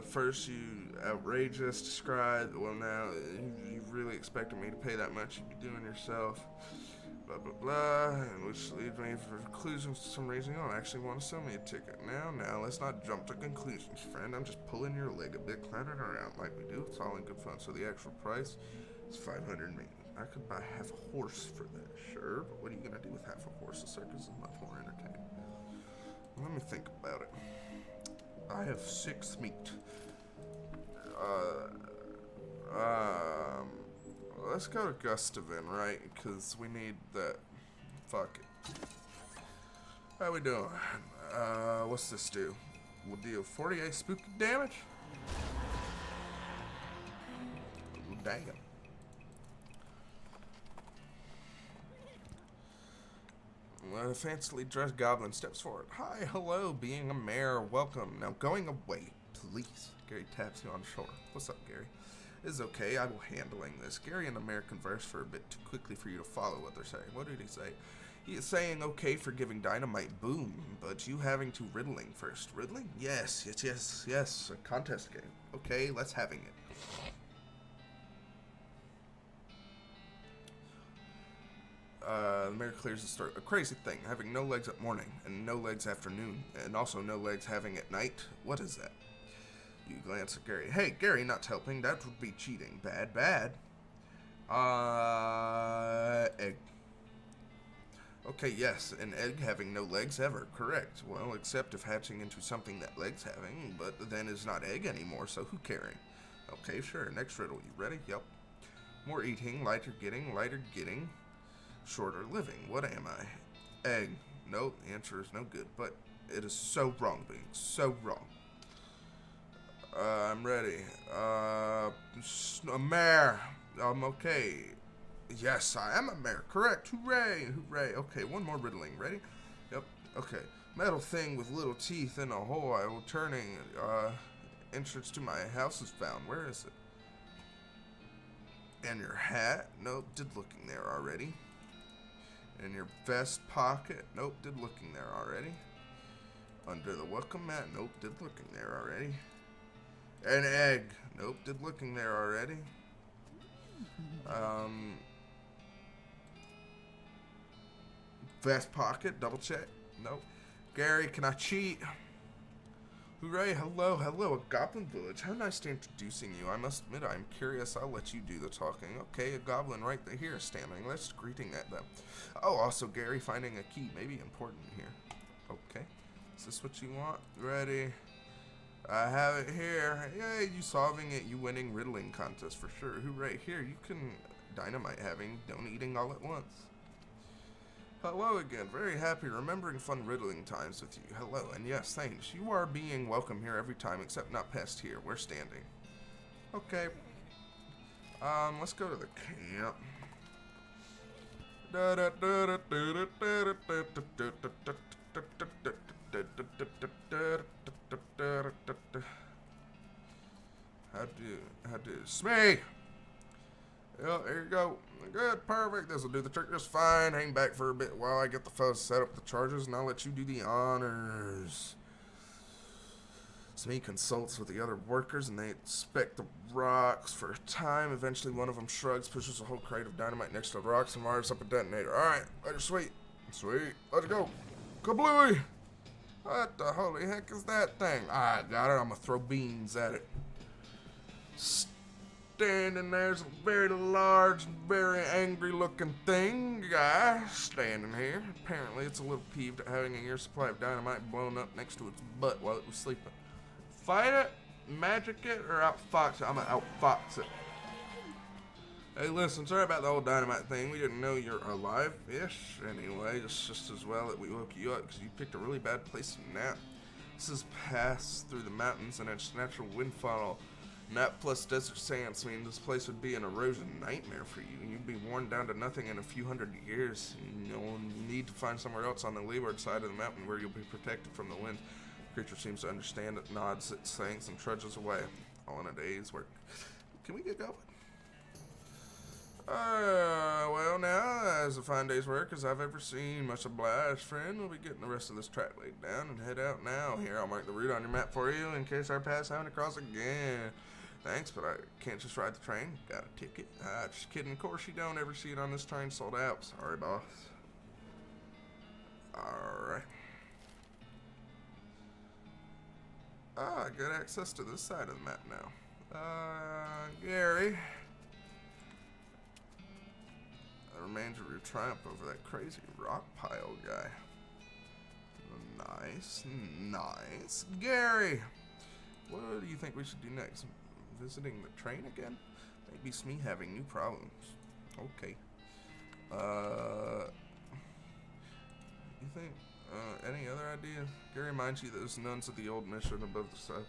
First you outrageous, described. Well, now you really expected me to pay that much. You'd be doing yourself. Blah, blah, blah. And which leads me for conclusions for some reason. You don't actually want to sell me a ticket. Now, let's not jump to conclusions, friend. I'm just pulling your leg a bit, clowning around like we do. It's all in good fun. So the actual price is 500 meat. I could buy half a horse for that, sure. But what are you going to do with half a horse? The circus is much more entertaining. Let me think about it. I have 6 meat. Let's go to Gustavin, right? Because we need that. Fuck it. How we doing? What's this do? We'll deal 48 spooky damage? Ooh, damn. A fancily dressed goblin steps forward. Hi, hello, being a mayor, welcome. Now going away, please. Gary taps you on the shoulder. What's up, Gary? It's okay, I will handling this. Gary and the mayor converse for a bit too quickly for you to follow what they're saying. What did he say? He is saying okay for giving dynamite boom, but you having to riddling first. Riddling? Yes. A contest game. Okay, let's having it. The mayor clears the throat. A crazy thing, having no legs at morning, and no legs afternoon, and also no legs having at night. What is that? You glance at Gary. Hey, Gary, not helping. That would be cheating. Bad. Egg. Okay, yes, an egg having no legs ever. Correct. Well, except if hatching into something that legs having, but then is not egg anymore, so who caring? Okay, sure. Next riddle. You ready? Yep. More eating, lighter getting. Shorter living. What am I? Egg. Nope, the answer is no good, but it is so wrong, being so wrong. I'm ready. A mare. Okay. Yes, I am a mare. Correct. Hooray. Okay, one more riddling. Ready? Yep. Okay. Metal thing with little teeth in a hole. I will turning. Entrance to my house is found. Where is it? And your hat? Nope, did looking there already. In your vest pocket? Nope, did looking there already. Under the welcome mat? Nope, did looking there already. An egg? Nope, did looking there already. Vest pocket? Double check? Nope. Gary, can I cheat? Hooray, hello, a goblin village. How nice to introducing you. I must admit, I'm curious. I'll let you do the talking. Okay, a goblin right here standing. Let's greeting at them. Oh, also, Gary, finding a key may be important here. Okay. Is this what you want? Ready? I have it here. Yay, you solving it, you winning riddling contest for sure. Hooray, here, you can dynamite having, don't eating all at once. Hello again, very happy remembering fun riddling times with you. Hello, and yes, thanks. You are being welcome here every time, except not past here. We're standing. Okay. Let's go to the camp. How do Smee? Yeah, there you go. Good, perfect. This will do the trick just fine. Hang back for a bit while I get the fellas set up the charges, and I'll let you do the honors. Smee consults with the other workers, and they inspect the rocks for a time. Eventually, one of them shrugs, pushes a whole crate of dynamite next to the rocks, and wires up a detonator. All right, let her sweet. Sweet. Let's go. Kablooey! What the holy heck is that thing? I got it. I'm going to throw beans at it. Standing there's a very large and very angry looking guy standing here. Apparently it's a little peeved at having a year's supply of dynamite blown up next to its butt while it was sleeping. Fight it, magic it, or outfox it? I'm gonna outfox it. Hey listen, sorry about the whole dynamite thing. We didn't know you're alive-ish. Anyway, it's just as well that we woke you up because you picked a really bad place to nap. This is pass through the mountains and its natural wind funnel. And that plus desert sands mean this place would be an erosion nightmare for you, and you'd be worn down to nothing in a few hundred years. You need to find somewhere else on the leeward side of the mountain where you'll be protected from the wind. The creature seems to understand it, nods its thanks, and trudges away, all in a day's work. Can we get going? Well now, as a fine day's work as I've ever seen. Much obliged, friend. We'll be getting the rest of this track laid down and head out now. Here, I'll mark the route on your map for you in case our paths happen to cross again. Thanks, but I can't just ride the train. Got a ticket. Just kidding. Of course you don't ever see it on this train sold out. Sorry, boss. Alright. I got access to this side of the map now. Gary. The remains of your triumph over that crazy rock pile guy. Nice. Nice. Gary! What do you think we should do next? Visiting the train again? Maybe Smee having new problems. Okay. You think, any other ideas? Gary reminds you there's nuns at the old mission above the side.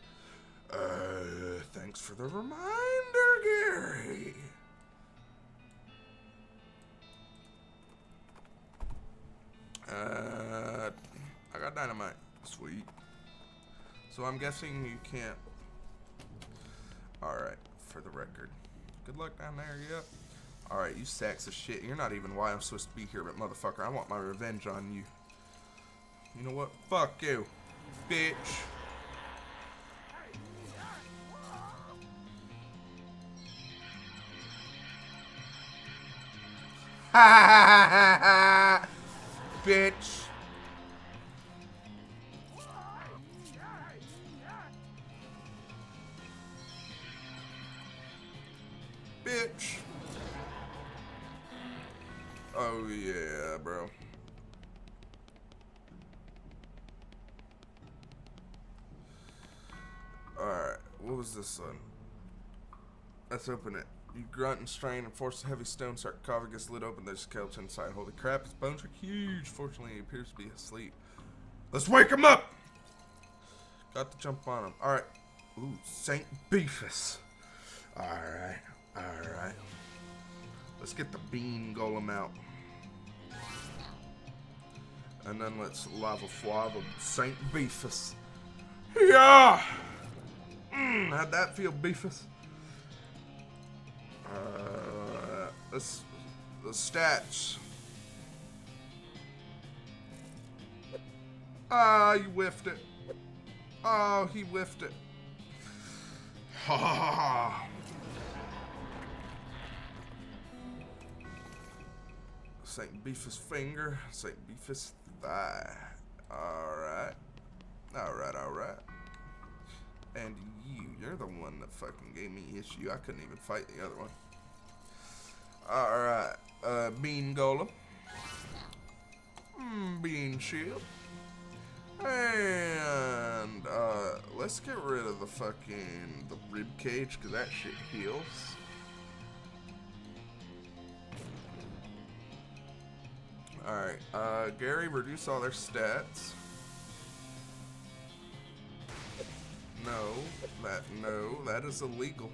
Thanks for the reminder, Gary. I got dynamite. Sweet. So I'm guessing you can't. Alright, for the record. Good luck down there, yep. Alright, you sacks of shit. You're not even why I'm supposed to be here, but motherfucker, I want my revenge on you. You know what? Fuck you, bitch. Ha ha ha ha ha! Bitch. Bitch. Oh yeah, bro. Alright, what was this one? Let's open it. You grunt and strain and force the heavy stone sarcophagus lid open. There's a skeleton inside. Holy crap, his bones are huge. Fortunately, he appears to be asleep. Let's wake him up! Got to jump on him. Alright. Ooh, Saint Beefus. Alright, alright. Let's get the bean golem out. And then let's lava flava Saint Beefus. Yeah! How'd that feel, Beefus? The stats. Ah, you whiffed it. Oh, he whiffed it. Ha ha ha ha. St. Beefus finger, St. Beefus thigh. Alright. Alright, alright. And you're the one that fucking gave me issue. I couldn't even fight the other one. Alright. Bean golem. Bean shield. And let's get rid of the rib cage, because that shit heals. Alright, Gary, reduce all their stats. No, that is illegal.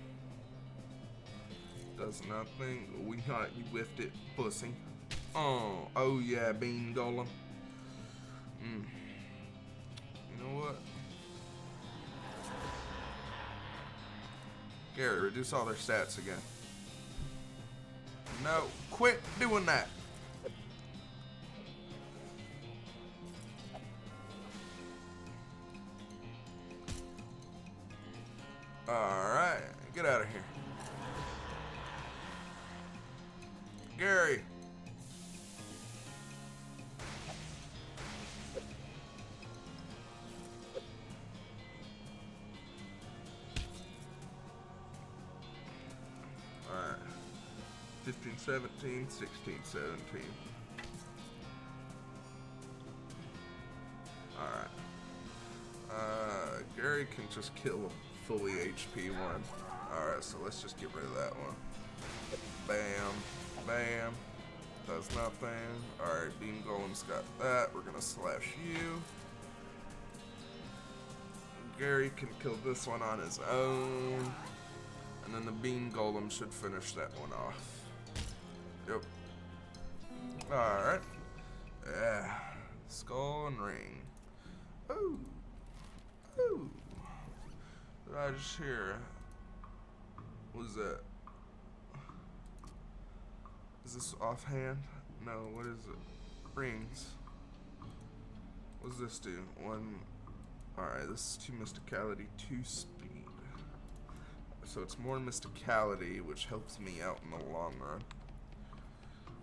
Does nothing. We thought you whiffed it, pussy. Oh yeah, bean golem. You know what? Gary, reduce all their stats again. No, quit doing that. Alright, get out of here. Gary. Alright. 15, 17, 16, 17. Alright. Gary can just kill a fully HP one. Alright, so let's just get rid of that one. Bam. Bam. Does nothing. Alright, Beam Golem's got that. We're gonna slash you. Gary can kill this one on his own. And then the Beam Golem should finish that one off. Yep. Alright. Yeah. Skull and ring. Ooh. Ooh. Did I just hear? What was that? Is this offhand? No, what is it? Rings. What does this do? One. Alright, this is 2 mysticality, 2 speed. So it's more mysticality, which helps me out in the long run.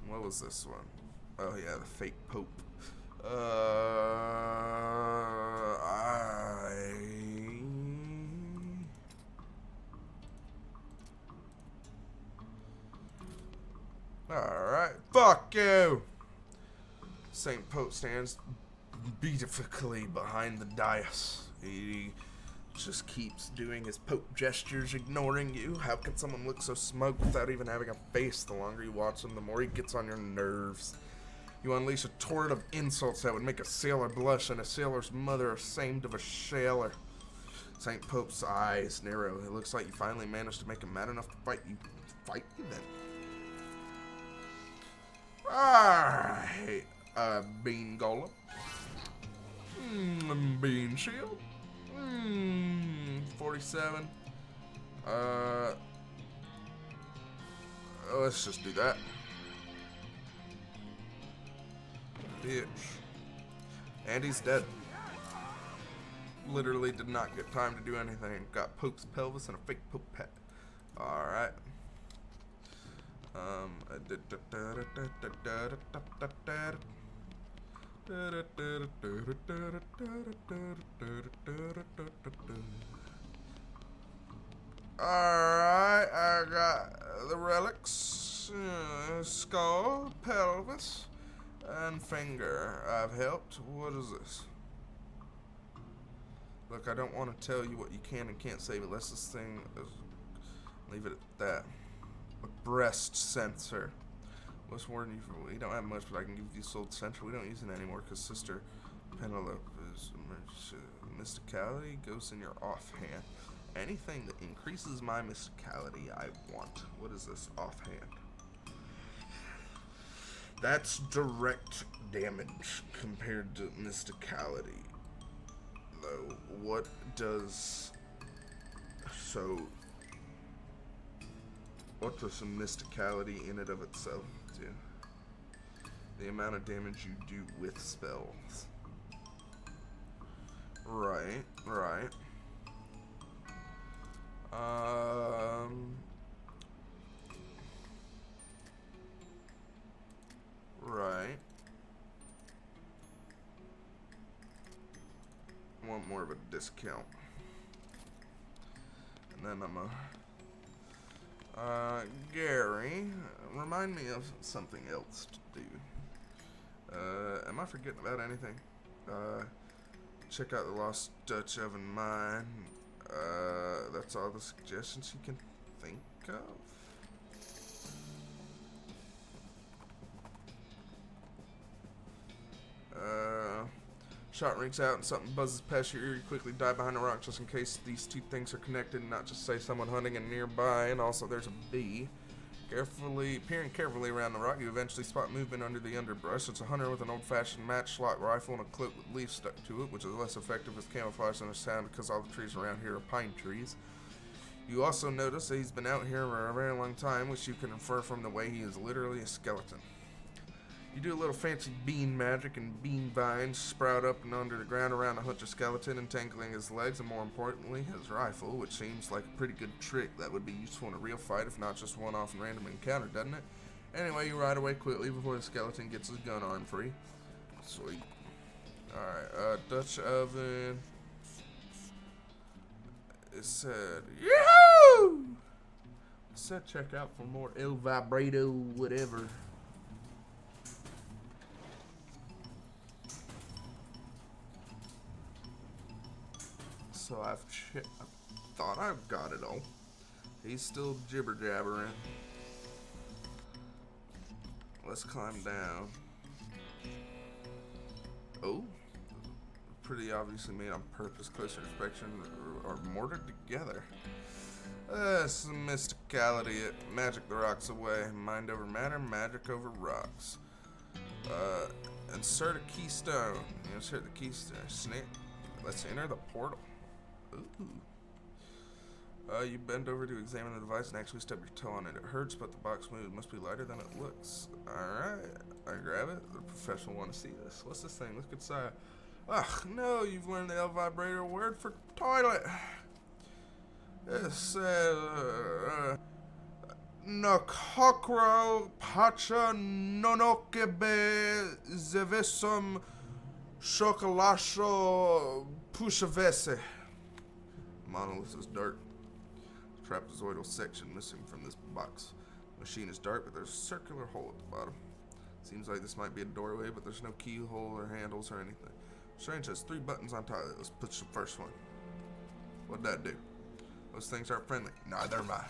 What was this one? Oh yeah, the fake pope. Alright, fuck you! Saint Pope stands beautifully behind the dais. He just keeps doing his Pope gestures, ignoring you. How can someone look so smug without even having a face? The longer you watch him, the more he gets on your nerves. You unleash a torrent of insults that would make a sailor blush and a sailor's mother ashamed of a sailor. Saint Pope's eyes narrow. It looks like you finally managed to make him mad enough to fight you. Fight you then. Alright, Bean Golem. Bean Shield. 47. Let's just do that. Bitch. And he's dead. Literally did not get time to do anything. Got Pope's pelvis and a fake Pope pet. Alright. Alright, I got the relics, skull, pelvis, and finger. I've helped. What is this? Look, I don't want to tell you what you can and can't say, but let's this thing leave it at that. A breast sensor. What's more than you? We don't have much, but I can give you sold sensor. We don't use it anymore because Sister Penelope is mysticality goes in your offhand. Anything that increases my mysticality, I want. What is this offhand? That's direct damage compared to mysticality. Though, what does what does some mysticality in and of itself do? The amount of damage you do with spells. Right. Right. I want more of a discount. And then I'm Gary, remind me of something else to do. Am I forgetting about anything? Check out the Lost Dutch Oven Mine. That's all the suggestions you can think of. Shot rings out and something buzzes past your ear. You quickly dive behind a rock just in case these two things are connected and not just say someone hunting and nearby. And also there's a bee. Peering carefully around the rock, you eventually spot movement under the underbrush. It's a hunter with an old-fashioned matchlock rifle and a cloak with leaves stuck to it, which is less effective as camouflage than a sound because all the trees around here are pine trees. You also notice that he's been out here for a very long time, which you can infer from the way he is literally a skeleton. You do a little fancy bean magic, and bean vines sprout up and under the ground around the hunter skeleton, entangling his legs and, more importantly, his rifle, which seems like a pretty good trick that would be useful in a real fight, if not just one-off and random encounter, doesn't it? Anyway, you ride away quickly before the skeleton gets his gun arm free. Sweet. Alright, Dutch oven. It said, Yahoo! It said check out for more El Vibrato, whatever. So I thought I've got it all. He's still jibber jabbering. Let's climb down. Oh, pretty obviously made on purpose. Closer inspection are mortared together. Some mysticality. Magic the rocks away. Mind over matter. Magic over rocks. Insert a keystone. Insert the keystone. Snake. Let's enter the portal. Ooh. You bend over to examine the device and actually stub your toe on it. It hurts, but the box moves. It must be lighter than it looks. Alright. I grab it. The professional want to see this. What's this thing? Look inside. Ugh, no, you've learned the L vibrator word for toilet. It says, Nakokro pacha nonokebe zevesom shokolasho pushavese. Monolith is dark. Trapezoidal section missing from this box. The machine is dark, but there's a circular hole at the bottom. Seems like this might be a doorway, but there's no keyhole or handles or anything. Strange has 3 buttons on top of it. Let's push the first one. What'd that do? Those things aren't friendly. Neither am I.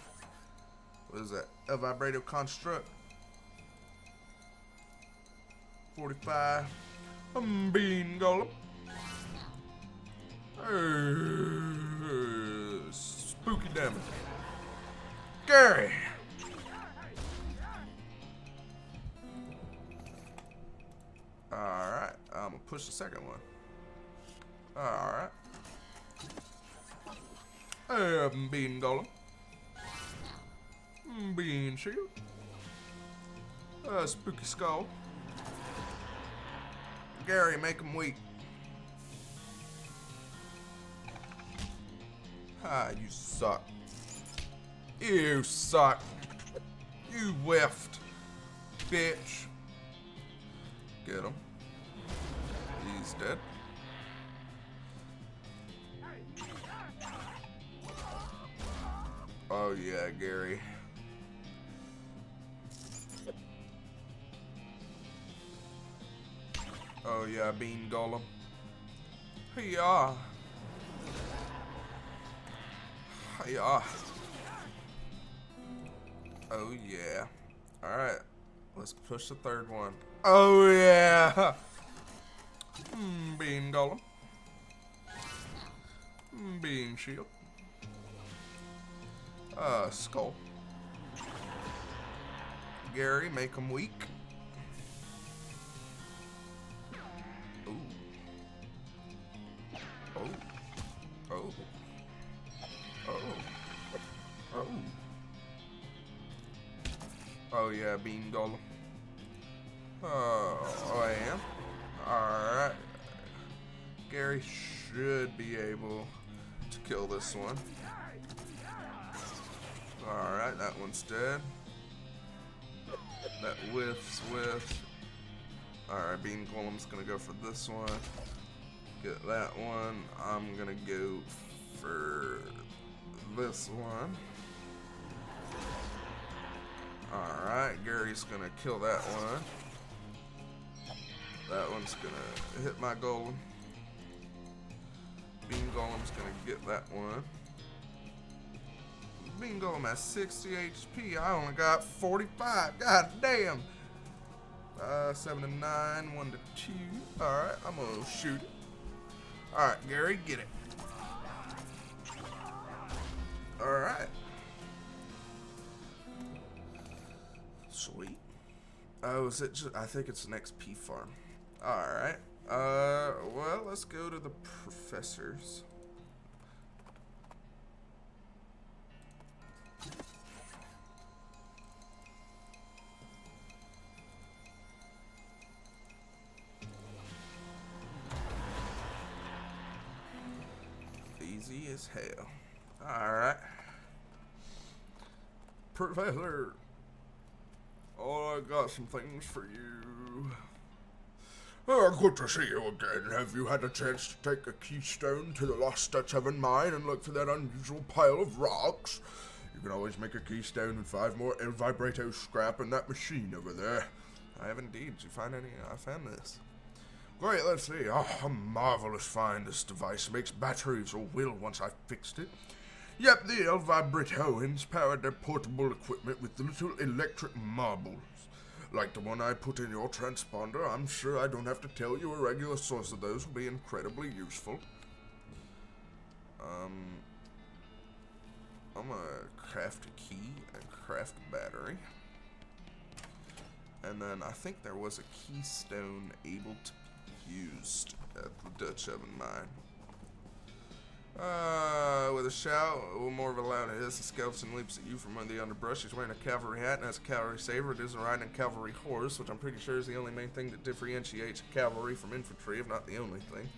What is that? El Vibrato Construct. 45. Bean Golem. Spooky damage. Gary! Alright, I'm gonna push the second one. Alright. Bean Golem. Bean Shield. Spooky Skull. Gary, make him weak. Ah, you suck. You suck. You whiffed. Bitch. Get him. He's dead. Oh yeah, Gary. Oh yeah, Bean Golem. Hey-ya. Hey-ya. Oh yeah. Alright. Let's push the third one. Oh yeah. Bean Golem. Bean Shield. Skull. Gary, make him weak. Ooh. Oh. Oh. Oh. Oh. Oh yeah, Bean Golem. Oh, I am. Alright. Gary should be able to kill this one. Alright, that one's dead. That whiffs. Alright, Bean Golem's gonna go for this one. Get that one. I'm gonna go for this one. Alright, Gary's gonna kill that one. That one's gonna hit my golem. Bean Golem's gonna get that one. Bean Golem has 60 HP. I only got 45. God damn. 7 to 9, 1 to 2. Alright, I'm gonna shoot it. Alright, Gary, get it. Alright. Sweet. Oh, is it just, I think it's an XP farm. Alright. Well, let's go to the professors. Easy as hell. Alright. Professor. Oh, I got some things for you. Oh, good to see you again. Have you had a chance to take a keystone to the Lost Dutch Heaven mine and look for that unusual pile of rocks? You can always make a keystone with 5 more El Vibrato scrap in that machine over there. I have indeed. Did you find any? I found this. Great, let's see. Oh, a marvelous find. This device makes batteries or will once I've fixed it. Yep, the El Vibratoans powered their portable equipment with little electric marbles. Like the one I put in your transponder, I'm sure I don't have to tell you a regular source of those will be incredibly useful. I'm gonna craft a key and craft a battery. And then I think there was a keystone able to be used at the Dutch Oven mine. With a shout, or more of a loud hiss, a skeleton leaps at you from under the underbrush. He's wearing a cavalry hat and has a cavalry saber. It is riding a cavalry horse, which I'm pretty sure is the only main thing that differentiates cavalry from infantry, if not the only thing.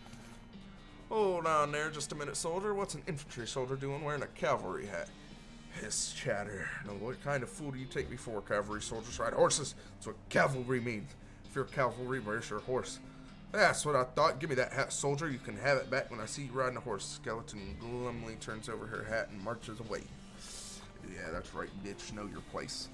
Hold on there just a minute, soldier. What's an infantry soldier doing wearing a cavalry hat? Hiss, chatter. Now, what kind of fool do you take me for? Cavalry soldiers ride horses. That's what cavalry means. If you're cavalry, where's your horse? That's what I thought. Give me that hat, soldier. You can have it back when I see you riding a horse. Skeleton glumly turns over her hat and marches away. Yeah, that's right, bitch. Know your place.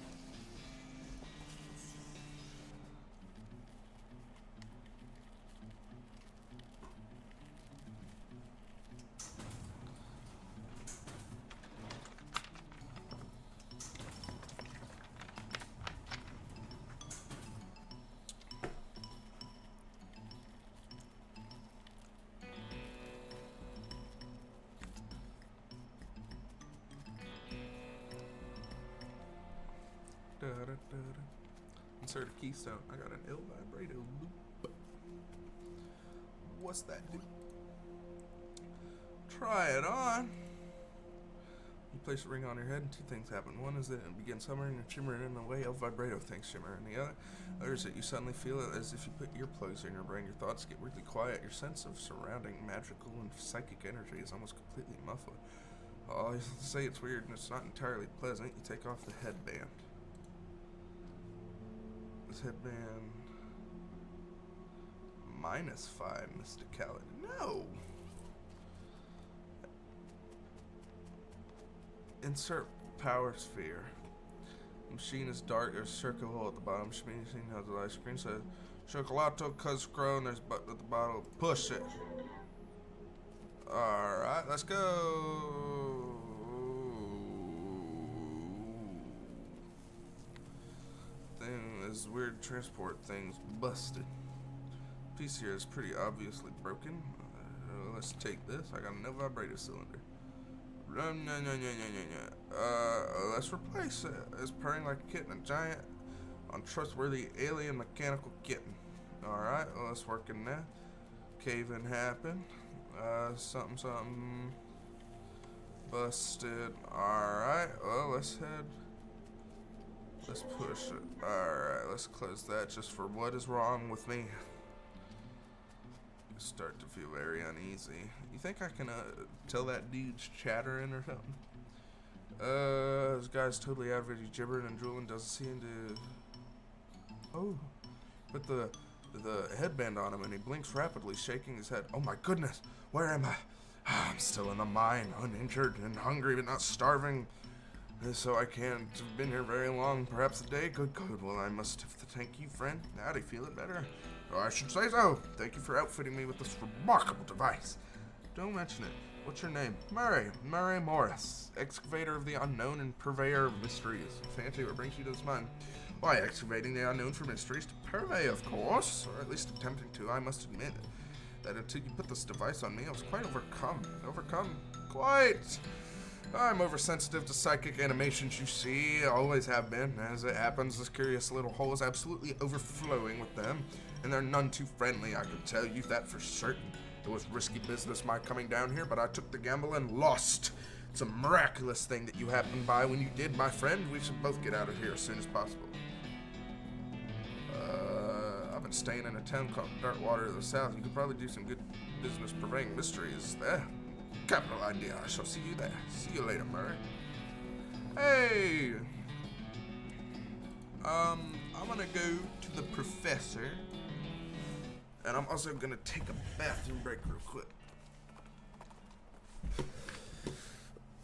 Insert a keystone. I got an El Vibrato loop. What's that do? Try it on. You place a ring on your head and 2 things happen. One is that it begins humming and shimmering in the way El Vibrato thinks shimmer. And the other is that you suddenly feel it as if you put earplugs in your brain. Your thoughts get really quiet. Your sense of surrounding magical and psychic energy is almost completely muffled. Oh, I say it's weird and it's not entirely pleasant. You take off the headband. This headband -5 mysticality. No. Insert power sphere. The machine is dark. There's a circle hole at the bottom. Machine has a light screen. Says Chocolato Cuzcro, and there's a button at the bottom. Push it. All right, let's go. This weird transport thing's busted. Piece here is pretty obviously broken. Let's take this. I got a no vibrator cylinder. Let's replace it. It's purring like a kitten, a giant, untrustworthy alien mechanical kitten. Alright, well, let's work in that. Cave-in happened. Something busted. Alright, well, let's head. Let's push it. Alright, let's close that just for what is wrong with me. I start to feel very uneasy. You think I can tell that dude's chattering or something? This guy's totally out of it. He's gibbering and drooling. Doesn't seem to. Oh, put the headband on him and he blinks rapidly, shaking his head. Oh my goodness, where am I? I'm still in the mine, uninjured and hungry, but not starving. So I can't have been here very long, perhaps a day. Good. Well, I must have to thank you, friend. Now do you feel it better? Oh, I should say so. Thank you for outfitting me with this remarkable device. Don't mention it. What's your name? Murray. Murray Morris. Excavator of the unknown and purveyor of mysteries. Fancy what brings you to this mine? Why, excavating the unknown for mysteries to purvey, of course. Or at least attempting to, I must admit. That until you put this device on me, I was quite overcome. Quite! I'm oversensitive to psychic animations, you see. Always have been. As it happens, this curious little hole is absolutely overflowing with them. And they're none too friendly, I can tell you that for certain. It was risky business my coming down here, but I took the gamble and lost. It's a miraculous thing that you happened by when you did, my friend. We should both get out of here as soon as possible. I've been staying in a town called Dartwater to the south. You could probably do some good business purveying mysteries there. Capital idea. I shall see you there. See you later, Murray. Hey! I'm gonna go to the professor. And I'm also gonna take a bathroom break real quick.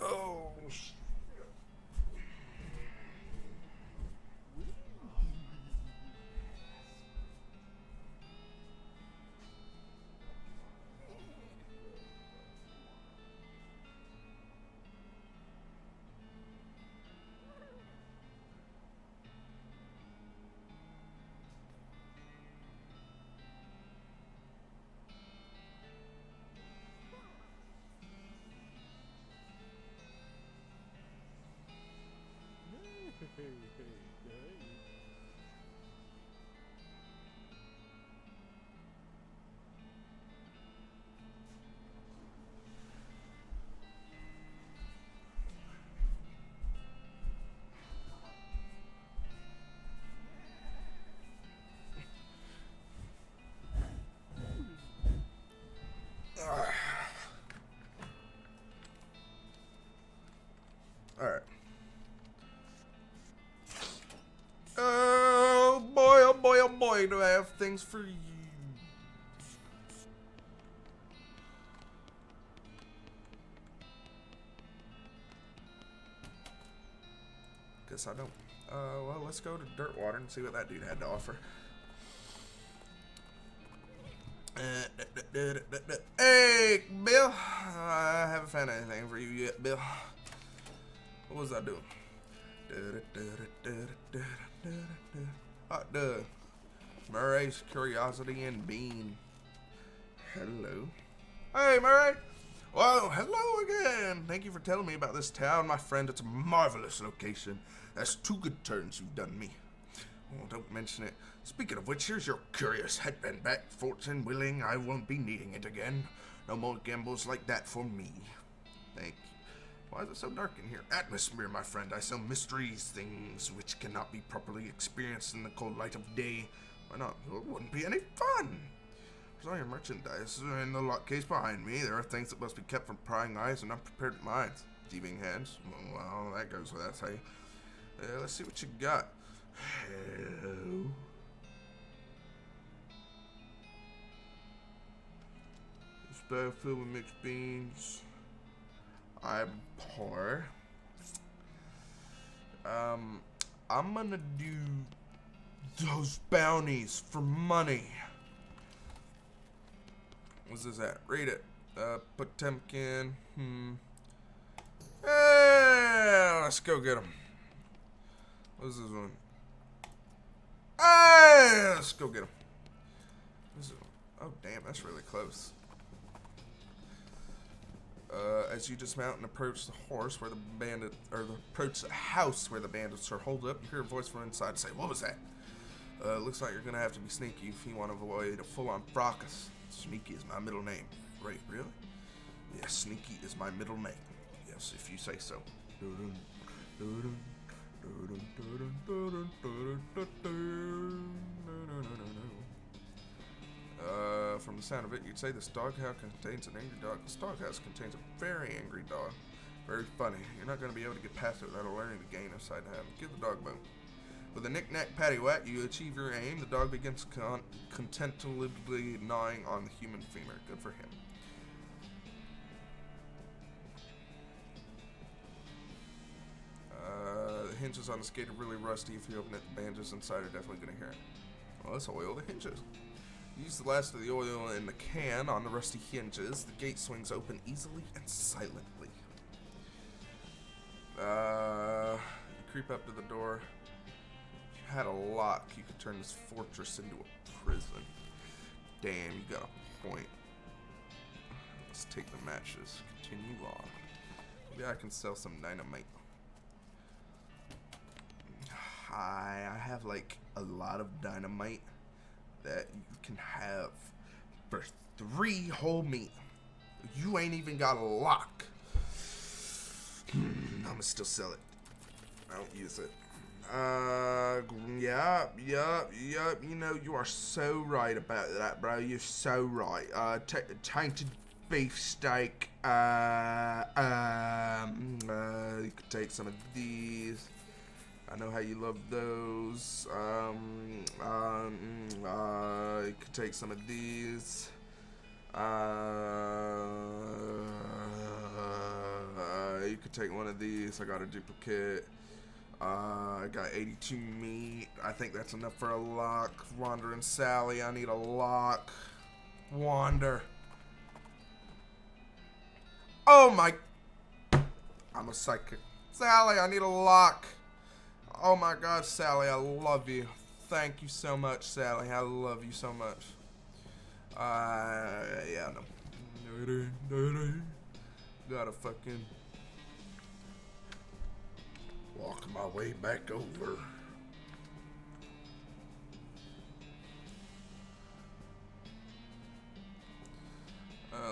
Oh, alright. Oh boy, do I have things for you. Guess I don't. Well, let's go to Dirtwater and see what that dude had to offer. Hey, Bill. I haven't found anything for you yet, Bill. What was I doing? Hot dog. Murray's Curiosity and Bean. Hello. Hey, Murray. Well, hello again. Thank you for telling me about this town, my friend. It's a marvelous location. That's 2 good turns you've done me. Oh, don't mention it. Speaking of which, here's your curious headband back. Fortune willing, I won't be needing it again. No more gambles like that for me. Thank you. Why is it so dark in here? Atmosphere, my friend. I sell mysteries, things which cannot be properly experienced in the cold light of day. Why not? It wouldn't be any fun. There's all your merchandise in the lock case behind me. There are things that must be kept from prying eyes and unprepared minds. Thieving hands. Well, that goes without saying. Let's see what you got. Hello. This bag filled with mixed beans. I'm poor. I'm gonna do those bounties for money. What's this at? Read it. Potemkin. Hey, let's go get him. What's this one? Hey, let's go get him. Oh, damn, that's really close. As you dismount and approach the horse where the bandit, or approach the house where the bandits are holed up, you hear a voice from inside say, "What was that?" Looks like you're gonna have to be sneaky if you want to avoid a full-on fracas. Sneaky is my middle name. Right, really? Yes, Sneaky is my middle name. Yes, if you say so. From the sound of it, you'd say this doghouse contains an angry dog. This doghouse contains a very angry dog. Very funny. You're not going to be able to get past it without learning to gain a sight to him. Give the dog a bone. With a knick-knack paddywhack, you achieve your aim. The dog begins contentedly gnawing on the human femur. Good for him. The hinges on the skate are really rusty. If you open it, the bandages inside are definitely going to hear it. Well, let's oil the hinges. Use the last of the oil in the can on the rusty hinges. The gate swings open easily and silently. You creep up to the door. If you had a lock, you could turn this fortress into a prison. Damn, you got a point. Let's take the matches. Continue on. Maybe I can sell some dynamite. Hi, I have like a lot of dynamite that you can have for 3 whole meat. You ain't even got a lock. I'ma still sell it. I don't use it. Yup. You know, you are so right about that, bro. You're so right. Tainted beefsteak. You could take some of these. I know how you love those. You could take some of these. You could take one of these. I got a duplicate. I got 82 meat. I think that's enough for a lock. Wander and Sally, I need a lock. Wander. Oh my. I'm a psychic. Sally, I need a lock. Oh my God, Sally, I love you. Thank you so much, Sally. I love you so much. Yeah, no. Gotta fucking walk my way back over.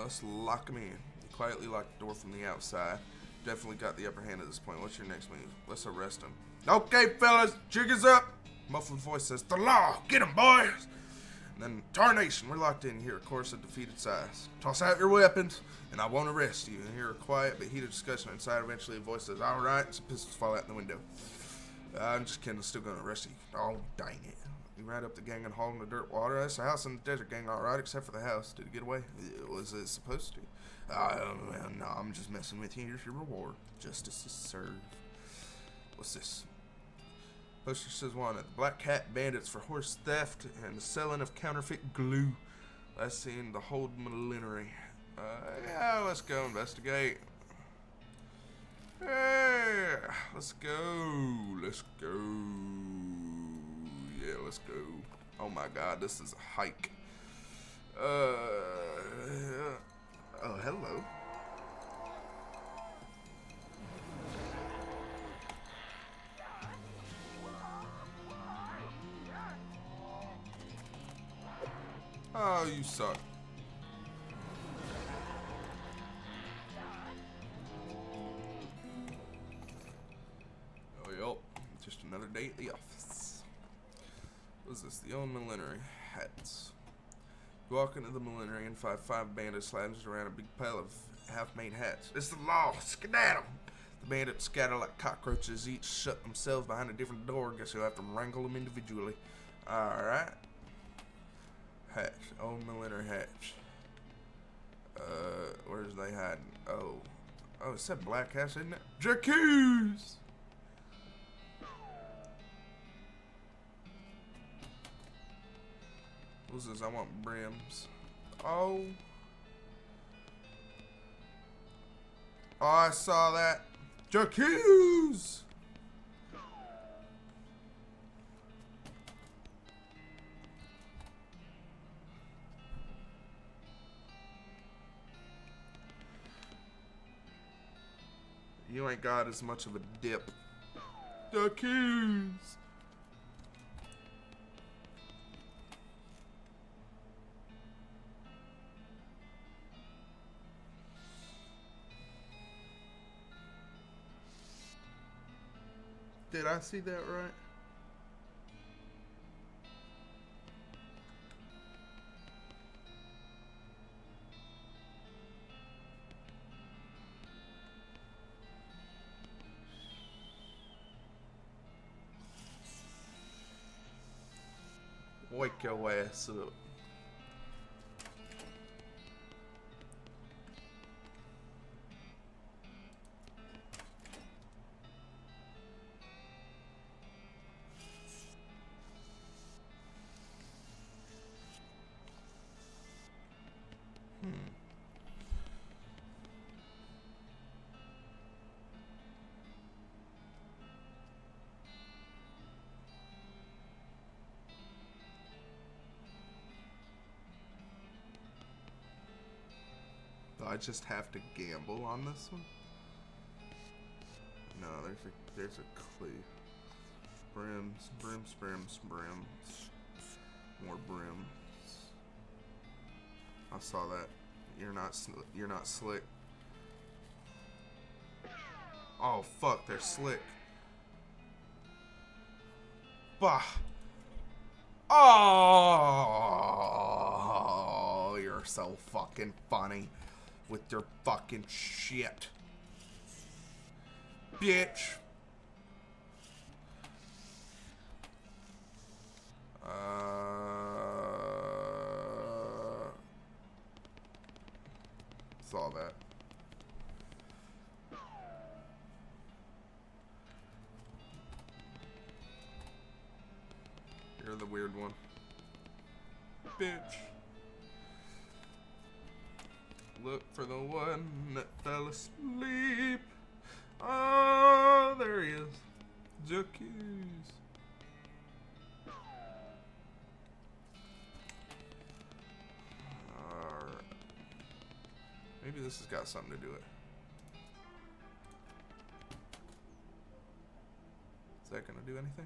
Let's lock him in. Quietly lock the door from the outside. Definitely got the upper hand at this point. What's your next move? Let's arrest him. Okay, fellas, jig is up. Muffled voice says, the law, get him, boys. And then, tarnation, we're locked in here, of course, of defeated size. Toss out your weapons, and I won't arrest you. And hear a quiet but heated discussion inside. Eventually, a voice says, all right, and some pistols fall out the window. I'm just kidding, I'm still gonna arrest you. Oh, dang it. You ride up the gang and haul in the dirt water. That's the house in the desert gang, all right, except for the house. Did it get away? Was it supposed to? Well, no, I'm just messing with you. Here's your reward. Justice is served. What's this? Poster says wanted. Black Cat Bandits for horse theft and the selling of counterfeit glue. Last seen the Hold Millenary. Yeah, let's go investigate. Yeah, let's go. Let's go. Yeah, let's go. Oh my God, this is a hike. Oh, hello. Oh, you suck. Oh, yep. Just another day at the office. What is this? The old millenary hats. You walk into the millenary and five bandits lounged around a big pile of half-made hats. It's the law. Skedaddle. The bandits scatter like cockroaches, each shut themselves behind a different door. Guess you'll have to wrangle them individually. Alright. Hatch. Old millenary hatch. Where's they hiding? Oh, it said Black House, isn't it? Jacuz! What's this? I want brims. Oh. Oh, I saw that. Jacuz! You ain't got as much of a dip. The keys. Did I see that right? Wake your ass up. Do I just have to gamble on this one? No, there's a clue. Brims. More brims. I saw that. You're not slick. Oh fuck, they're slick. Bah. Oh, you're so fucking funny with your fucking shit, bitch. Saw that. You're the weird one, bitch. Look for the one that fell asleep. Oh, there he is. Jockeys. Alright. Maybe this has got something to do with it. Is that gonna do anything?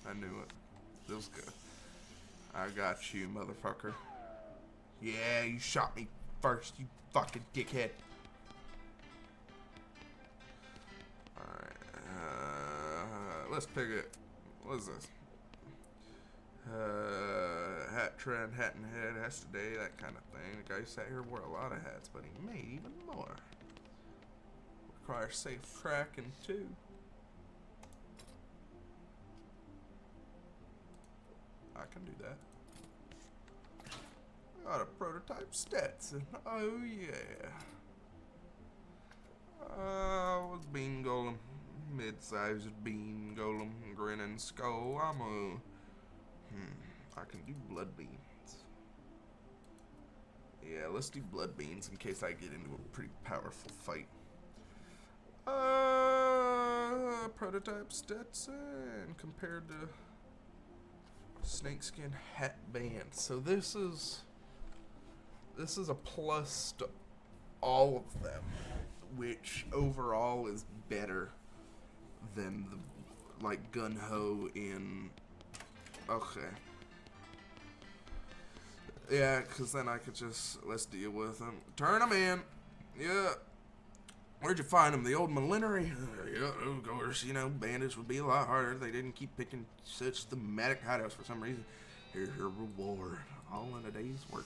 I knew it. It was good. I got you, motherfucker. Yeah, you shot me first, you fucking dickhead. Alright. Let's pick it. What is this? Hat trend, hat and head, has today, that kind of thing. The guy who sat here wore a lot of hats, but he made even more. Requires safe cracking too. I can do that. Got a prototype Stetson. Oh yeah. Bean golem. Mid-sized bean golem. Grinning skull. I can do blood beans. Yeah, let's do blood beans in case I get into a pretty powerful fight. Prototype Stetson compared to snakeskin hat band. So this is a plus to all of them, which overall is better than the like gun ho in. Okay. Yeah, because then I could just let's deal with them. Turn them in. Yeah. Where'd you find them? The old millinery? Yeah, of course. You know, bandits would be a lot harder if they didn't keep picking such thematic hideouts for some reason. Here's your reward. All in a day's work.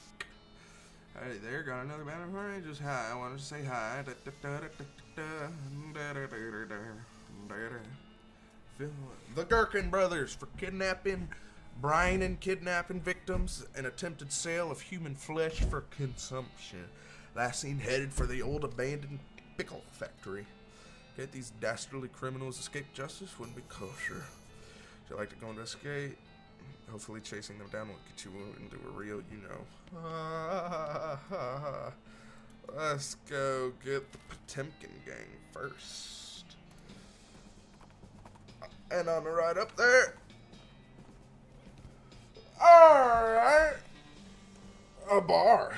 Hey there, got another banner for you? Just hi. I wanted to say hi. The Gherkin brothers for kidnapping, brine and kidnapping victims, and attempted sale of human flesh for consumption. Last seen headed for the old abandoned pickle factory. Get these dastardly criminals escape justice wouldn't be kosher. Would you like to go into escape? Hopefully chasing them down will get you into a real, you know. Let's go get the Potemkin gang first. And on the right up there. Alright. A bar.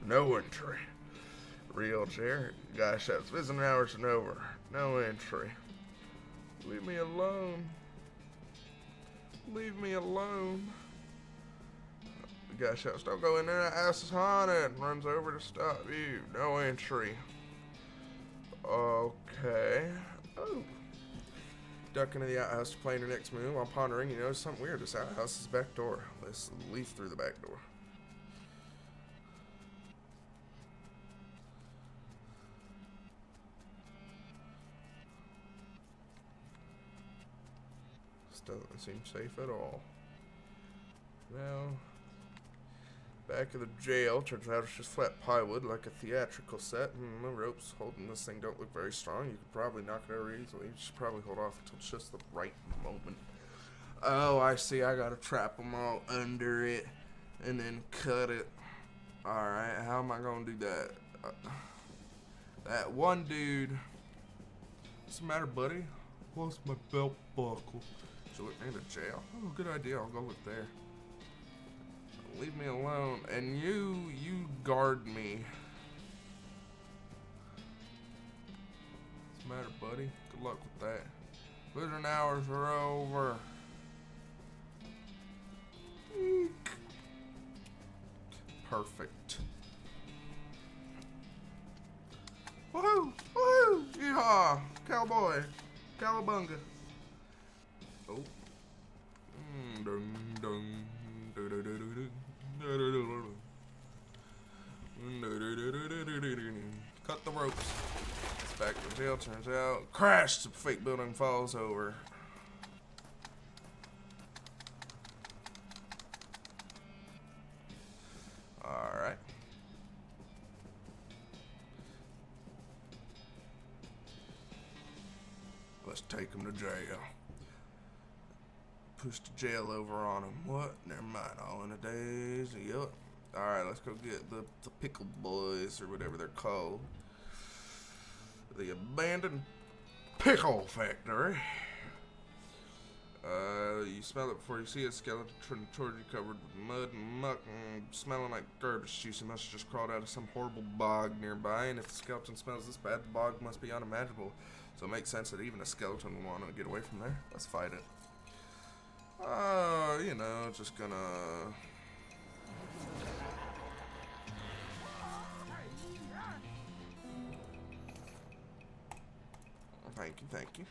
No entry. Real chair. Gosh, that's visiting hours and over. No entry. Leave me alone. Leave me alone. Gosh, don't go in there. That house is haunted. Runs over to stop you. No entry. Okay. Oh. Duck into the outhouse to plan your next move. While pondering, you notice something weird. This outhouse's back door. Let's leaf through the back door. This doesn't seem safe at all. Well, Back of the jail. Turns out it's just flat plywood like a theatrical set. The ropes holding this thing don't look very strong. You could probably knock it over easily. You should probably hold off until just the right moment. Oh, I see. I gotta trap them all under it and then cut it. Alright, how am I gonna do that? That one dude. What's the matter, buddy? Lost my belt buckle. Should look me into jail. Oh, good idea. I'll go look there. Leave me alone. And you guard me. What's the matter, buddy? Good luck with that. Visiting hours are over. Eek. Perfect. Woohoo! Woohoo! Yeehaw! Cowboy! Cowabunga! Oh. Dung dung. Cut the ropes. It's back to jail. Turns out, crash! The fake building falls over. All right. Let's take him to jail. Push the jail over on him. What? Never mind. All in a daze. Yup. Alright, let's go get the pickle boys, or whatever they're called. The abandoned pickle factory. You smell it before you see it. Skeleton towards you, covered with mud and muck and smelling like garbage juice. It must have just crawled out of some horrible bog nearby, and if the skeleton smells this bad, the bog must be unimaginable. So it makes sense that even a skeleton would want to get away from there. Let's fight it. You know, just gonna... Thank you.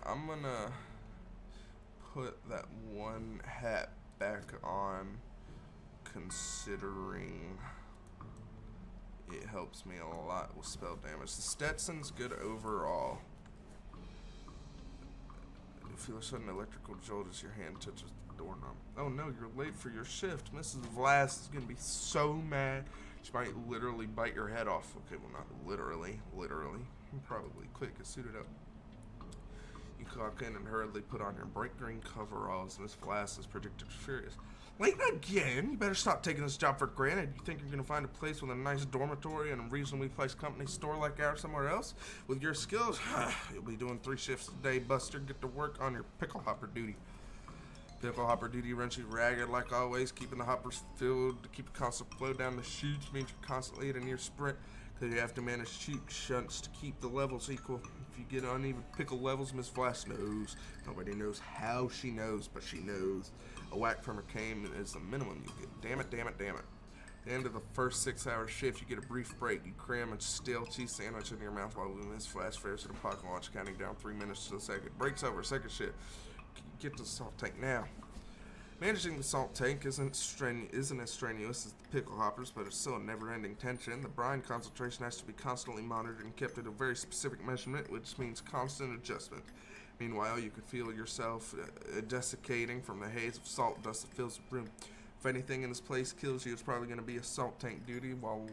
I'm gonna put that one hat back on, considering it helps me a lot with spell damage. The Stetson's good overall. You feel a sudden electrical jolt as your hand touches the doorknob. Oh no, you're late for your shift. Mrs. Vlass is gonna be so mad. She might literally bite your head off. Okay, well, not literally. Probably. Quick, get suited up. You clock in and hurriedly put on your bright green coveralls. Miss Vlass is predictably furious. Late again? You better stop taking this job for granted. You think you're gonna find a place with a nice dormitory and a reasonably priced company store like ours somewhere else? With your skills, you'll be doing 3 shifts a day, Buster. Get to work on your pickle hopper duty. Pickle hopper duty runs you ragged like always, keeping the hoppers filled to keep a constant flow down the chutes means you're constantly at a near sprint, because you have to manage chute shunts to keep the levels equal. If you get uneven pickle levels, Miss Flash knows. Nobody knows how she knows, but she knows. A whack from her cane is the minimum you get. Damn it. At the end of the first 6-hour shift, you get a brief break. You cram a stale cheese sandwich in your mouth while Miss Flash fares to the pocket watch, counting down 3 minutes to the second. Breaks over, second shift. Get to the salt tank now. Managing the salt tank isn't as strenuous as the pickle hoppers, but it's still a never-ending tension. The brine concentration has to be constantly monitored and kept at a very specific measurement, which means constant adjustment. Meanwhile, you could feel yourself desiccating from the haze of salt dust that fills the room. If anything in this place kills you, it's probably going to be a salt tank duty, while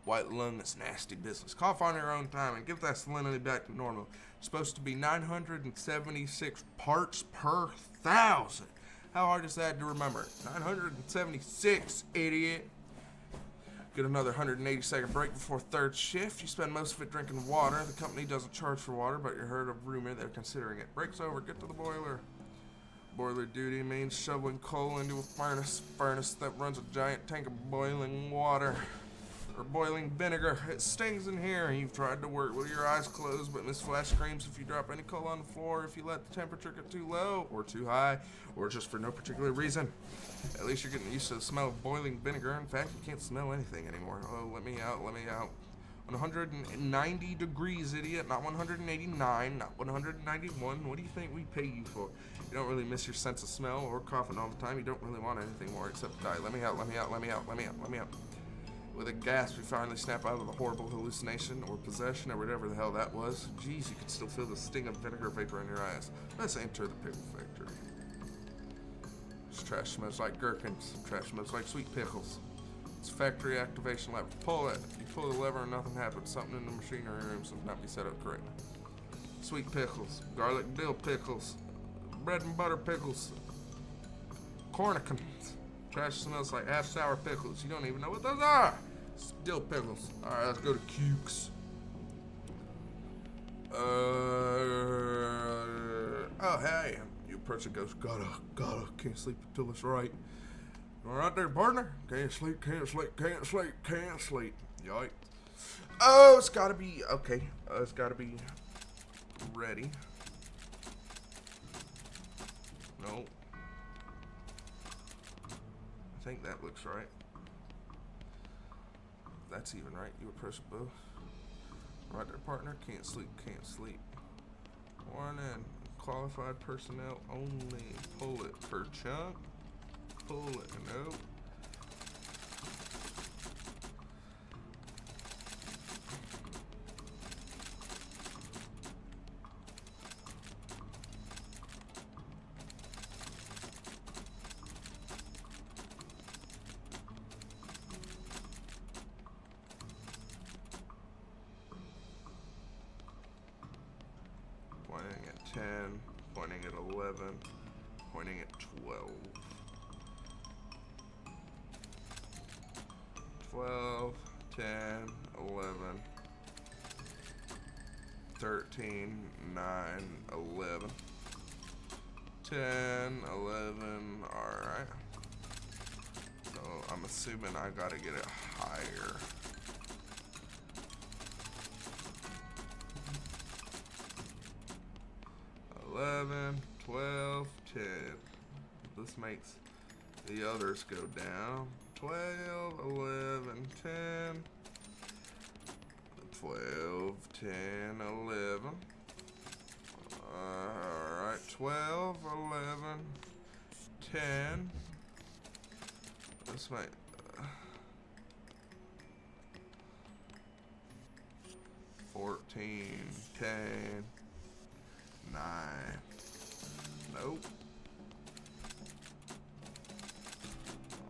white lung is nasty business. Cough on your own time and get that salinity back to normal. It's supposed to be 976 parts per 1,000. How hard is that to remember? 976, idiot. Get another 180-second break before third shift. You spend most of it drinking water. The company doesn't charge for water, but you heard a rumor they're considering it. Breaks over, get to the boiler. Boiler duty means shoveling coal into a furnace that runs a giant tank of boiling water. Or boiling vinegar. It stings in here. You've tried to work with your eyes closed, but Miss Flash screams if you drop any coal on the floor, if you let the temperature get too low, or too high, or just for no particular reason. At least you're getting used to the smell of boiling vinegar. In fact, you can't smell anything anymore. Oh, let me out. 190 degrees, idiot. Not 189, not 191. What do you think we pay you for? You don't really miss your sense of smell or coughing all the time. You don't really want anything more except to die. Let me out. With a gasp, you finally snap out of the horrible hallucination or possession or whatever the hell that was. Jeez, you can still feel the sting of vinegar vapor in your eyes. Let's enter the pickle factory. This trash smells like gherkins. Trash smells like sweet pickles. It's factory activation lever. Pull it. You pull the lever and nothing happens. Something in the machinery room does not be set up correctly. Sweet pickles. Garlic dill pickles. Bread and butter pickles. Cornicans. Trash smells like half sour pickles. You don't even know what those are. It's dill pickles. Alright, let's go to Cukes. Oh, hey. You approach the ghost. Gotta, can't sleep until it's right. You all right there, partner? Can't sleep. Yoink. Oh, it's gotta be, okay. It's gotta be ready. Nope. I think that looks right. That's even right. You approach both. Right there, partner. Can't sleep. Warning. Qualified personnel only. Pull it per chunk. Pull it. Nope. Pointing at 10, pointing at 11, pointing at 12. 12, 10, 11, 13, 9, 11, 10, 11, alright. So I'm assuming I gotta get it higher. 11, 12, 10. This makes the others go down. 12, 11, 10. 12, 10, 11. Alright, 12, 11, 10. This might... 14, 10. 9. Nope.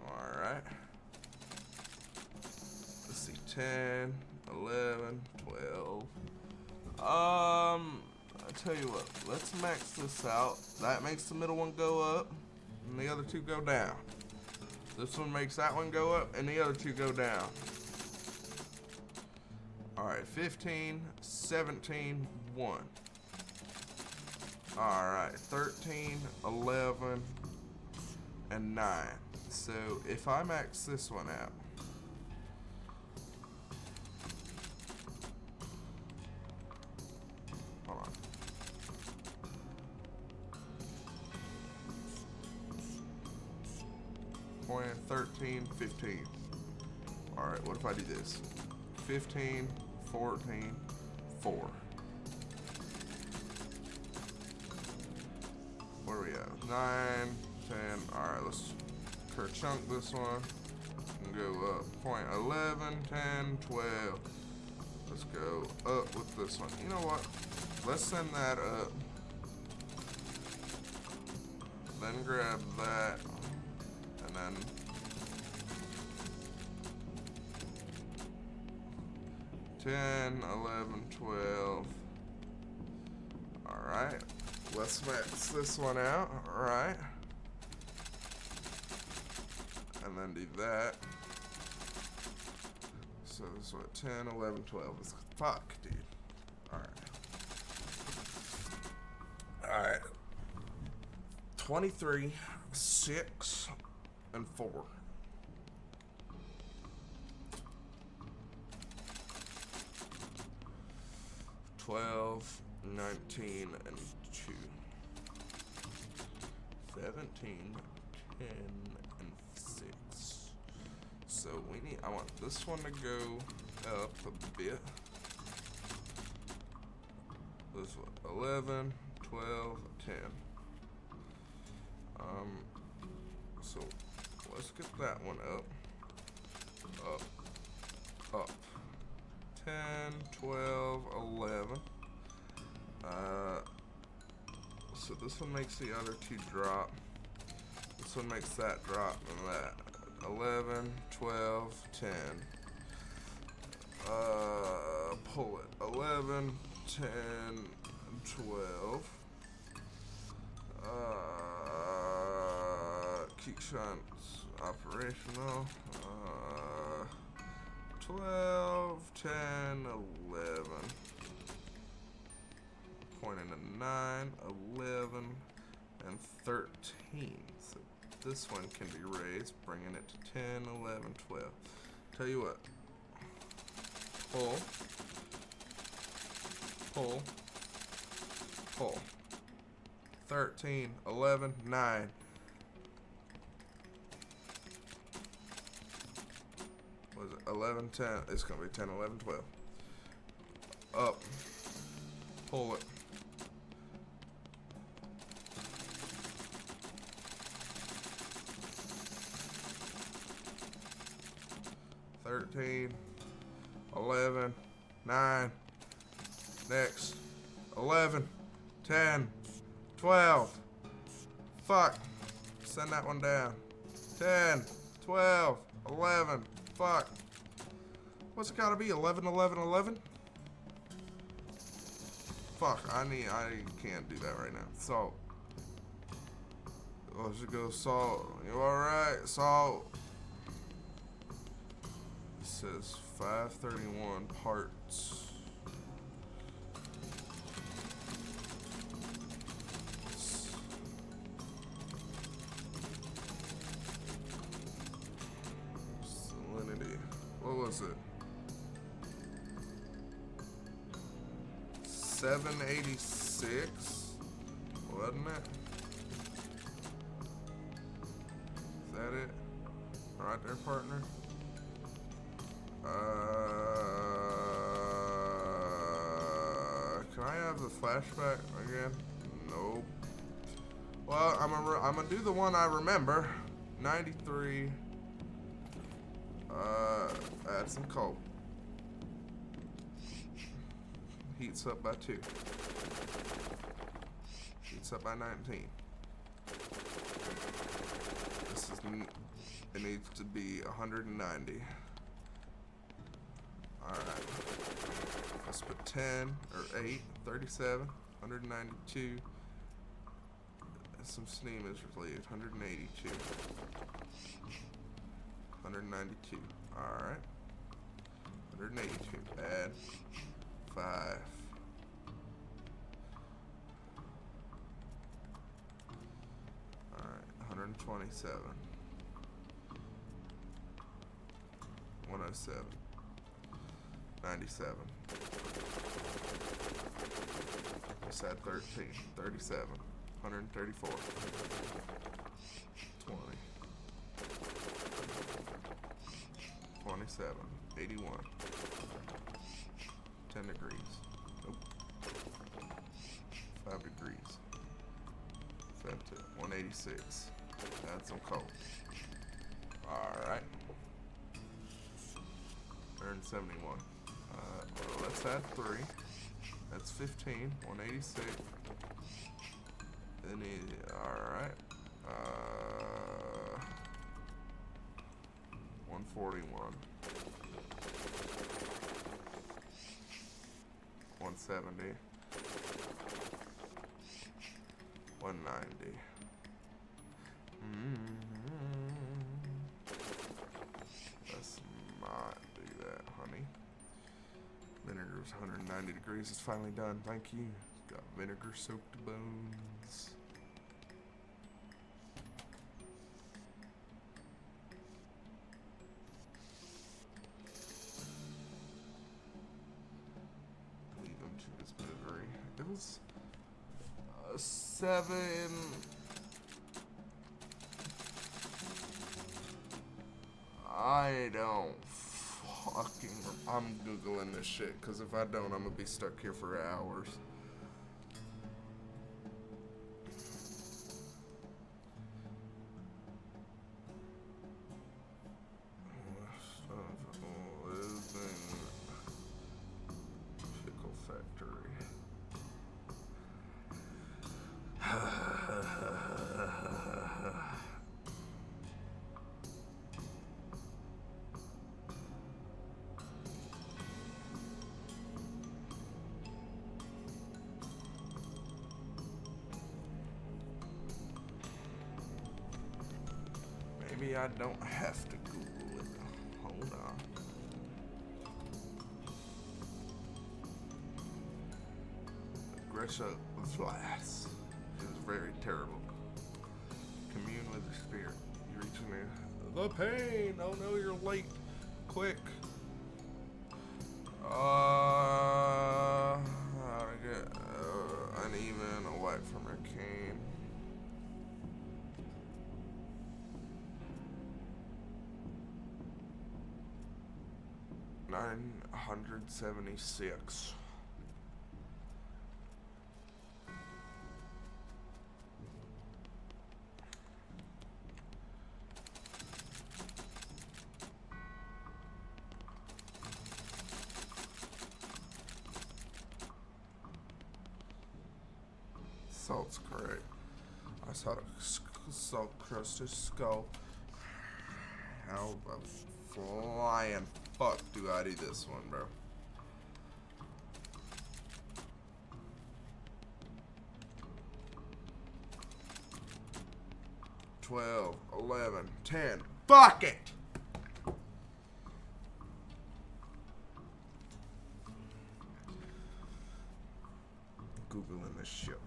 Alright. Let's see. 10, 11, 12. I tell you what. Let's max this out. That makes the middle one go up, and the other two go down. This one makes that one go up, and the other two go down. Alright. 15, 17, 1. Alright, 13, 11, and 9. So if I max this one out, hold on. Point 13, 15. Alright, what if I do this? 15, 14, 4. Where are we at? 9, 10. Alright, let's per chunk this one and go up. Point 11, 10, 12. Let's go up with this one. You know what? Let's send that up. Then grab that. And then ten, 11, 12. Alright. Let's max this one out. Alright. And then do that. So this is what? 10, 11, 12. Fuck, dude. Alright. Alright. 23, 6, and 4. 12, 19, and 2. 17, 10, and 6. So I want this one to go up a bit. This one, 11, 12, 10. So let's get that one up. Up. 10, 12, 11. So this one makes the other two drop. This this one makes that drop and that. 11, 12, 10. Pull it. 11, 10, 12. Keep shunts operational. 12, 10, 11. Pointing to 9, 11, and 13. So this one can be raised, bringing it to 10, 11, 12. Tell you what. Pull. Pull. Pull. 13, 11, 9. Was it 11, 10? It's going to be 10, 11, 12. Up. Pull it. $13, 11, 9. Next. 11, 10, 12. Fuck. Send that one down. 10, 12, 11. Fuck. What's it gotta be? 11, 11, 11? Fuck. I can't do that right now. Salt. Let's go salt. You alright? Salt. It says 531 parts. Salinity. What was it? 786? Wasn't it? Is that it? Right there, partner. Can I have the flashback again? Nope. Well, I'm gonna do the one I remember. 93. Add some coal. Heats up by 2. Heats up by 19. This is, it needs to be 190. Alright. Let's put 10 or 8, 37, 192. Some steam is relieved. 182. 192. Alright. 182. Add 5. Alright. 127. 107. 97. Let's add 13. 37. 134. 20. 27. 81. 10 degrees. Nope. 5 degrees. Set to 186. Add some coal. Alright. 171. Well, let's add 3. That's 15. 186. Then alright. 141. 170. 190. Let's not do that, honey. Vinegar's 190 degrees. It's finally done. Thank you. Got vinegar soaked to bones. Leave him to his misery. It was 7. I don't fucking. I'm googling this shit because if I don't, I'm gonna be stuck here for hours. Loathing Pickle Factory. maybe I don't have to Google it. Hold on. Grisha Vlass is very terrible. Commune with the spirit. You reach in there. The pain! Oh no, you're late. Quick. How to get uneven away from her cane. $976. Salt's correct. I saw the salt crusted skull. How the flying fuck do I do this one, bro? $12, $11, $10. Fuck it! Googling this shit.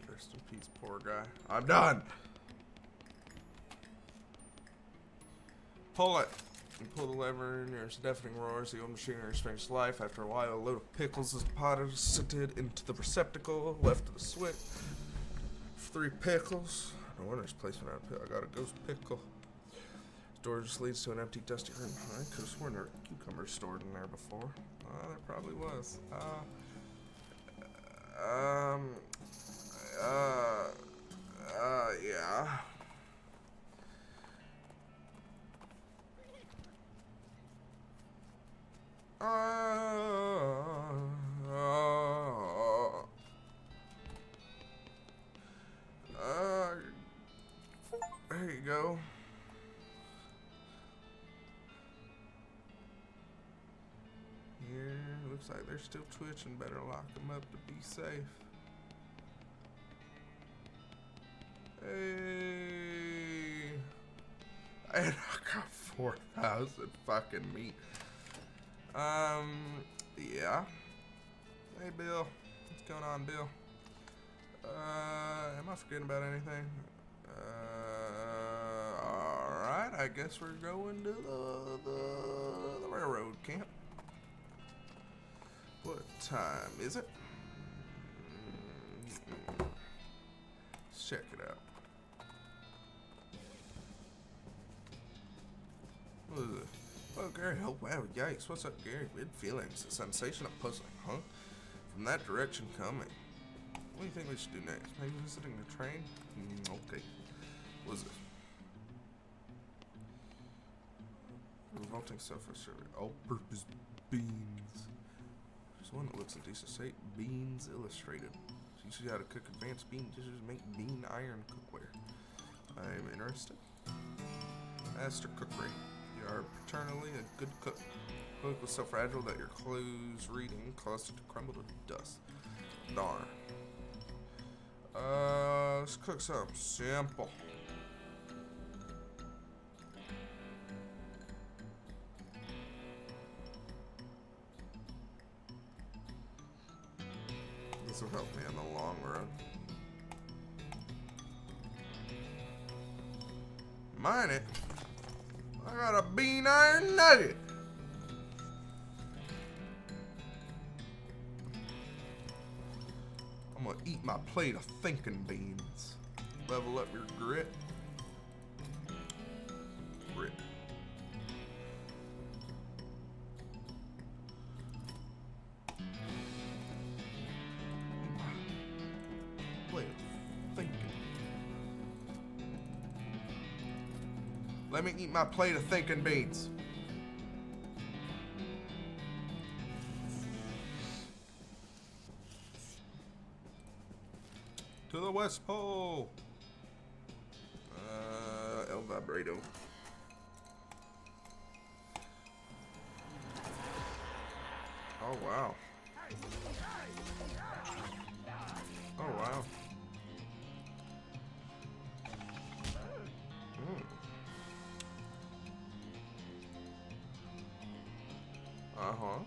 Rest in peace, poor guy. I'm done. Pull it. You pull the lever and there's deafening roars. The old machinery springs to life. After a while, a load of pickles is deposited into the receptacle left of the switch. 3 pickles. No wonder there's placement out of pickle. I got a ghost pickle. This door just leads to an empty, dusty room. I could have sworn there were cucumbers stored in there before. There probably was. Yeah. There you go. Here, looks like they're still twitching. Better lock them up to be safe. Hey. And I got 4,000 fucking meat. Yeah. Hey, Bill. What's going on, Bill? Am I forgetting about anything? Alright, I guess we're going to the railroad camp. What time is it? Let's check it out. What is it? Oh, Gary, oh wow, yikes. What's up, Gary? Weird feelings. A sensation of puzzling, huh? From that direction coming. What do you think we should do next? Maybe visiting the train? Okay. What is this? Revolting sofa survey. All-purpose beans. There's one that looks in decent shape. Beans Illustrated. Teaches you how to cook advanced bean dishes, make bean iron cookware. I'm interested. Master Cookery. You are paternally a good cook. Cook was so fragile that your clothes reading caused it to crumble to dust. Darn. Let's cook something simple. This will help me in the long run. Mine it. I got a bean iron nugget. I'm gonna eat my plate of thinking beans. Level up your grit. Grit. Plate of thinking. Let me eat my plate of thinking beans. To the West Pole. El Vibrato. Oh wow. Oh wow. Uh-huh.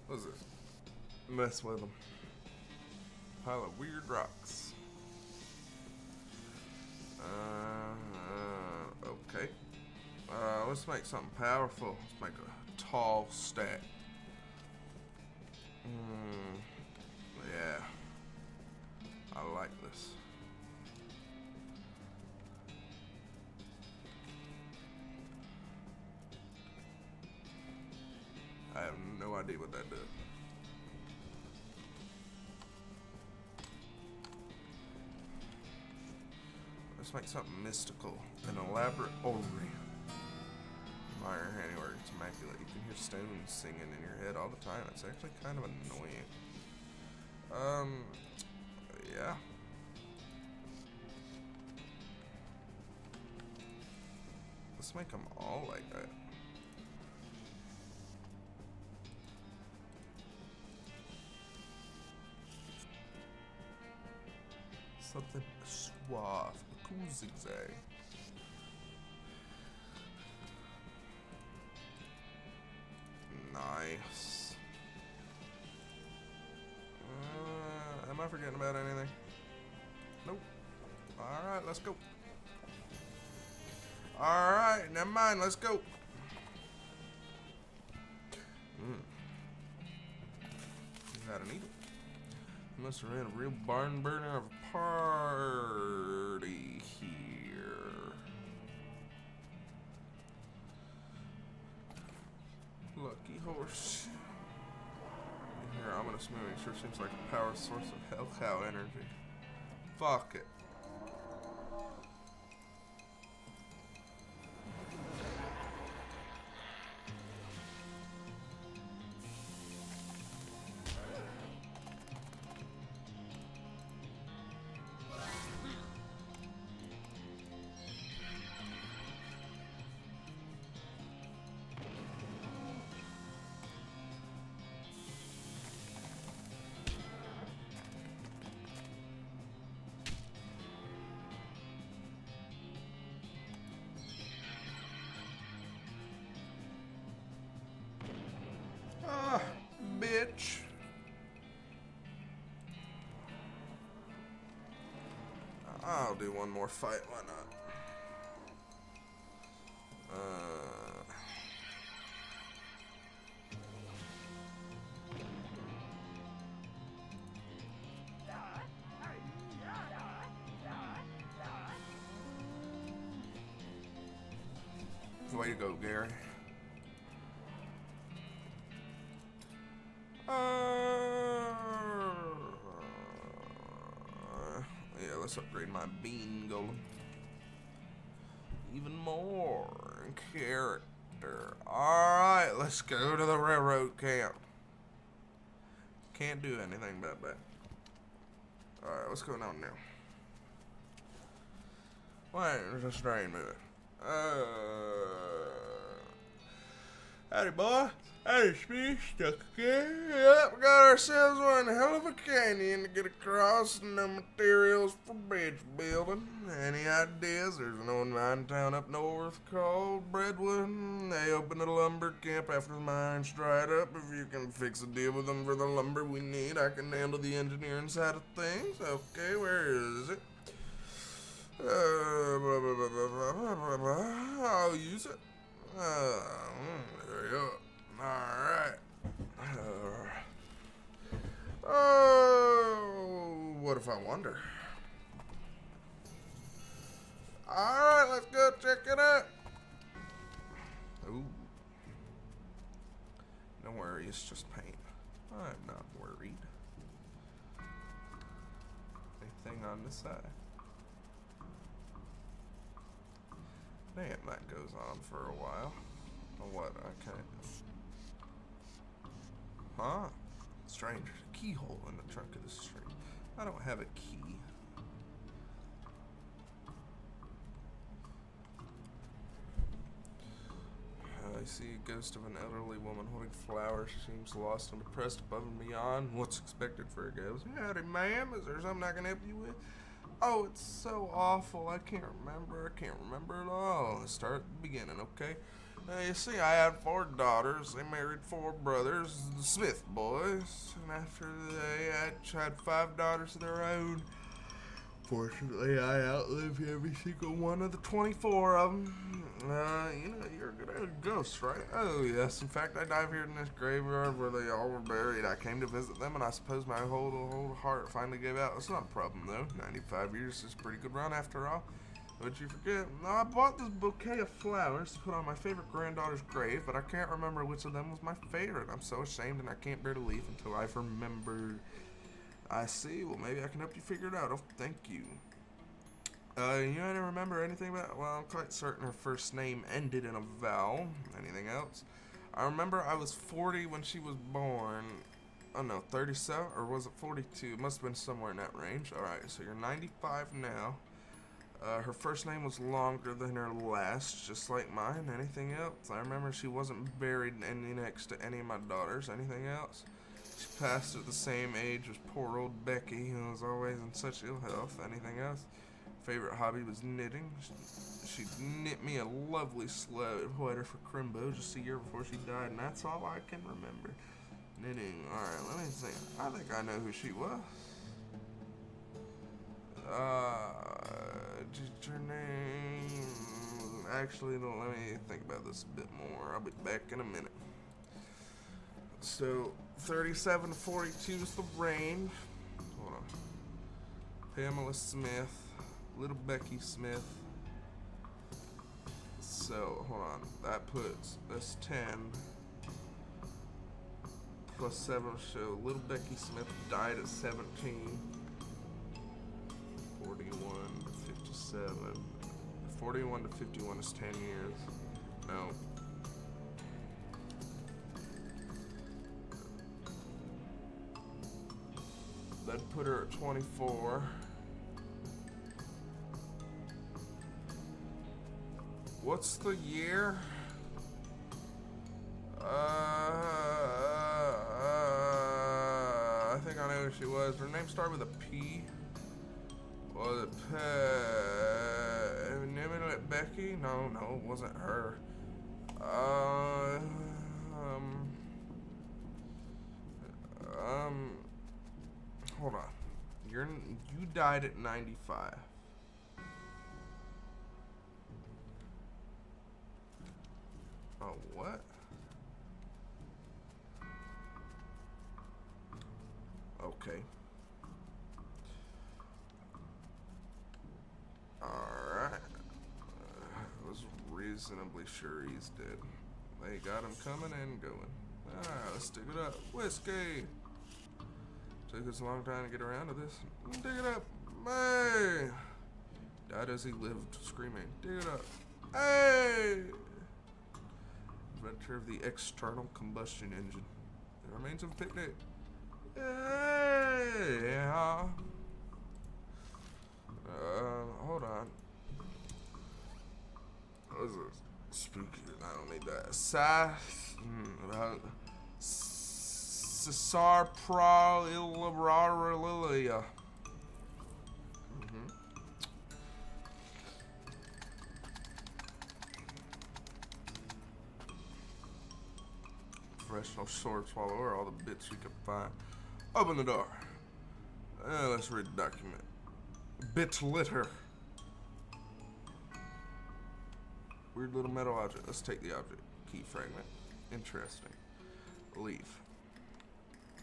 What is this? Mess with them. Pile of weird rocks. Okay. Let's make something powerful. Let's make a tall stack. Yeah. I like this. I have no idea what that does. Let's make something mystical. An elaborate orrery. Minor handiwork. It's immaculate. You can hear stones singing in your head all the time. It's actually kind of annoying. Yeah. Let's make them all like that. Something suave, a cool zigzag. Nice. Am I forgetting about anything? Nope. Alright, let's go. Alright, never mind, let's go. Is that a needle? Must have been a real barn burner of a party here. Lucky horse. Here, ominous moving sure seems like a power source of hell cow energy. Fuck it. Ah, bitch. I'll do one more fight, why not? Way to go, Gary. Yeah, let's upgrade my bean golem. Even more character. Alright, let's go to the railroad camp. Can't do anything about that. Alright, what's going on now? Why is this train moving? Howdy, boy. Howdy, Speed. Stuck again. Yep, we got ourselves one hell of a canyon to get across. No materials for bridge building. Any ideas? There's an old mine town up north called Breadwood. They opened a lumber camp after the mines dried up. If you can fix a deal with them for the lumber we need, I can handle the engineering side of things. Okay, where is it? I'll use it. There you go. Alright. Oh, what if I wonder? Alright, let's go check it out. Ooh. Don't worry, it's just paint. I'm not worried. Anything on this side? Damn, that goes on for a while. What? I can't. Huh? Strange. Keyhole in the trunk of the street. I don't have a key. I see a ghost of an elderly woman holding flowers. She seems lost and depressed above and beyond what's expected for a ghost. Howdy, ma'am. Is there something I can help you with? Oh, it's so awful. I can't remember at all. Let's start at the beginning, okay? You see, I had 4 daughters. They married 4 brothers, the Smith boys. And after they had 5 daughters of their own. Fortunately, I outlived every single one of the 24 of them. You're good at a ghost, right? Oh, yes. In fact, I dive here in this graveyard where they all were buried. I came to visit them, and I suppose my whole heart finally gave out. It's not a problem, though. 95 years is a pretty good run, after all. What'd you forget? No, I bought this bouquet of flowers to put on my favorite granddaughter's grave, but I can't remember which of them was my favorite. I'm so ashamed, and I can't bear to leave until I've remembered. I see. Well, maybe I can help you figure it out. Oh, thank you. You don't remember anything about... Well, I'm quite certain her first name ended in a vowel. Anything else? I remember I was 40 when she was born. Oh, no, 37? Or was it 42? It must have been somewhere in that range. Alright, so you're 95 now. Her first name was longer than her last, just like mine. Anything else? I remember she wasn't buried any next to any of my daughters. Anything else? She passed at the same age as poor old Becky, who was always in such ill health. Anything else? Favorite hobby was knitting. She knit me a lovely sweater for Crimbo just a year before she died, and that's all I can remember. Knitting. Alright, let me think. I think I know who she was. Just her name. Actually, let me think about this a bit more. I'll be back in a minute. So, 37 to 42 is the range. Hold on. Pamela Smith. Little Becky Smith. So, hold on. That's 10. Plus 7. So, little Becky Smith died at 17. 41 to 57. 41 to 51 is 10 years. No. That'd put her at 24. What's the year? I think I know who she was. Her name started with a P. Was it Becky? No, it wasn't her. Hold on. You died at 95. Oh, what? Okay. Alright. I was reasonably sure he's dead. They got him coming and going. Alright, let's dig it up. Whiskey! Took us a long time to get around to this. Dig it up! Hey! Died as he lived, screaming. Dig it up! Hey! Adventure of the external combustion engine. The remains of a picnic. Yeah. Hold on. What is this? Spooky. I don't need that. Cesar Pra Illilia. Professional sword swallower, all the bits we could find. Open the door. Let's read the document. Bit litter. Weird little metal object. Let's take the object. Key fragment. Interesting. Leave.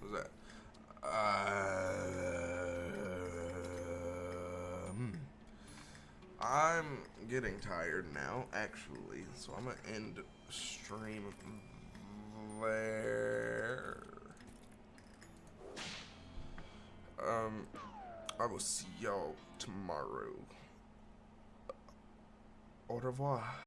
What's that? I'm getting tired now, actually, so I'm gonna end stream there. I will see y'all tomorrow. Au revoir.